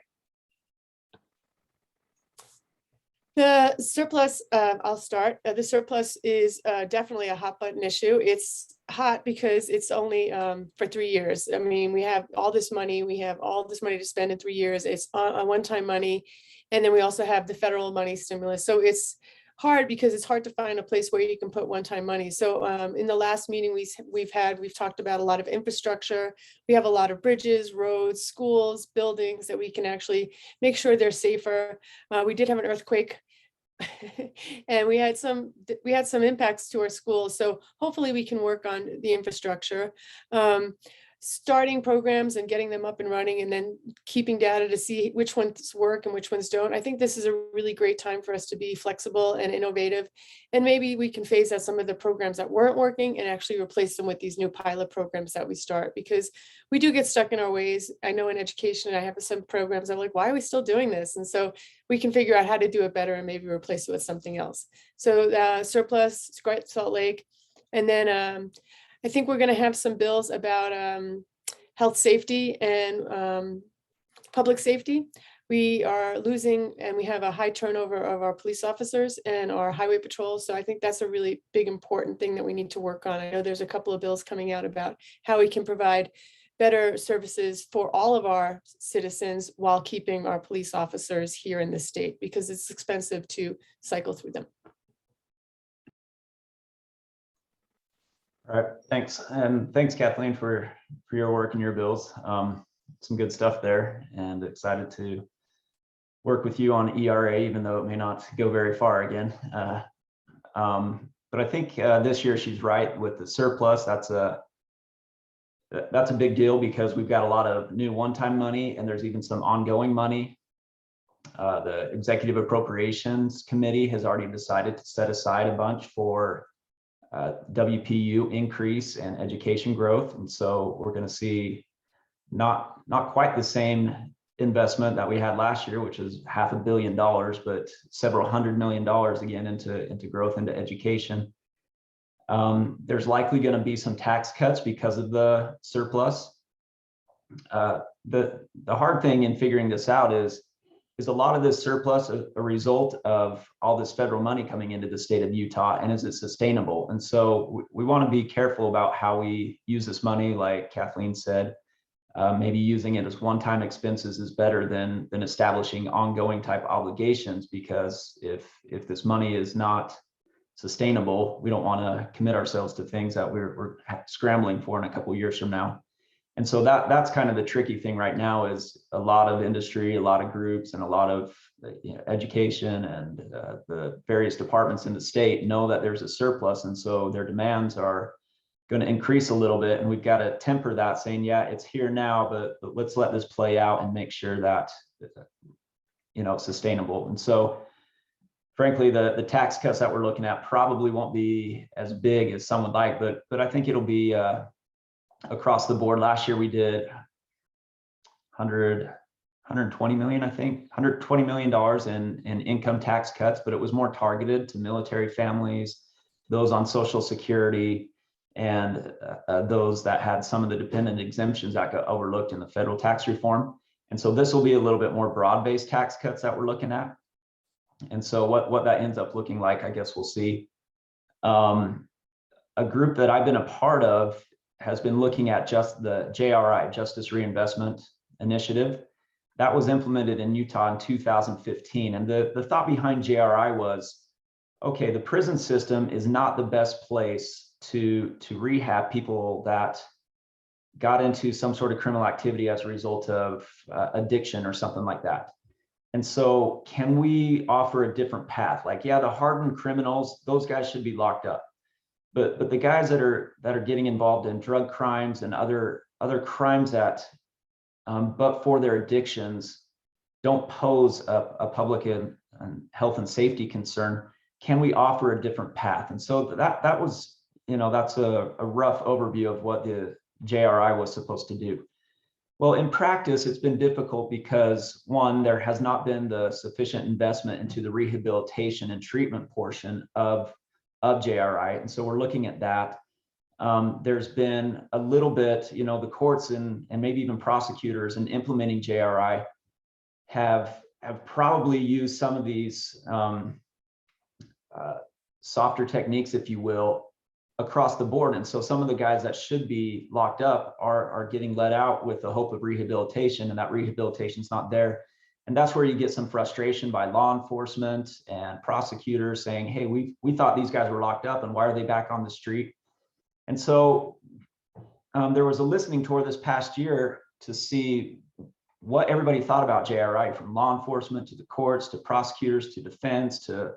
The surplus, I'll start. The surplus is definitely a hot button issue. It's hot because it's only for 3 years. I mean, we have all this money. We have all this money to spend in 3 years. It's a one-time money. And then we also have the federal money stimulus. So it's hard because it's hard to find a place where you can put one-time money. So in the last meeting we've talked about a lot of infrastructure. We have a lot of bridges, roads, schools, buildings that we can actually make sure they're safer. We did have an earthquake and we had some impacts to our schools. So hopefully we can work on the infrastructure. Starting programs and getting them up and running, and then keeping data to see which ones work and which ones don't. I think this is a really great time for us to be flexible and innovative. And maybe we can phase out some of the programs that weren't working and actually replace them with these new pilot programs that we start, because we do get stuck in our ways. I know in education, I have some programs, I'm like, why are we still doing this? And so we can figure out how to do it better and maybe replace it with something else. So surplus, Great Salt Lake. And then I think we're going to have some bills about health safety and public safety. We are losing, and we have a high turnover of our police officers and our highway patrol. So I think that's a really big, important thing that we need to work on. I know there's a couple of bills coming out about how we can provide better services for all of our citizens while keeping our police officers here in the state, because it's expensive to cycle through them. All right, thanks. And thanks, Kathleen, for your work and your bills. Some good stuff there, and excited to work with you on ERA, even though it may not go very far again. But I think this year she's right with the surplus. That's a big deal because we've got a lot of new one-time money, and there's even some ongoing money. The Executive Appropriations Committee has already decided to set aside a bunch for WPU increase and education growth. And so we're going to see not quite the same investment that we had last year, which is $500 million, but several $100 million again into growth, into education. There's likely going to be some tax cuts because of the surplus. The hard thing in figuring this out is a lot of this surplus a result of all this federal money coming into the state of Utah, and is it sustainable? And so we want to be careful about how we use this money. Like Kathleen said, maybe using it as one-time expenses is better than establishing ongoing type obligations, because if this money is not sustainable, we don't want to commit ourselves to things that we're scrambling for in a couple of years from now. And so that's kind of the tricky thing right now, is a lot of industry, a lot of groups, and a lot of education and the various departments in the state know that there's a surplus, and so their demands are going to increase a little bit, and we've got to temper that, saying, yeah, it's here now, but let's let this play out and make sure that it's sustainable. And so frankly, the tax cuts that we're looking at probably won't be as big as some would like, but I think it'll be across the board. Last year we did 120 million, I think, $120 million in income tax cuts, but it was more targeted to military families, those on Social Security, and those that had some of the dependent exemptions that got overlooked in the federal tax reform. And so this will be a little bit more broad-based tax cuts that we're looking at. And so what that ends up looking like, I guess we'll see. A group that I've been a part of has been looking at just the JRI, Justice Reinvestment Initiative. That was implemented in Utah in 2015. And the thought behind JRI was, okay, the prison system is not the best place to rehab people that got into some sort of criminal activity as a result of addiction or something like that. And so can we offer a different path? Like, yeah, the hardened criminals, those guys should be locked up. But the guys that are getting involved in drug crimes and other crimes that, but for their addictions, don't pose a public and health and safety concern, can we offer a different path? And so that was, that's a rough overview of what the JRI was supposed to do. Well, in practice, it's been difficult because, one, there has not been the sufficient investment into the rehabilitation and treatment portion of JRI. And so we're looking at that. There's been a little bit, the courts and maybe even prosecutors in implementing JRI have probably used some of these softer techniques, if you will, across the board. And so some of the guys that should be locked up are getting let out with the hope of rehabilitation, and that rehabilitation is not there. And that's where you get some frustration by law enforcement and prosecutors saying, hey, we thought these guys were locked up, and why are they back on the street? And so there was a listening tour this past year to see what everybody thought about JRI, from law enforcement to the courts to prosecutors to defense to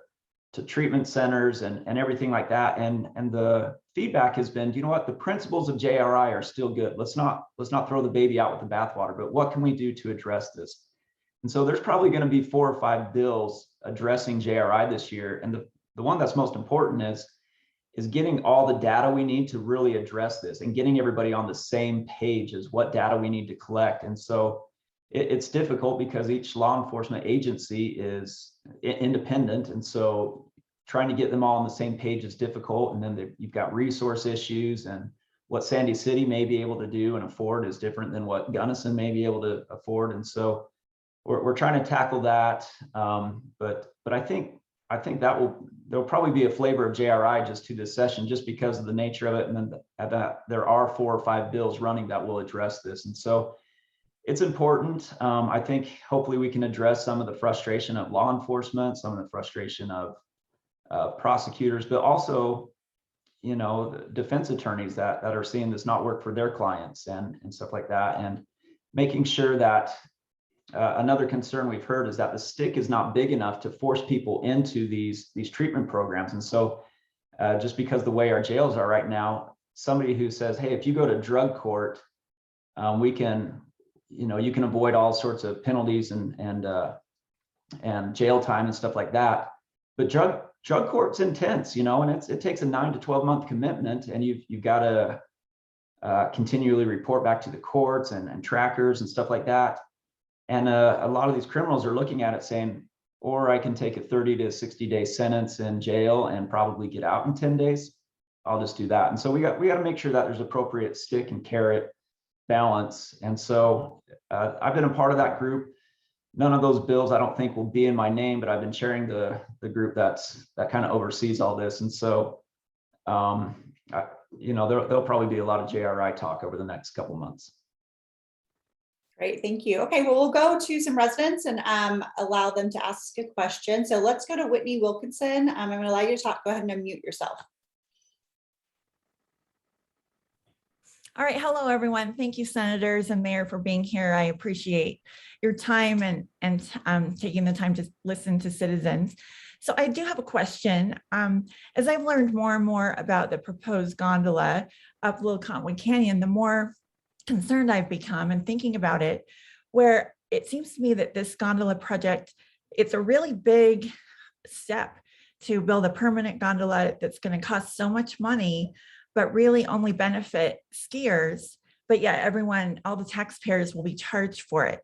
treatment centers and everything like that. And the feedback has been, you know what, the principles of JRI are still good. Let's not throw the baby out with the bathwater, but what can we do to address this? And so there's probably going to be 4 or 5 bills addressing JRI this year. And the one that's most important is getting all the data we need to really address this, and getting everybody on the same page as what data we need to collect. And so it's difficult because each law enforcement agency is independent. And so trying to get them all on the same page is difficult. And then you've got resource issues, and what Sandy City may be able to do and afford is different than what Gunnison may be able to afford. And so we're trying to tackle that. But I think I think there'll probably be a flavor of JRI just to this session, just because of the nature of it. And then that there are 4 or 5 bills running that will address this. And so it's important. I think hopefully we can address some of the frustration of law enforcement, some of the frustration of prosecutors, but also, you know, the defense attorneys that are seeing this not work for their clients and stuff like that. And making sure that another concern we've heard is that the stick is not big enough to force people into these treatment programs. And so just because the way our jails are right now, somebody who says, hey, if you go to drug court, we can, you know, you can avoid all sorts of penalties and jail time and stuff like that. But drug court's intense, you know, and it takes a 9 to 12 month commitment, and you've got to continually report back to the courts and trackers and stuff like that. And a lot of these criminals are looking at it saying, or I can take a 30 to 60 day sentence in jail and probably get out in 10 days. I'll just do that. And so we got to make sure that there's appropriate stick and carrot balance. And so I've been a part of that group. None of those bills I don't think will be in my name, but I've been chairing the group that kind of oversees all this. And so, you know, there'll probably be a lot of JRI talk over the next couple months. Great, thank you. Okay, well, we'll go to some residents and allow them to ask a question. So let's go to Whitney Wilkinson. I'm going to allow you to talk. Go ahead and unmute yourself. All right. Hello, everyone. Thank you, senators and mayor, for being here. I appreciate your time and taking the time to listen to citizens. So I do have a question. As I've learned more and more about the proposed gondola up Little Cottonwood Canyon, the more concerned I've become and thinking about it, where it seems to me that this gondola project, it's a really big step to build a permanent gondola that's going to cost so much money, but really only benefit skiers. But yet everyone, all the taxpayers will be charged for it.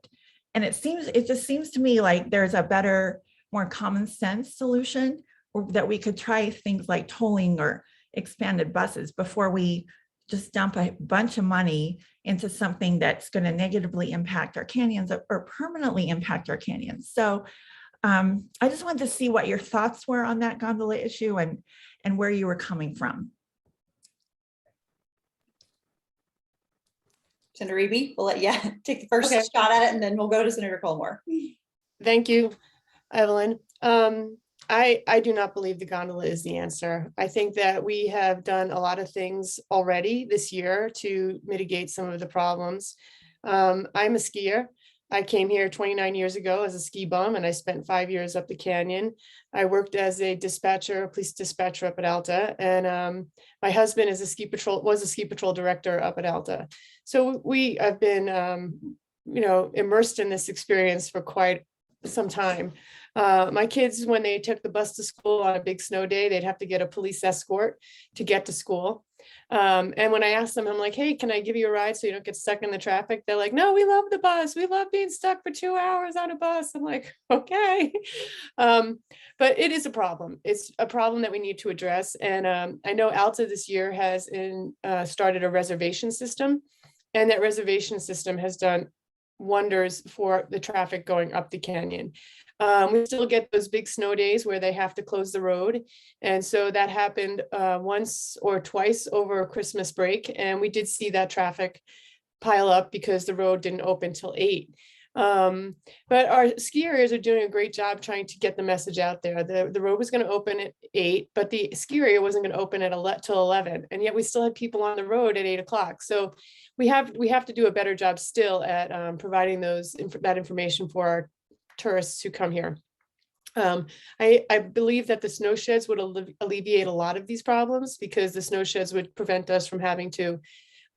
And it just seems to me like there's a better, more common sense solution, or that we could try things like tolling or expanded buses before we just dump a bunch of money into something that's going to negatively impact our canyons or permanently impact our canyons. So I just wanted to see what your thoughts were on that gondola issue and where you were coming from. Senator Eby, we'll let you take the first shot at it, and then we'll go to Senator Colmore. Thank you, Evelyn. I do not believe the gondola is the answer. I think that we have done a lot of things already this year to mitigate some of the problems. I'm a skier. I came here 29 years ago as a ski bum, and I spent 5 years up the canyon. I worked as a police dispatcher up at Alta, and my husband was a ski patrol director up at Alta. So we have been, you know, immersed in this experience for quite some time. My kids, when they took the bus to school on a big snow day, they'd have to get a police escort to get to school. And when I asked them, I'm like, hey, can I give you a ride so you don't get stuck in the traffic? They're like, no, we love the bus. We love being stuck for 2 hours on a bus. I'm like, okay. But it is a problem. It's a problem that we need to address. And I know Alta this year has started a reservation system, and that reservation system has done wonders for the traffic going up the canyon. We still get those big snow days where they have to close the road. And so that happened once or twice over Christmas break. And we did see that traffic pile up because the road didn't open till 8. But our skiers are doing a great job trying to get the message out there. The road was going to open at 8, but the ski area wasn't going to open at till 11. And yet we still had people on the road at 8 o'clock. So we have to do a better job still at providing that information for our tourists who come here. I believe that the snow sheds would alleviate a lot of these problems, because the snow sheds would prevent us from having to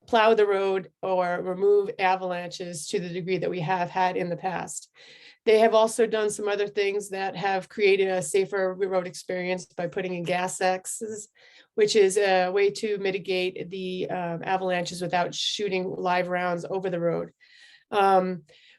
plow the road or remove avalanches to the degree that we have had in the past. They have also done some other things that have created a safer road experience by putting in gas axes, which is a way to mitigate the avalanches without shooting live rounds over the road.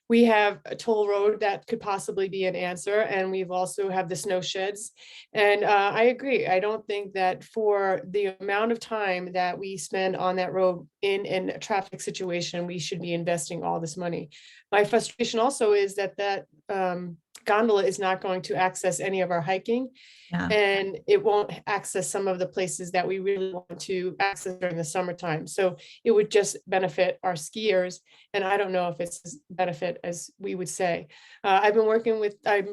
We have a toll road that could possibly be an answer, and we've also have the snow sheds. And I agree. I don't think that for the amount of time that we spend on that road in a traffic situation, we should be investing all this money. My frustration also is that gondola is not going to access any of our hiking. Yeah. And it won't access some of the places that we really want to access during the summertime. So it would just benefit our skiers. And I don't know if it's as benefit as we would say. I'm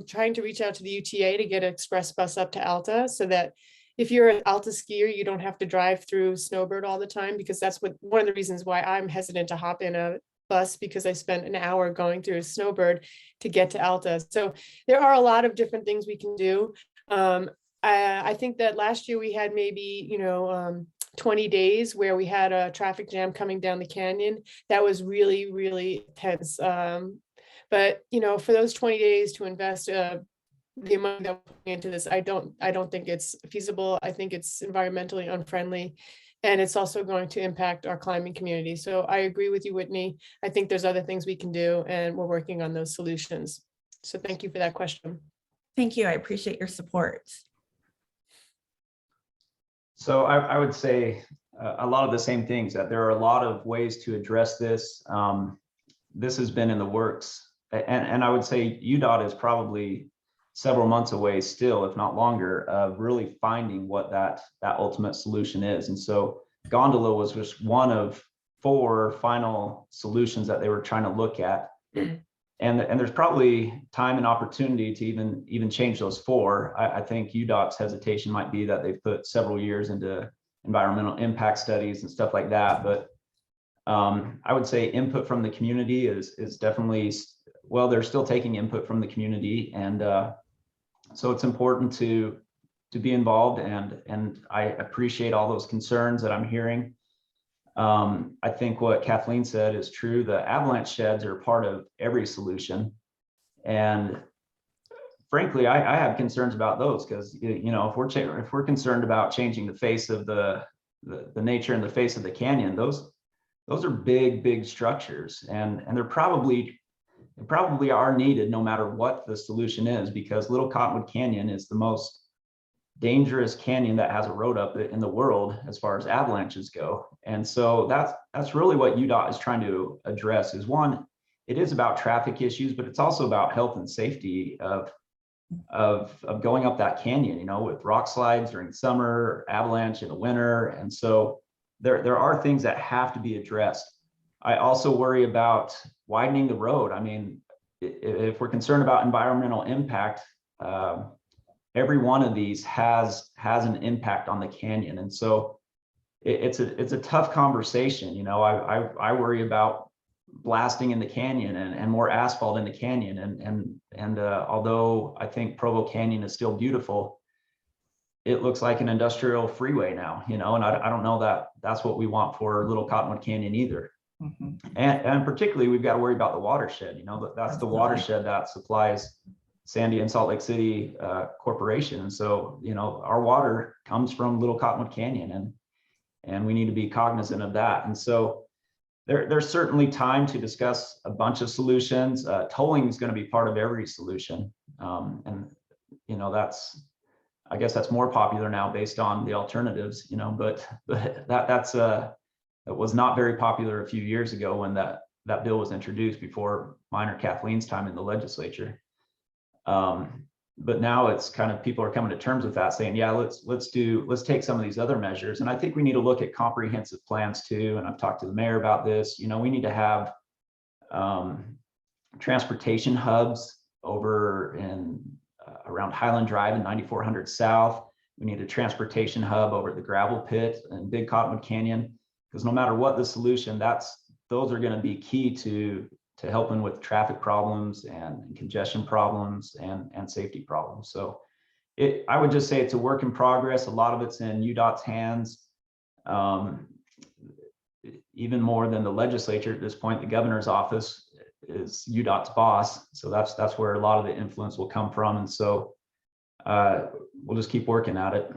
trying to reach out to the UTA to get an express bus up to Alta so that if you're an Alta skier, you don't have to drive through Snowbird all the time, because that's one of the reasons why I'm hesitant to hop in a bus, because I spent an hour going through Snowbird to get to Alta. So there are a lot of different things we can do. I think that last year we had maybe, 20 days where we had a traffic jam coming down the canyon. That was really, really tense. But, for those 20 days to invest the money that we're putting into this, I don't think it's feasible. I think it's environmentally unfriendly. And it's also going to impact our climbing community. So I agree with you, Whitney. I think there's other things we can do, and we're working on those solutions. So thank you for that question. Thank you. I appreciate your support. So I would say a lot of the same things, that there are a lot of ways to address this. This has been in the works, and I would say UDOT is probably several months away still, if not longer, of really finding what that ultimate solution is. And so gondola was just one of 4 final solutions that they were trying to look at. And there's probably time and opportunity to even change those 4. I think UDOT's hesitation might be that they've put several years into environmental impact studies and stuff like that. But I would say input from the community is definitely, well, they're still taking input from the community. And so it's important to be involved. And I appreciate all those concerns that I'm hearing. I think what Kathleen said is true. The avalanche sheds are part of every solution. And frankly, I have concerns about those, because, if we're concerned about changing the face of the nature and the face of the canyon, those are big structures, and they probably are needed no matter what the solution is, because Little Cottonwood Canyon is the most dangerous canyon that has a road up it in the world as far as avalanches go. And so that's really what UDOT is trying to address. Is one, it is about traffic issues, but it's also about health and safety of going up that canyon, with rock slides during summer, avalanche in the winter. And so there are things that have to be addressed. I also worry about widening the road. I mean, if we're concerned about environmental impact, every one of these has an impact on the canyon. And so it's a tough conversation. I worry about blasting in the canyon and more asphalt in the canyon. And although I think Provo Canyon is still beautiful, it looks like an industrial freeway now, and I don't know that that's what we want for Little Cottonwood Canyon either. Mm-hmm. And particularly, we've got to worry about the watershed. That's the watershed that supplies Sandy and Salt Lake City Corporation. And so, our water comes from Little Cottonwood Canyon, and we need to be cognizant of that. And so there's certainly time to discuss a bunch of solutions. Tolling is going to be part of every solution. I guess that's more popular now based on the alternatives, but that was not very popular a few years ago when that bill was introduced, before mine or Kathleen's time in the legislature. But now it's kind of, people are coming to terms with that, saying, yeah, let's take some of these other measures. And I think we need to look at comprehensive plans too. And I've talked to the mayor about this. We need to have transportation hubs over in around Highland Drive and 9400 South. We need a transportation hub over at the gravel pit and Big Cottonwood Canyon, because no matter what the solution, those are going to be key to helping with traffic problems and congestion problems and safety problems. So I would just say it's a work in progress. A lot of it's in UDOT's hands, even more than the legislature at this point. The governor's office is UDOT's boss. So that's where a lot of the influence will come from. And so we'll just keep working at it.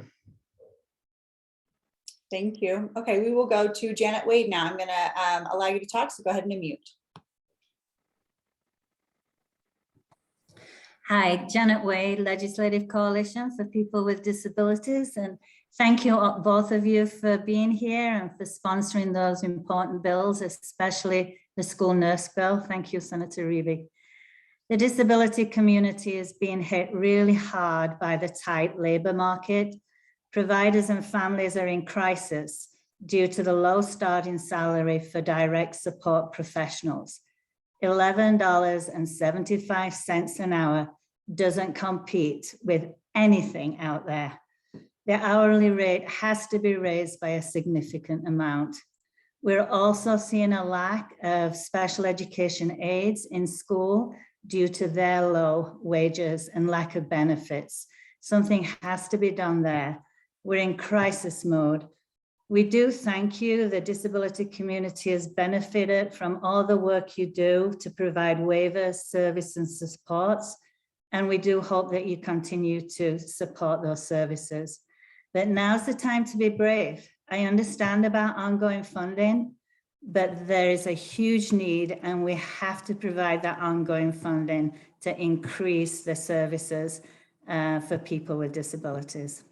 Thank you. Okay, we will go to Janet Wade now. I'm going to allow you to talk, so go ahead and unmute. Hi, Janet Wade, Legislative Coalition for People with Disabilities. And thank you, both of you, for being here and for sponsoring those important bills, especially the school nurse bill. Thank you, Senator Reeby. The disability community is being hit really hard by the tight labor market. Providers and families are in crisis due to the low starting salary for direct support professionals. $11.75 an hour doesn't compete with anything out there. The hourly rate has to be raised by a significant amount. We're also seeing a lack of special education aides in school due to their low wages and lack of benefits. Something has to be done there. We're in crisis mode. We do thank you. The disability community has benefited from all the work you do to provide waivers, service, and supports. And we do hope that you continue to support those services. But now's the time to be brave. I understand about ongoing funding, but there is a huge need and we have to provide that ongoing funding to increase the services for people with disabilities.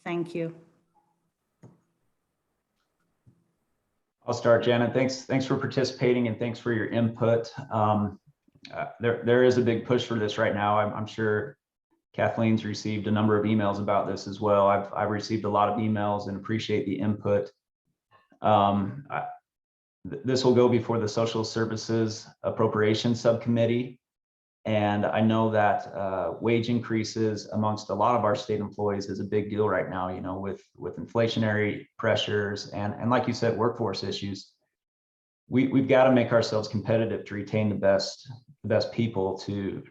Thank you. I'll start, Janet. Thanks for participating and thanks for your input. There is a big push for this right now. I'm sure Kathleen's received a number of emails about this as well. I've received a lot of emails and appreciate the input. This will go before the Social Services Appropriations Subcommittee. And I know that wage increases amongst a lot of our state employees is a big deal right now, you know, with inflationary pressures and like you said, workforce issues. We've got to make ourselves competitive to retain the best people to,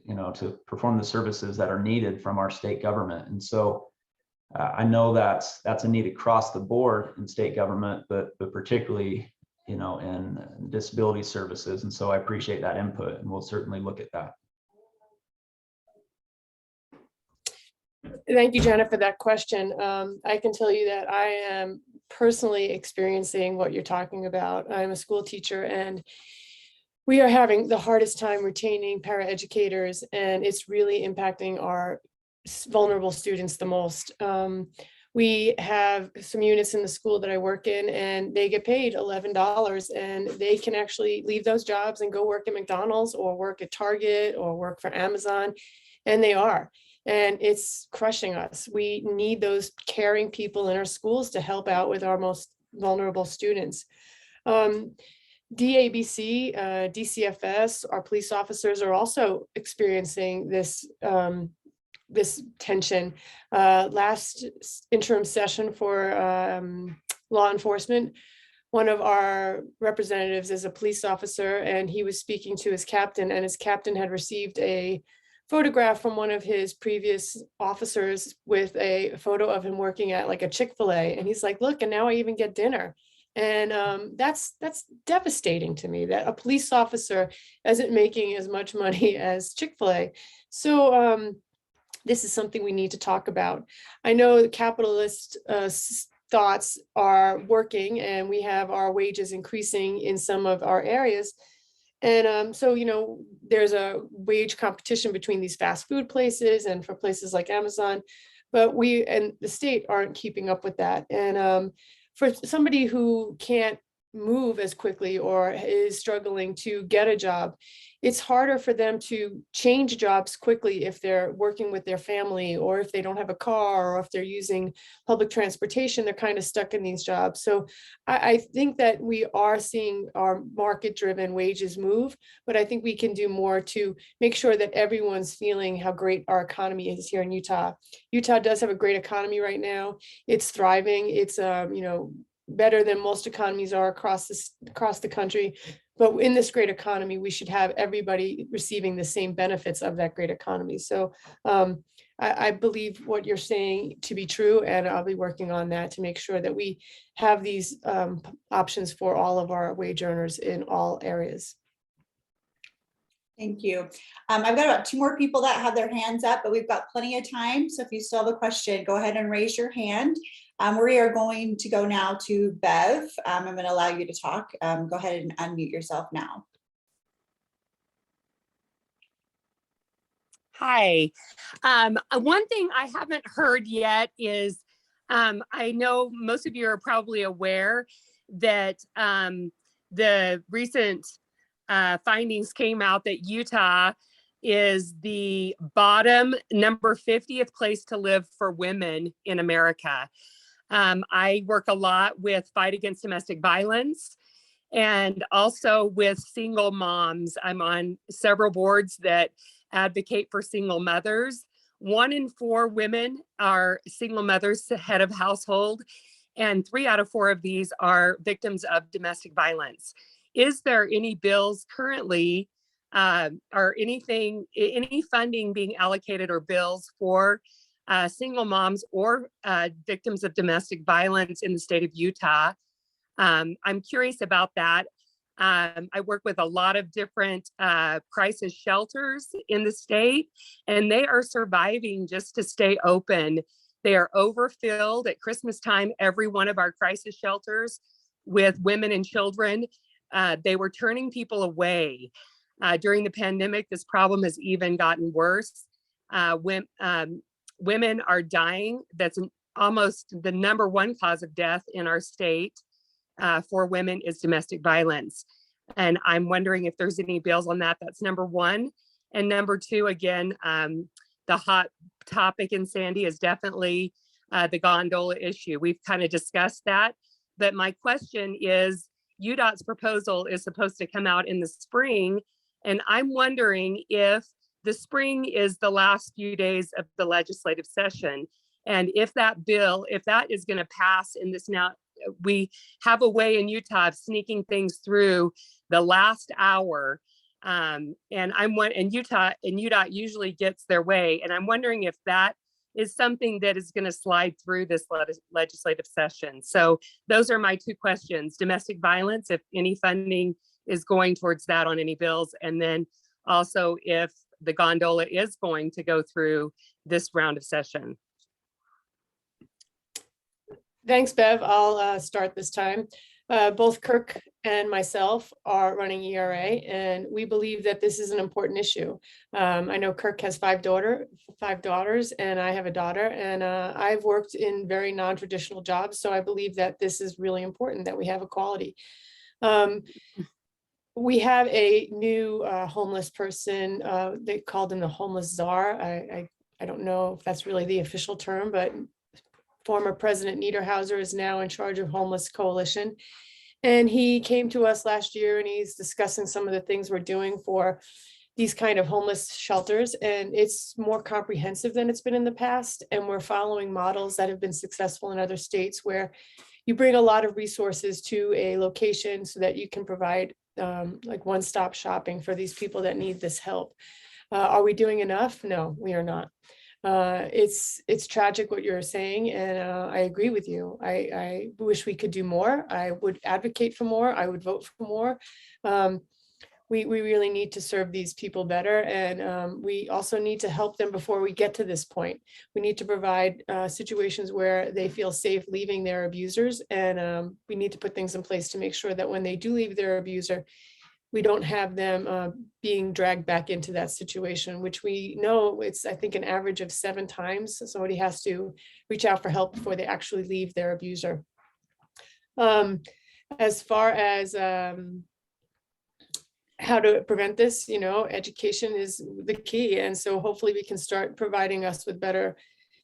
you know, to perform the services that are needed from our state government. And so I know that's a need across the board in state government, but particularly, you know, in disability services. And so I appreciate that input and we'll certainly look at that. Thank you, Jenna, for that question. I can tell you that I am personally experiencing what you're talking about. I'm a school teacher and we are having the hardest time retaining paraeducators, and it's really impacting our vulnerable students the most. We have some units in the school that I work in and they get paid $11 and they can actually leave those jobs and go work at McDonald's or work at Target or work for Amazon, and they are. And it's crushing us. We need those caring people in our schools to help out with our most vulnerable students. DABC, DCFS, our police officers are also experiencing this this tension. Last interim session for law enforcement, one of our representatives is a police officer and he was speaking to his captain, and his captain had received a photograph from one of his previous officers with a photo of him working at like a Chick-fil-A, and he's like, look, and now I even get dinner. And that's devastating to me that a police officer isn't making as much money as Chick-fil-A. So this is something we need to talk about. I know the capitalist thoughts are working and we have our wages increasing in some of our areas. And so, you know, there's a wage competition between these fast food places and for places like Amazon, but we and the state aren't keeping up with that. And for somebody who can't move as quickly or is struggling to get a job, it's harder for them to change jobs quickly if they're working with their family or if they don't have a car or if they're using public transportation, they're kind of stuck in these jobs. So I think that we are seeing our market-driven wages move, but I think we can do more to make sure that everyone's feeling how great our economy is here in Utah. Utah does have a great economy right now. It's thriving. It's, you know, better than most economies are across the country. But in this great economy, we should have everybody receiving the same benefits of that great economy. So I believe what you're saying to be true, and I'll be working on that to make sure that we have these options for all of our wage earners in all areas. Thank you. I've got about 2 more people that have their hands up, but we've got plenty of time. So if you still have a question, go ahead and raise your hand. We are going to go now to Bev. I'm going to allow you to talk. Go ahead and unmute yourself now. Hi. One thing I haven't heard yet is I know most of you are probably aware that the recent findings came out that Utah is the bottom number 50th place to live for women in America. I work a lot with fight against domestic violence and also with single moms. I'm on several boards that advocate for single mothers. 1 in 4 women are single mothers, head of household, and 3 out of 4 of these are victims of domestic violence. Is there any bills currently or any funding being allocated or bills for single moms or victims of domestic violence in the state of Utah? I'm curious about that. I work with a lot of different crisis shelters in the state, and they are surviving just to stay open. They are overfilled at Christmas time, every one of our crisis shelters with women and children. They were turning people away. During the pandemic, this problem has even gotten worse. Women are dying. That's almost the number 1 cause of death in our state for women is domestic violence. And I'm wondering if there's any bills on that. That's number 1. And number 2, again, the hot topic in Sandy is definitely the gondola issue. We've kind of discussed that. But my question is, UDOT's proposal is supposed to come out in the spring. And I'm wondering if the spring is the last few days of the legislative session. And if that bill, if that is going to pass in this now, we have a way in Utah of sneaking things through the last hour. And UDOT usually gets their way. And I'm wondering if that is something that is going to slide through this legislative session. So those are my 2 questions. Domestic violence, if any funding is going towards that on any bills, and then also if the gondola is going to go through this round of session. Thanks, Bev. I'll start this time. Both Kirk and myself are running ERA, and we believe that this is an important issue. I know Kirk has 5 daughters, and I have a daughter, and I've worked in very non-traditional jobs, so I believe that this is really important that we have equality. We have a new homeless person. They called him the homeless czar. I don't know if that's really the official term, but former President Niederhauser is now in charge of Homeless Coalition. And he came to us last year and he's discussing some of the things we're doing for these kind of homeless shelters. And it's more comprehensive than it's been in the past. And we're following models that have been successful in other states where you bring a lot of resources to a location so that you can provide like one-stop shopping for these people that need this help. Are we doing enough? No, we are not. It's tragic what you're saying, and I agree with you. I wish we could do more. I would advocate for more. I would vote for more. We really need to serve these people better, and we also need to help them before we get to this point. We need to provide situations where they feel safe leaving their abusers, and we need to put things in place to make sure that when they do leave their abuser, we don't have them being dragged back into that situation, which we know it's, I think, an average of 7 times somebody has to reach out for help before they actually leave their abuser. As far as how to prevent this, you know, education is the key. And so hopefully we can start providing us with better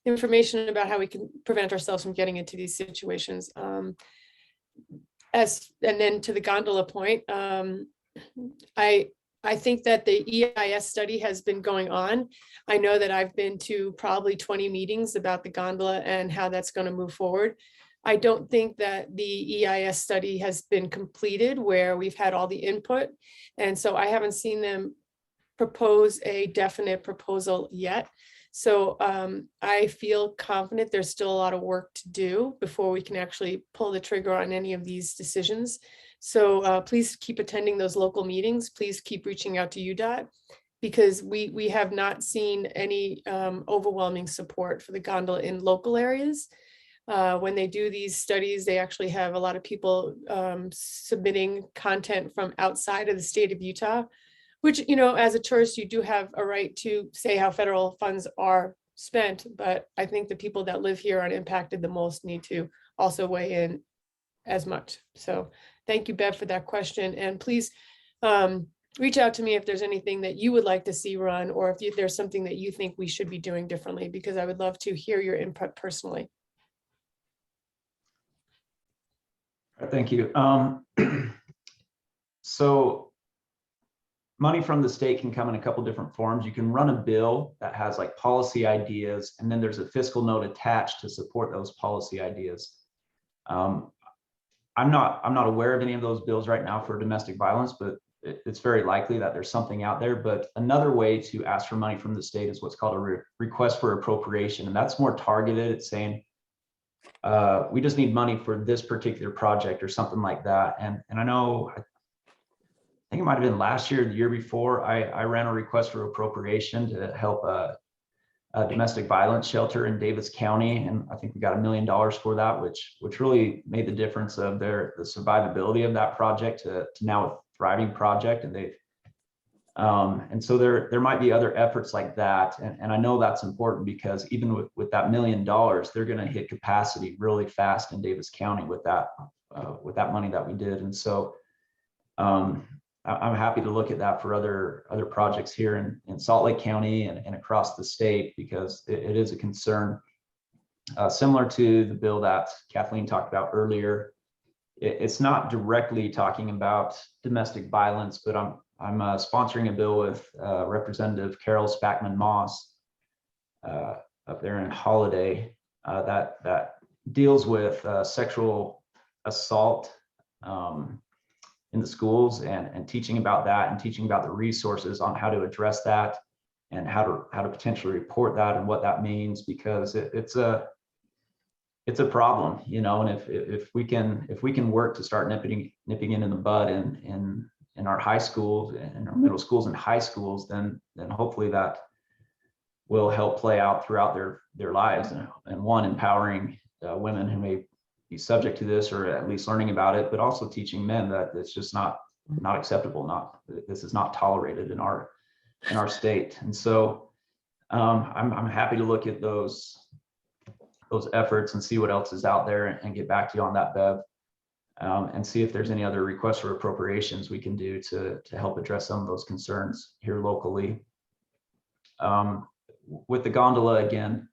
information about how we can prevent ourselves from getting into these situations. And then to the gondola point, I think that the EIS study has been going on. I know that I've been to probably 20 meetings about the gondola and how that's going to move forward. I don't think that the EIS study has been completed where we've had all the input. And so I haven't seen them propose a definite proposal yet. So I feel confident there's still a lot of work to do before we can actually pull the trigger on any of these decisions. So please keep attending those local meetings. Please keep reaching out to UDOT because we have not seen any overwhelming support for the gondola in local areas. When they do these studies, they actually have a lot of people submitting content from outside of the state of Utah, which, you know, as a tourist, you do have a right to say how federal funds are spent. But I think the people that live here are impacted the most need to also weigh in as much. So thank you, Bev, for that question. And please reach out to me if there's anything that you would like to see run, or if there's something that you think we should be doing differently, because I would love to hear your input personally. Thank you. So money from the state can come in a couple different forms. You can run a bill that has like policy ideas, and then there's a fiscal note attached to support those policy ideas. I'm not aware of any of those bills right now for domestic violence, but it's very likely that there's something out there. But another way to ask for money from the state is what's called a request for appropriation, and that's more targeted. It's saying we just need money for this particular project or something like that. And I know, I think it might have been last year, the year before, I ran a request for appropriation to help a domestic violence shelter in Davis County, and I think we got $1 million for that, which really made the difference of the survivability of that project to now a thriving project. And they've and so there might be other efforts like that, and I know that's important because even with that $1 million, they're going to hit capacity really fast in Davis County with that money that we did. And so I'm happy to look at that for other projects here in Salt Lake County and across the state, because it is a concern. Similar to the bill that Kathleen talked about earlier, it's not directly talking about domestic violence, but I'm sponsoring a bill with Representative Carol Spackman Moss up there in Holiday that deals with sexual assault in the schools, and teaching about that, and teaching about the resources on how to address that, and how to potentially report that and what that means, because it's a problem, you know. And if we can work to start nipping it in the bud in our high schools and our middle schools and high schools, then hopefully that will help play out throughout their lives, and one, empowering women who may be subject to this, or at least learning about it, but also teaching men that it's just not acceptable, this is not tolerated in our state. And so I'm happy to look at those efforts and see what else is out there, and get back to you on that, Bev. And see if there's any other requests for appropriations we can do to help address some of those concerns here locally. With the gondola again,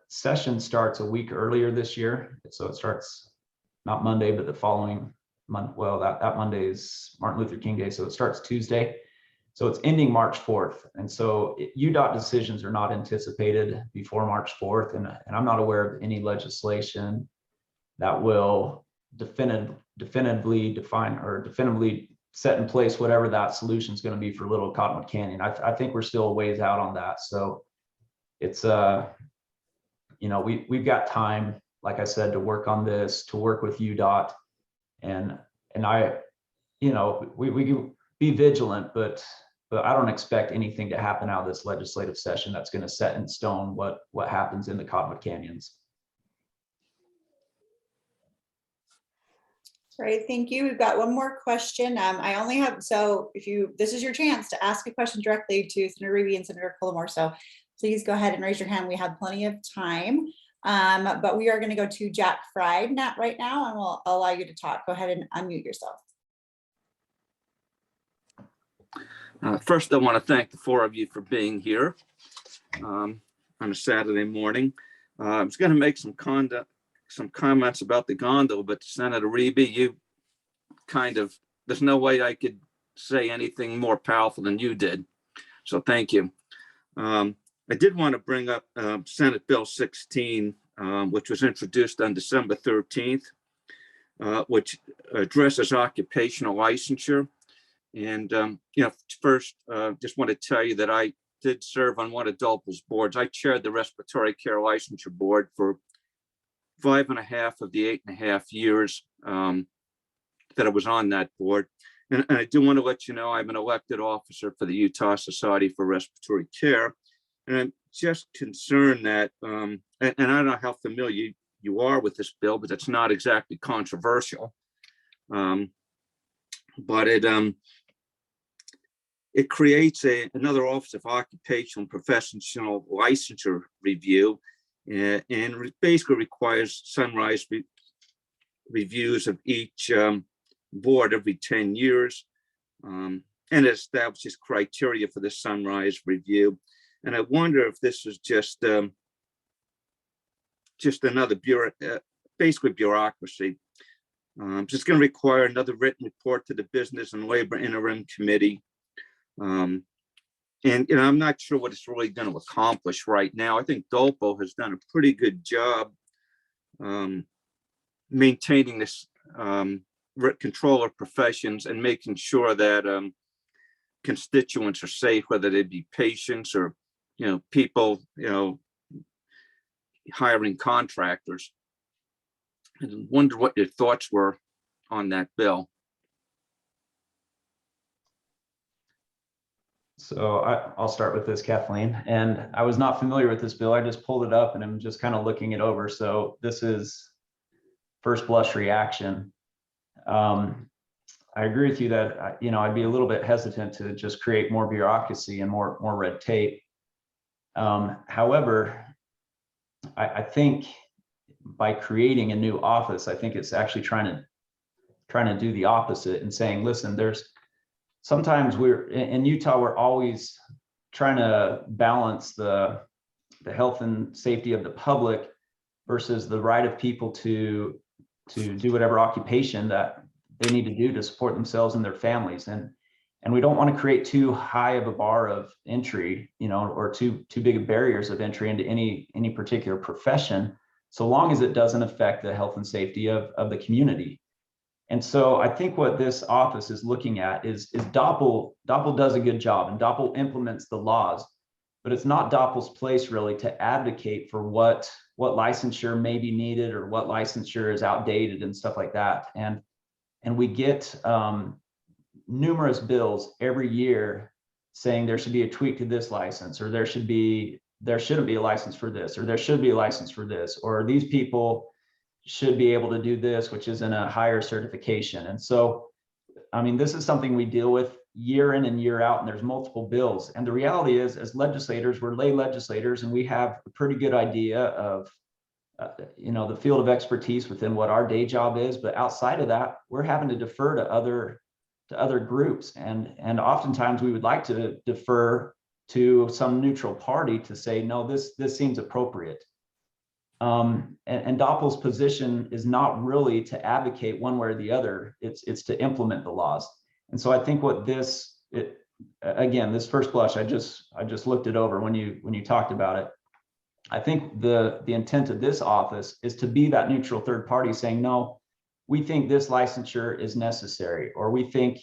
session starts a week earlier this year. So it starts not Monday, but the following month. Well, that Monday is Martin Luther King Day, so it starts Tuesday. So it's ending March 4th. And so UDOT decisions are not anticipated before March 4th. And I'm not aware of any legislation that will definitively define or definitively set in place whatever that solution is going to be for Little Cottonwood Canyon. I think we're still a ways out on that. So it's you know, we've got time, like I said, to work on this, to work with UDOT, and I, you know, we can be vigilant, but I don't expect anything to happen out of this legislative session that's going to set in stone what happens in the Cottonwood Canyons. Great, thank you. We've got one more question. I only have, so this is your chance to ask a question directly to Senator Reeby and Senator Coleman. So please go ahead and raise your hand. We have plenty of time, but we are going to go to Jack Fried right now, and we'll allow you to talk. Go ahead and unmute yourself. First, I want to thank the four of you for being here on a Saturday morning. I was going to make some comments about the gondola, but Senator Reeby, you there's no way I could say anything more powerful than you did. So thank you. I did want to bring up Senate Bill 16, which was introduced on December 13th, which addresses occupational licensure. And, you know, first, just want to tell you that I did serve on one of DOLPL's boards. I chaired the Respiratory Care Licensure Board for 5.5 of the 8.5 years that I was on that board. And I do want to let you know I'm an elected officer for the Utah Society for Respiratory Care. And I'm just concerned that, and I don't know how familiar you are with this bill, but it's not exactly controversial. But it creates another Office of Occupational and Professional Licensure Review, and basically requires sunrise reviews of each board every 10 years. and it establishes criteria for the sunrise review. And I wonder if this is just another basically bureaucracy. Just going to require another written report to the Business and Labor Interim Committee. And I'm not sure what it's really going to accomplish right now. I think DOLPO has done a pretty good job maintaining this control of professions and making sure that constituents are safe, whether they be patients or people hiring contractors. And wonder what your thoughts were on that bill. So I'll start with this, Kathleen. And I was not familiar with this bill. I just pulled it up and I'm just kind of looking it over. So this is first blush reaction. I agree with you that I'd be a little bit hesitant to just create more bureaucracy and more red tape. However, I think by creating a new office, I think it's actually trying to do the opposite and saying, listen, sometimes we're in Utah, we're always trying to balance the health and safety of the public versus the right of people to do whatever occupation that they need to do to support themselves and their families. And we don't want to create too high of a bar of entry, or too big of barriers of entry into any particular profession, so long as it doesn't affect the health and safety of the community. And so I think what this office is looking at is DOPL does a good job, and DOPL implements the laws, but it's not DOPL's place really to advocate for what licensure may be needed or what licensure is outdated and stuff like that. And we get numerous bills every year saying there should be a tweak to this license, or there shouldn't be a license for this, or there should be a license for this, or these people should be able to do this, which is in a higher certification. And so, I mean, this is something we deal with year in and year out, and there's multiple bills. And the reality is, as legislators, we're lay legislators, and we have a pretty good idea of the field of expertise within what our day job is. But outside of that, we're having to defer to other groups. And oftentimes we would like to defer to some neutral party to say, no, this seems appropriate. And DOPL's position is not really to advocate one way or the other. It's to implement the laws. And so I think what this first blush, I just looked it over when you talked about it. I think the intent of this office is to be that neutral third party saying, no, we think this licensure is necessary, or we think,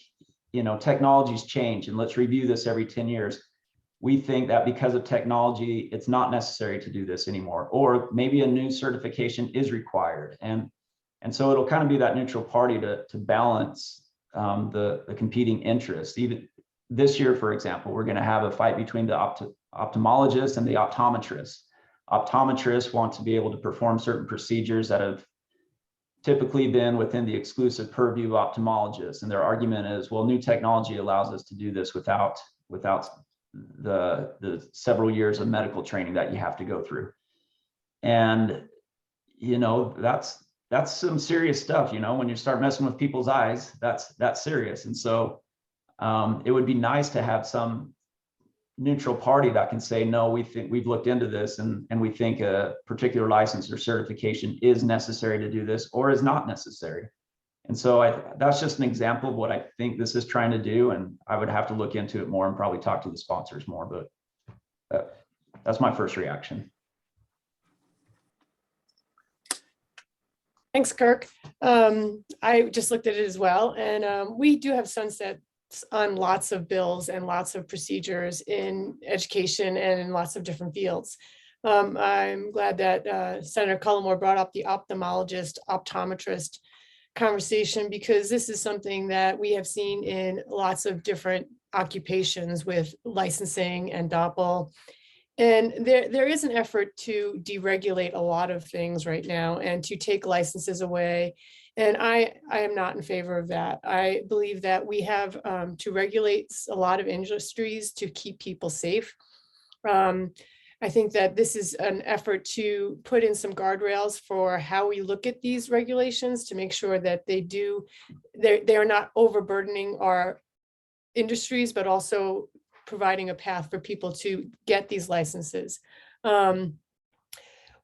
technology's change and let's review this every 10 years. We think that because of technology, it's not necessary to do this anymore, or maybe a new certification is required. And so it'll kind of be that neutral party to balance the competing interests. Even this year, for example, we're going to have a fight between the ophthalmologists and the optometrists. Optometrists want to be able to perform certain procedures that have typically been within the exclusive purview of ophthalmologists. And their argument is, well, new technology allows us to do this without the several years of medical training that you have to go through. And, that's some serious stuff, when you start messing with people's eyes, that's serious. And so it would be nice to have some neutral party that can say, no, we've looked into this and we think a particular license or certification is necessary to do this or is not necessary. And so that's just an example of what I think this is trying to do. And I would have to look into it more and probably talk to the sponsors more, but that's my first reaction. Thanks, Kirk. I just looked at it as well. And we do have sunsets on lots of bills and lots of procedures in education and in lots of different fields. I'm glad that Senator Cullimore brought up the optometrist conversation, because this is something that we have seen in lots of different occupations with licensing and DOPL. And there is an effort to deregulate a lot of things right now and to take licenses away. And I am not in favor of that. I believe that we have to regulate a lot of industries to keep people safe. I think that this is an effort to put in some guardrails for how we look at these regulations to make sure that they are not overburdening our industries, but also providing a path for people to get these licenses.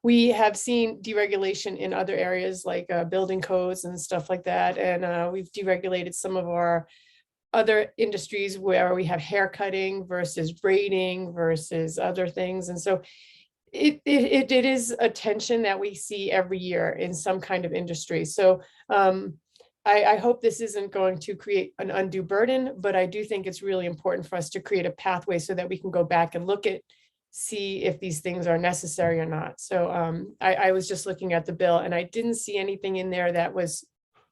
We have seen deregulation in other areas like building codes and stuff like that. And we've deregulated some of our other industries where we have hair cutting versus braiding versus other things. And so it is a tension that we see every year in some kind of industry. So I hope this isn't going to create an undue burden, but I do think it's really important for us to create a pathway so that we can go back and see if these things are necessary or not. So I was just looking at the bill and I didn't see anything in there that was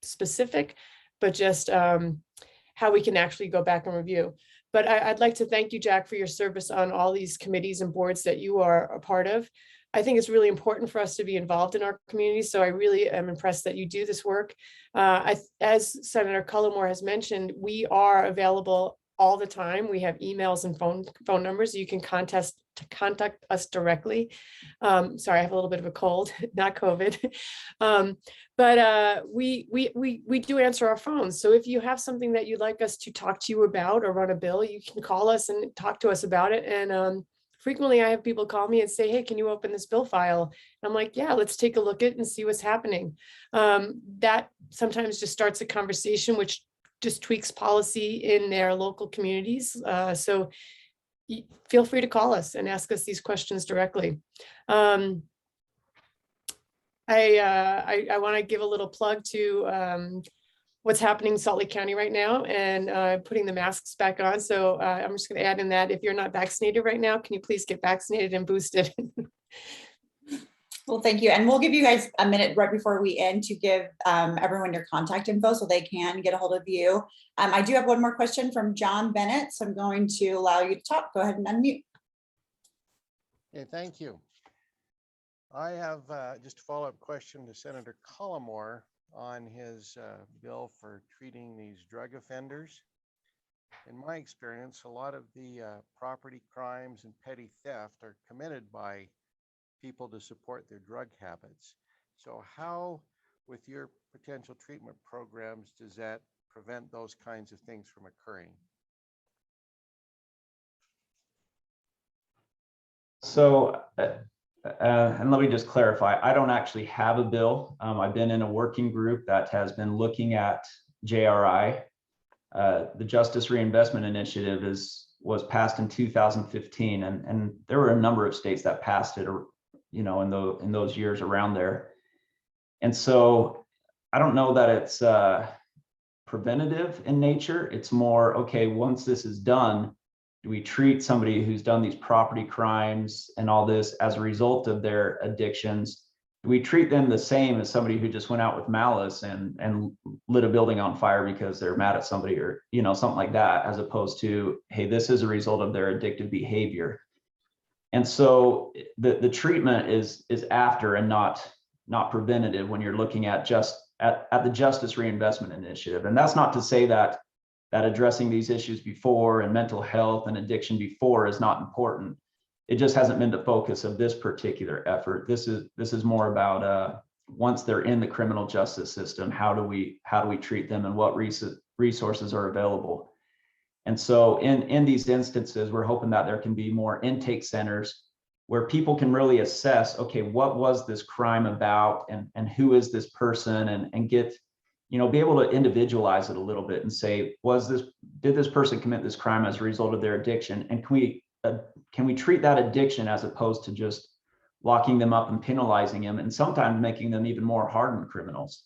specific, but just how we can actually go back and review. But I'd like to thank you, Jack, for your service on all these committees and boards that you are a part of. I think it's really important for us to be involved in our community. So I really am impressed that you do this work. As Senator Cullimore has mentioned, we are available all the time. We have emails and phone numbers. You can contact us directly. Sorry, I have a little bit of a cold, not COVID. But we do answer our phones. So if you have something that you'd like us to talk to you about or run a bill, you can call us and talk to us about it. And frequently I have people call me and say, hey, can you open this bill file? And I'm like, yeah, let's take a look at it and see what's happening. That sometimes just starts a conversation, which just tweaks policy in their local communities. So feel free to call us and ask us these questions directly. I want to give a little plug to what's happening in Salt Lake County right now and putting the masks back on. So I'm just going to add in that if you're not vaccinated right now, can you please get vaccinated and boosted? Well, thank you. And we'll give you guys a minute right before we end to give everyone your contact info so they can get a hold of you. I do have one more question from John Bennett, so I'm going to allow you to talk. Go ahead and unmute. Okay, thank you. I have just a follow-up question to Senator Cullimore on his bill for treating these drug offenders. In my experience, a lot of the property crimes and petty theft are committed by people to support their drug habits. So how, with your potential treatment programs, does that prevent those kinds of things from occurring? So, and let me just clarify, I don't actually have a bill. I've been in a working group that has been looking at JRI. The Justice Reinvestment Initiative was passed in 2015, and there were a number of states that passed it, you know, in those years around there. And so I don't know that it's preventative in nature. It's more, okay, once this is done, do we treat somebody who's done these property crimes and all this as a result of their addictions? Do we treat them the same as somebody who just went out with malice and lit a building on fire because they're mad at somebody, or, you know, something like that, as opposed to, hey, this is a result of their addictive behavior? And so the treatment is after and not preventative when you're looking at just at the Justice Reinvestment Initiative. And that's not to say that addressing these issues before and mental health and addiction before is not important. It just hasn't been the focus of this particular effort. This is more about once they're in the criminal justice system, how do we treat them and what resources are available? And so in these instances, we're hoping that there can be more intake centers where people can really assess, okay, what was this crime about, and who is this person, and get, you know, be able to individualize it a little bit and say, did this person commit this crime as a result of their addiction? And can we treat that addiction as opposed to just locking them up and penalizing them, and sometimes making them even more hardened criminals?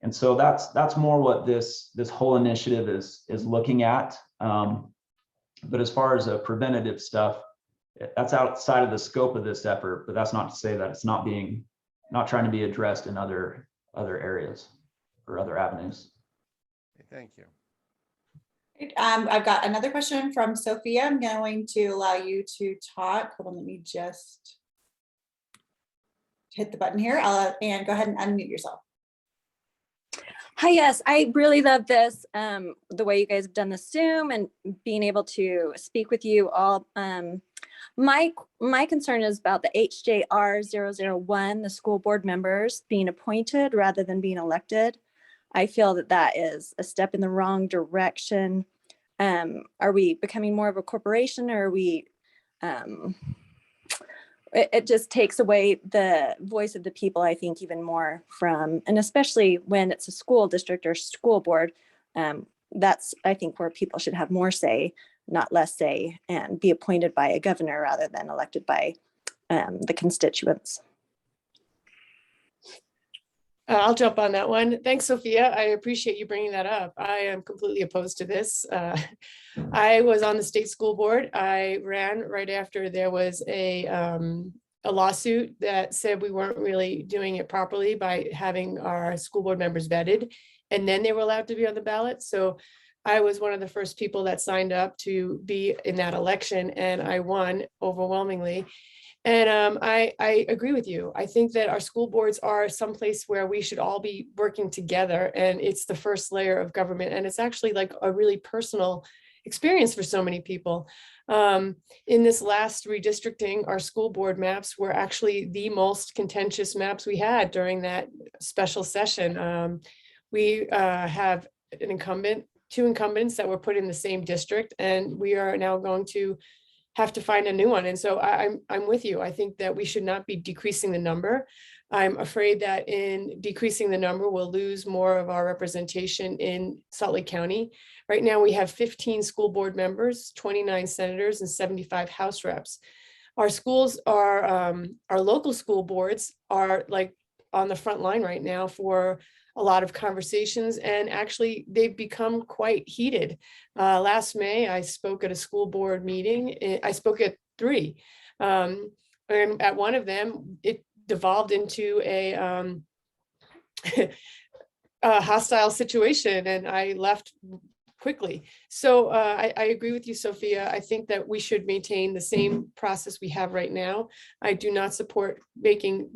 And so that's more what this whole initiative is looking at. But as far as preventative stuff, that's outside of the scope of this effort. But that's not to say that it's not trying to be addressed in other areas or other avenues. Thank you. I've got another question from Sophia. I'm going to allow you to talk. Hold on, let me just hit the button here. And go ahead and unmute yourself. Hi, yes, I really love this, the way you guys have done the Zoom and being able to speak with you all. My concern is about the HJR 001, the school board members being appointed rather than being elected. I feel that is a step in the wrong direction. Are we becoming more of a corporation, or are we, it just takes away the voice of the people, I think, even more from, and especially when it's a school district or school board, that's, I think, where people should have more say, not less say, and be appointed by a governor rather than elected by the constituents. I'll jump on that one. Thanks, Sophia. I appreciate you bringing that up. I am completely opposed to this. I was on the state school board. I ran right after there was a lawsuit that said we weren't really doing it properly by having our school board members vetted, and then they were allowed to be on the ballot. So I was one of the first people that signed up to be in that election, and I won overwhelmingly. And I agree with you. I think that our school boards are someplace where we should all be working together, and it's the first layer of government. And it's actually like a really personal experience for so many people. In this last redistricting, our school board maps were actually the most contentious maps we had during that special session. We have an incumbent, two incumbents that were put in the same district, and we are now going to have to find a new one. And so I'm with you. I think that we should not be decreasing the number. I'm afraid that in decreasing the number, we'll lose more of our representation in Salt Lake County. Right now, we have 15 school board members, 29 senators, and 75 House reps. Our schools are, our local school boards are like on the front line right now for a lot of conversations, and actually they've become quite heated. Last May, I spoke at a school board meeting. I spoke at 3, and at one of them, it devolved into a hostile situation, and I left quickly. So I agree with you, Sophia. I think that we should maintain the same process we have right now. I do not support making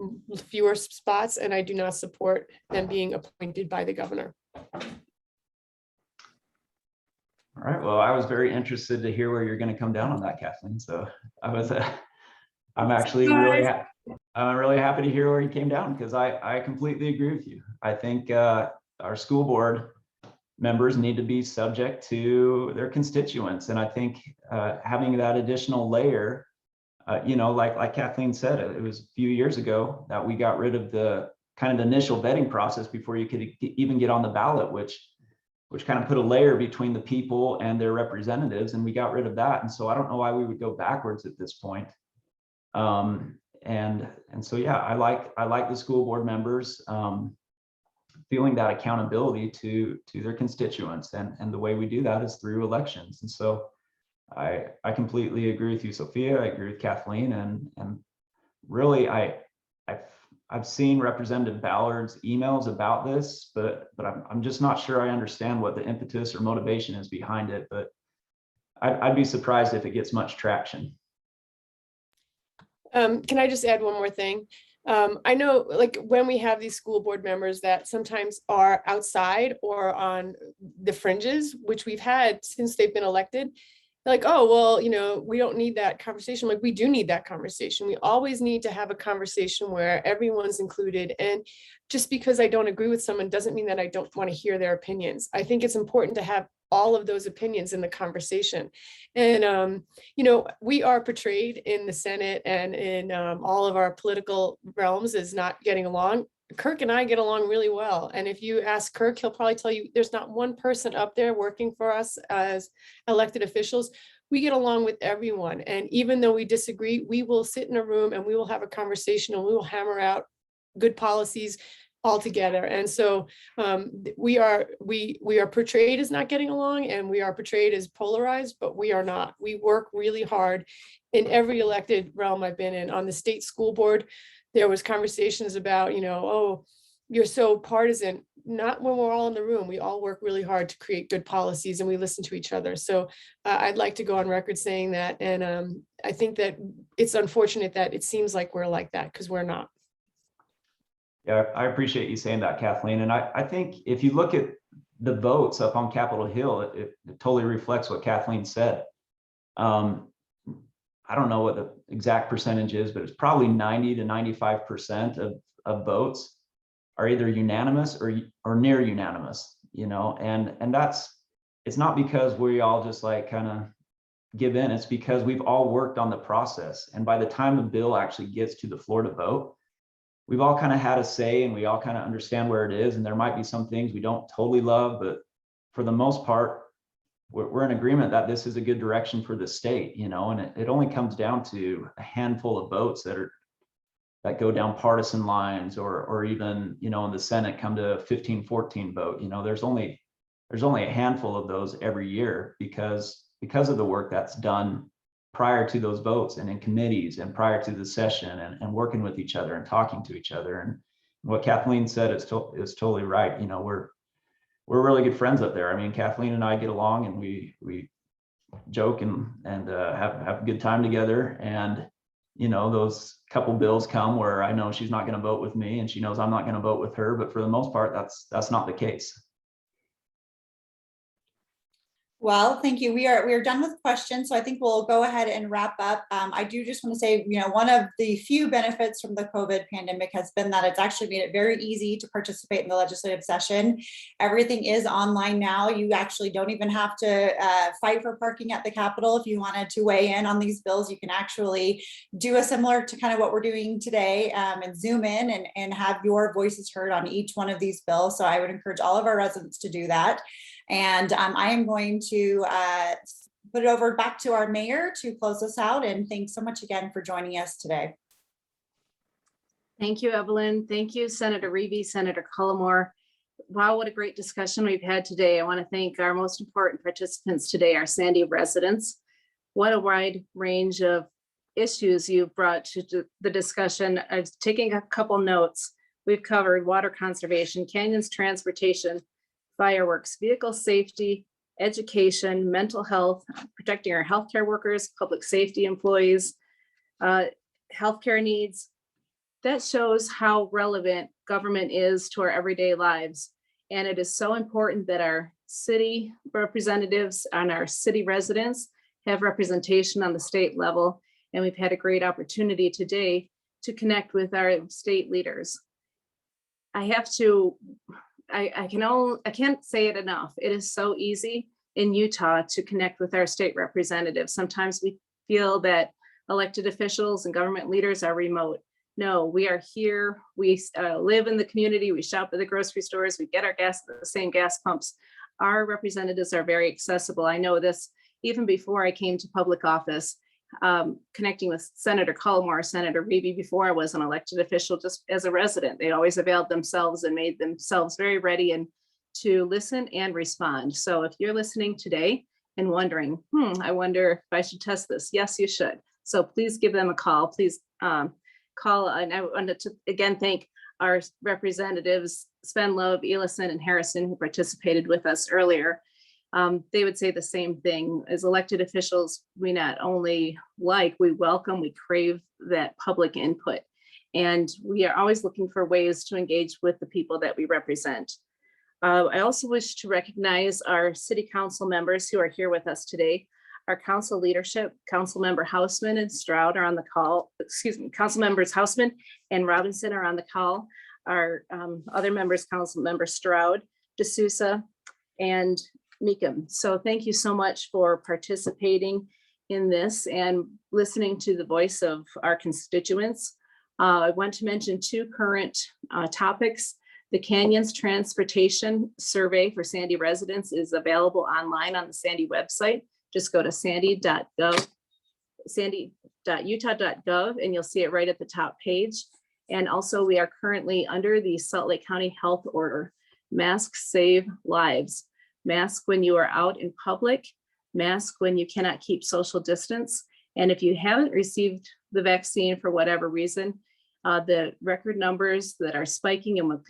fewer spots, and I do not support them being appointed by the governor. All right. Well, I was very interested to hear where you're going to come down on that, Kathleen. So I'm actually really happy to hear where you came down, because I completely agree with you. I think our school board members need to be subject to their constituents. And I think having that additional layer, like Kathleen said, it was a few years ago that we got rid of the kind of the initial vetting process before you could even get on the ballot, which kind of put a layer between the people and their representatives, and we got rid of that. And so I don't know why we would go backwards at this point. And so, yeah, I like the school board members feeling that accountability to their constituents, and the way we do that is through elections. And so I completely agree with you, Sophia. I agree with Kathleen, and really I've seen Representative Ballard's emails about this, but I'm just not sure I understand what the impetus or motivation is behind it. But I'd be surprised if it gets much traction. Can I just add one more thing? I know, like, when we have these school board members that sometimes are outside or on the fringes, which we've had since they've been elected, they're like, oh, well, we don't need that conversation. Like, we do need that conversation. We always need to have a conversation where everyone's included. And just because I don't agree with someone doesn't mean that I don't want to hear their opinions. I think it's important to have all of those opinions in the conversation. And, we are portrayed in the Senate and in all of our political realms as not getting along. Kirk and I get along really well. And if you ask Kirk, he'll probably tell you there's not one person up there working for us as elected officials. We get along with everyone. And even though we disagree, we will sit in a room and we will have a conversation, and we will hammer out good policies all together. And so we are portrayed as not getting along, and we are portrayed as polarized, but we are not. We work really hard in every elected realm I've been in. On the state school board, there was conversations about, oh, you're so partisan. Not when we're all in the room. We all work really hard to create good policies, and we listen to each other. So I'd like to go on record saying that. And I think that it's unfortunate that it seems like we're like that, because we're not. Yeah, I appreciate you saying that, Kathleen. And I think if you look at the votes up on Capitol Hill, it totally reflects what Kathleen said. I don't know what the exact percentage is, but it's probably 90 to 95% of votes are either unanimous or near unanimous, and that's it's not because we all just like kind of give in. It's because we've all worked on the process. And by the time the bill actually gets to the floor to vote, we've all kind of had a say and we all kind of understand where it is. And there might be some things we don't totally love, but for the most part, we're in agreement that this is a good direction for the state, you know, and it only comes down to a handful of votes that go down partisan lines, or even, you know, in the Senate come to a 15-14 vote. You know, there's only a handful of those every year because of the work that's done prior to those votes and in committees and prior to the session and working with each other and talking to each other. And what Kathleen said is totally right. You know, we're really good friends up there. I mean, Kathleen and I get along and we joke and have a good time together. And, you know, those couple bills come where I know she's not going to vote with me and she knows I'm not going to vote with her. But for the most part, that's not the case. Well, thank you. We are done with questions, so I think we'll go ahead and wrap up. I do just want to say, you know, one of the few benefits from the COVID pandemic has been that it's actually made it very easy to participate in the legislative session. Everything is online now. You actually don't even have to fight for parking at the Capitol. If you wanted to weigh in on these bills, you can actually do a similar to kind of what we're doing today and Zoom in and have your voices heard on each one of these bills. So I would encourage all of our residents to do that. And I am going to put it over back to our mayor to close us out. And thanks so much again for joining us today. Thank you, Evelyn. Thank you, Senator Reeve, Senator Cullimore. Wow, what a great discussion we've had today. I want to thank our most important participants today, our Sandy residents. What a wide range of issues you've brought to the discussion. I was taking a couple notes. We've covered water conservation, canyons transportation, fireworks, vehicle safety, education, mental health, protecting our healthcare workers, public safety employees, healthcare needs. That shows how relevant government is to our everyday lives. And it is so important that our city representatives and our city residents have representation on the state level. And we've had a great opportunity today to connect with our state leaders. I can't say it enough. It is so easy in Utah to connect with our state representatives. Sometimes we feel that elected officials and government leaders are remote. No, we are here. We live in the community. We shop at the grocery stores. We get our gas at the same gas pumps. Our representatives are very accessible. I know this even before I came to public office. Connecting with Senator Cullimore, Senator Reeve before I was an elected official, just as a resident, they always availed themselves and made themselves very ready and to listen and respond. So if you're listening today and wondering, I wonder if I should test this, yes, you should. So please give them a call. Please call. And I wanted to again thank our representatives, Spenlove, Elison, and Harrison, who participated with us earlier. They would say the same thing. As elected officials, we not only we welcome, we crave that public input. And we are always looking for ways to engage with the people that we represent. I also wish to recognize our city council members who are here with us today. Our council leadership, Council Member Hausman and Stroud are on the call. Excuse me, Council Members Hausman and Robinson are on the call. Our other members, Council Member Stroud, D'Souza, and Meekum. So thank you so much for participating in this and listening to the voice of our constituents. I want to mention two current topics. The Canyons Transportation Survey for Sandy residents is available online on the Sandy website. Just go to sandy.gov, sandy.utah.gov, and you'll see it right at the top page. And also we are currently under the Salt Lake County Health Order. Masks save lives. Mask when you are out in public, mask when you cannot keep social distance. And if you haven't received the vaccine for whatever reason, the record numbers that are spiking and will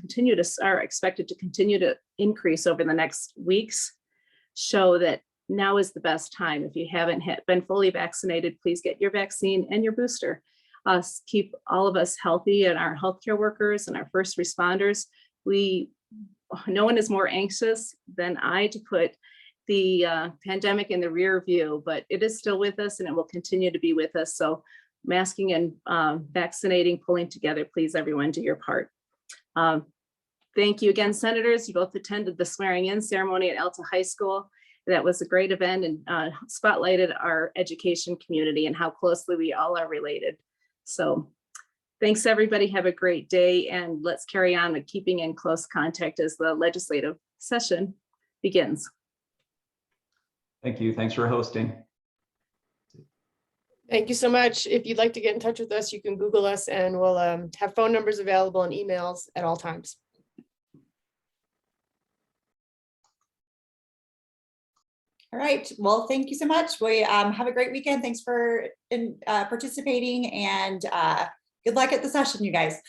are expected to continue to increase over the next weeks show that now is the best time. If you haven't been fully vaccinated, please get your vaccine and your booster. Keep all of us healthy, and our healthcare workers and our first responders. No one is more anxious than I to put the pandemic in the rear view, but it is still with us and it will continue to be with us. So masking and vaccinating, pulling together, please everyone do your part. Thank you again, senators. You both attended the swearing in ceremony at Alta High School. That was a great event and spotlighted our education community and how closely we all are related. So thanks, everybody. Have a great day, and let's carry on with keeping in close contact as the legislative session begins. Thank you. Thanks for hosting. Thank you so much. If you'd like to get in touch with us, you can Google us, and we'll have phone numbers available and emails at all times. All right. Well, thank you so much. We have a great weekend. Thanks for participating, and good luck at the session, you guys.